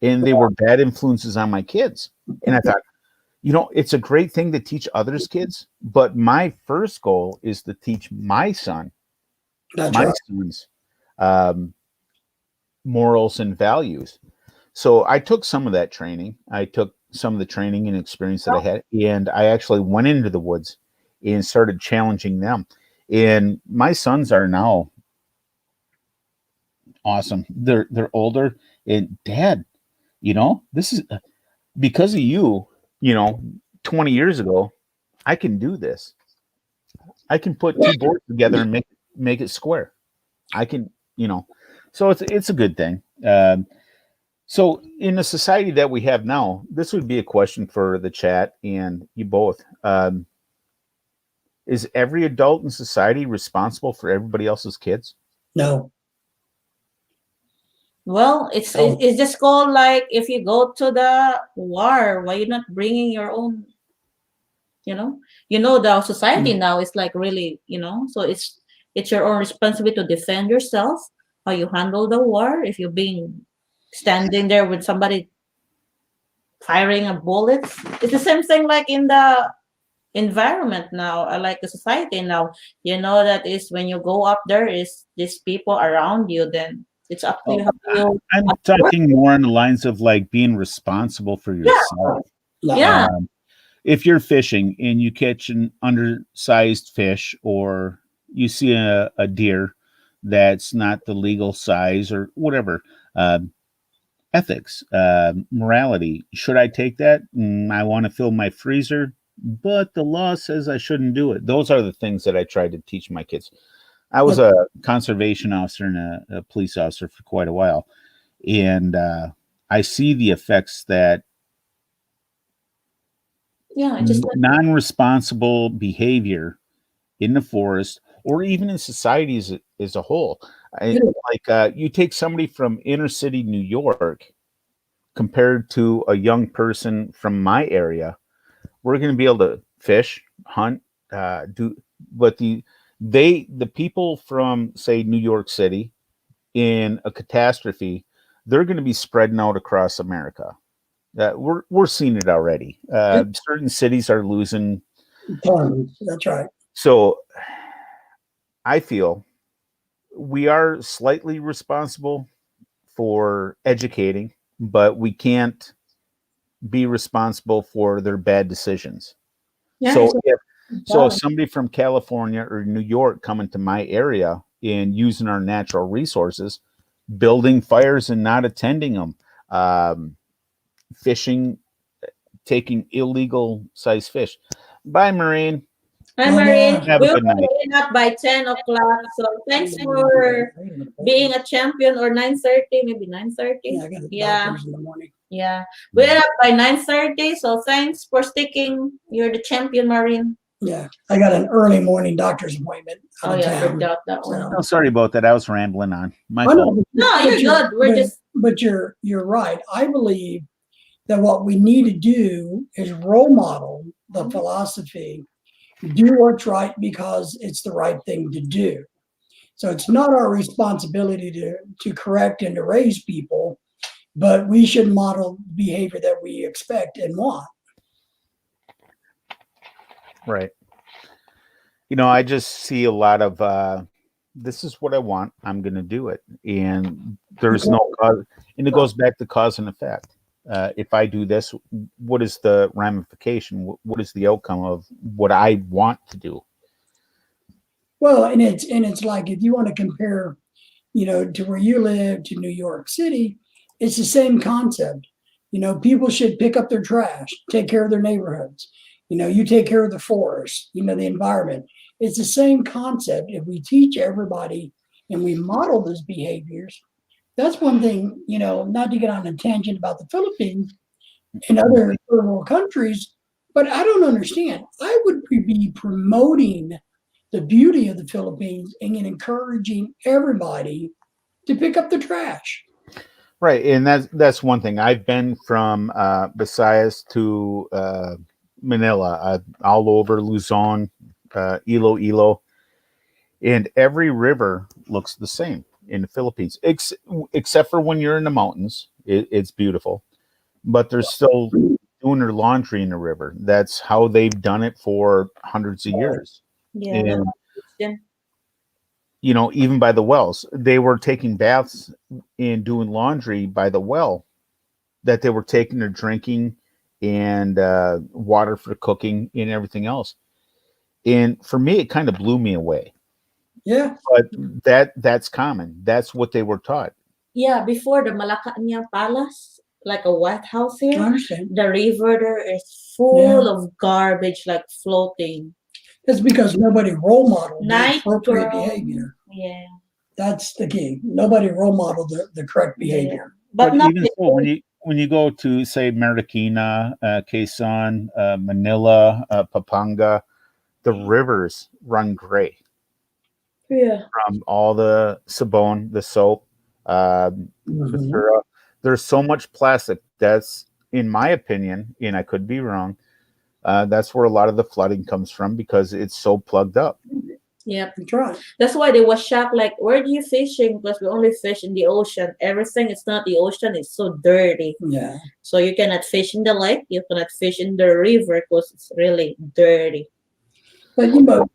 and they were bad influences on my kids. And I thought, it's a great thing to teach others' kids, but my first goal is to teach my sons morals and values. So I took some of that training. I took some of the training and experience that I had, and I actually went into the woods and started challenging them. And my sons are now awesome. They're older, and Dad, this is because of you. 20 years ago, I can do this. I can put two boards together and make it square. I can, so it's a good thing. So in the society that we have now, this would be a question for the chat and you both. Is every adult in society responsible for everybody else's kids? No. Well, it's just called like if you go to the war, why you not bringing your own? The society now is like really, so it's your own responsibility to defend yourself. How you handle the war if you're being standing there with somebody firing a bullets. It's the same thing like in the environment now, like the society now. That is when you go up there is these people around you, then it's up to you how you I'm talking more on the lines of like being responsible for yourself. Yeah. If you're fishing and you catch an undersized fish, or you see a deer that's not the legal size or whatever, ethics, morality, should I take that? I want to fill my freezer, but the law says I shouldn't do it. Those are the things that I tried to teach my kids. I was a conservation officer and a police officer for quite a while, and I see the effects that non-responsible behavior in the forest or even in society as a whole. You take somebody from inner city New York compared to a young person from my area, we're going to be able to fish, hunt, but the people from, say, New York City in a catastrophe, they're going to be spreading out across America. We're seeing it already. Certain cities are losing. That's right. So I feel we are slightly responsible for educating, but we can't be responsible for their bad decisions. Yeah, so if somebody from California or New York coming to my area and using our natural resources, building fires and not attending them, fishing, taking illegal size fish. Bye, Maureen. Hi, Maureen. Have a good night. We're up by 10 o'clock. So thanks for being a champion, or 9:30, maybe 9:30. Yeah, I got doctors in the morning. Yeah. We're up by 9:30. So thanks for sticking. You're the champion, Maureen. Yeah, I got an early morning doctor's appointment. Forgot that one. Oh, sorry about that. I was rambling on. My fault. No, you're good. But you're right. I believe that what we need to do is role model the philosophy, do what's right because it's the right thing to do. So it's not our responsibility to correct and to raise people, but we should model behavior that we expect and want. Right. I just see a lot of this is what I want. I'm going to do it. And there's no cause. And it goes back to cause and effect. If I do this, what is the ramification? What is the outcome of what I want to do? Well, and it's like, if you want to compare, to where you live to New York City, it's the same concept. People should pick up their trash, take care of their neighborhoods. You take care of the forest, the environment. It's the same concept. If we teach everybody and we model those behaviors, that's one thing, not to get on a tangent about the Philippines and other third world countries, but I don't understand. I would be promoting the beauty of the Philippines and encouraging everybody to pick up the trash. Right. And that's one thing. I've been from Visayas to Manila, all over Luzon, Iloilo. And every river looks the same in the Philippines, except for when you're in the mountains. It's beautiful, but they're still doing their laundry in the river. That's how they've done it for hundreds of years. Yeah, And no question. even by the wells, they were taking baths and doing laundry by the well that they were taking their drinking and water for cooking and everything else. And for me, it kind of blew me away. Yeah, But that's common. That's what they were taught. Yeah, before the Malacanang Palace, like a White House I here, understand. the river there is full of garbage, like floating. It's because nobody role modeled the Night appropriate girl. behavior. Yeah, That's the key. Nobody role modeled the correct yeah. behavior. But But not even so, when you go to say Marikina, Quezon, Manila, Pampanga, the rivers run gray yeah. from all the sabon, the soap, Mhm. basura. There's so much plastic. That's, in my opinion, and I could be wrong. That's where a lot of the flooding comes from because it's so plugged up. Yep. That's right. That's why they were shocked, like, where are you fishing? Because we only fish in the ocean. Everything is not the ocean, it's so dirty. Yeah. So you cannot fish in the lake, you cannot fish in the river because it's really dirty. But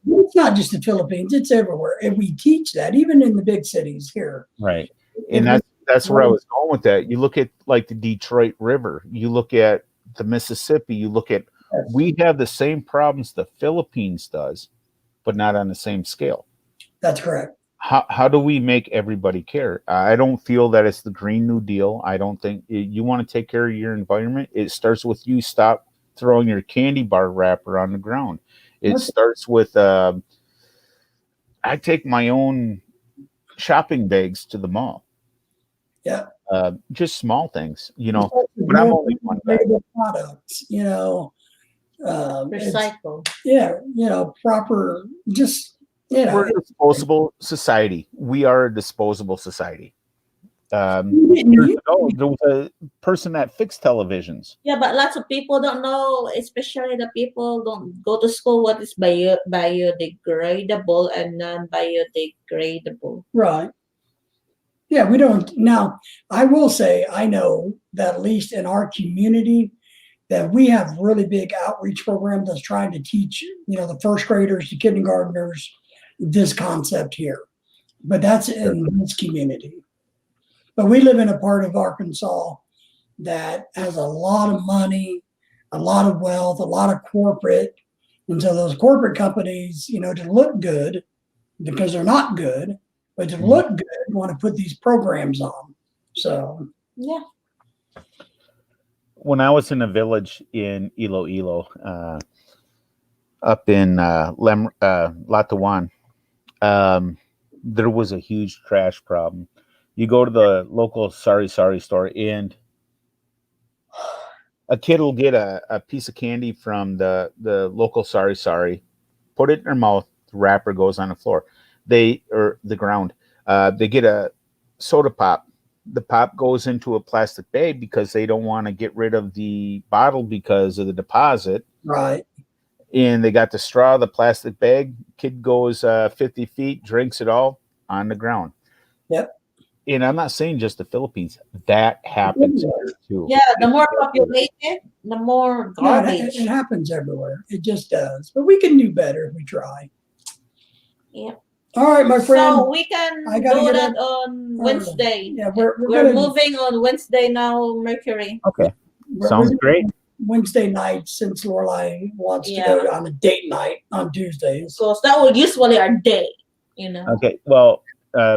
it's not just the Philippines, it's everywhere. And we teach that, even in the big cities here. Right. And that's where I was going with that. You look at like the Detroit River, you look at the Mississippi, you look at, we have the same problems the Philippines does, but not on the same scale. That's correct. How do we make everybody care? I don't feel that it's the Green New Deal. I don't think you want to take care of your environment. It starts with you stop throwing your candy bar wrapper on the ground. It starts with I take my own shopping bags to the mall. Yeah. Just small things, It's but I'm only one guy. biodegradable products, Recycle. proper, just, We're a disposable society. We are a disposable society. Years ago, there was a person that fixed televisions. Yeah, but lots of people don't know, especially the people don't go to school, what is biodegradable and non-biodegradable. right. Yeah, we don't. Now, I will say, I know that at least in our community, that we have really big outreach programs that's trying to teach, the first graders, the kindergartners, this concept here. But that's in this community. But we live in a part of Arkansas that has a lot of money, a lot of wealth, a lot of corporate. And so those corporate companies, to look good, because they're not good, but to look good, want to put these programs on. So, Yeah. When I was in a village in Iloilo, up in Latawan, there was a huge trash problem. You go to the local Sari store, and a kid will get a piece of candy from the local Sari, put it in their mouth, the wrapper goes on the floor. Or the ground. They get a soda pop. The pop goes into a plastic bag because they don't want to get rid of the bottle because of the deposit. right. And they got the straw, the plastic bag. Kid goes 50 feet, drinks it all on the ground. Yep. And I'm not saying just the Philippines. That happens here too. Yeah, the more populated, the more No, garbage. it happens everywhere. It just does. But we can do better if we try. Yeah. All right, my friend. So we can I gotta do get that in. on Wednesday. Yeah, we're We're gonna, moving on Wednesday now, Mercury. Okay. we're Sounds gonna great. Wednesday night, since Lorelai wants to go on a date night on Tuesdays. So that would usually our day, Okay. Well,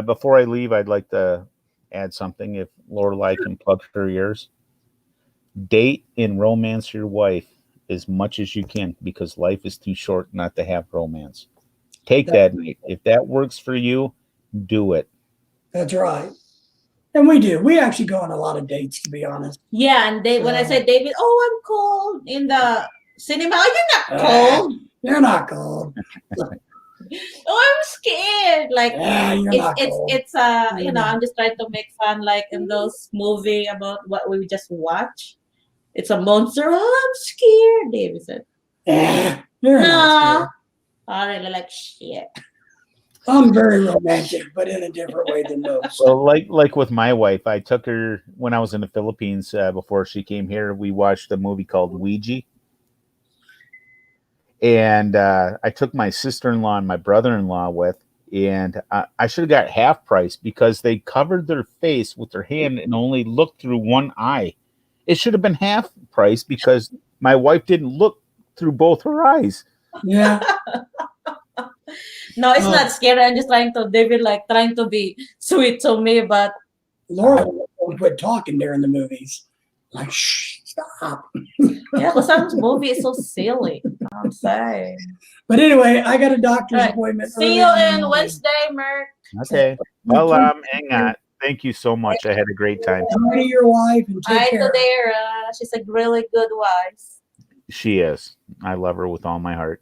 before I leave, I'd like to add something. If Lorelai can plug her ears, date and romance your wife as much as you can because life is too short not to have romance. Take that night. If that works for you, do it. That's right. And we do. We actually go on a lot of dates, to be honest. Yeah, and when I said David, oh, I'm cold in the cinema. Oh, you're not cold. You're not cold. Oh, I'm scared. Like You're not cold. it's I'm just trying to make fun, like in those movie about what we just watched. It's a monster. Oh, I'm scared. David said, You're not no. scared. I really like shit. I'm very romantic, but in a different way than most. So like with my wife, I took her when I was in the Philippines before she came here. We watched a movie called Ouija, and I took my sister-in-law and my brother-in-law with, and I should have got half price because they covered their face with their hand and only looked through one eye. It should have been half price because my wife didn't look through both her eyes. Yeah. No, it's not scary. I'm just trying to, David, like trying to be sweet to me, but Laura would quit talking during the movies. Like, shh, stop. yeah, but some movie is so silly. I'm saying. But anyway, I got a doctor's Right. appointment. See you in Wednesday, Merc. Okay. Well, hang on. Thank you so much. I had a great time. Hi to your wife and take Hi care. to Dara. She's a really good wife. She is. I love her with all my heart.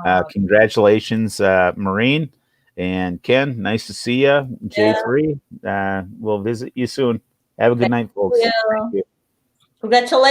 Oh, Congratulations, Maureen and Ken. Nice to see you. J3. We'll visit you soon. Have a good night, folks. you. Thank you. Congratulations.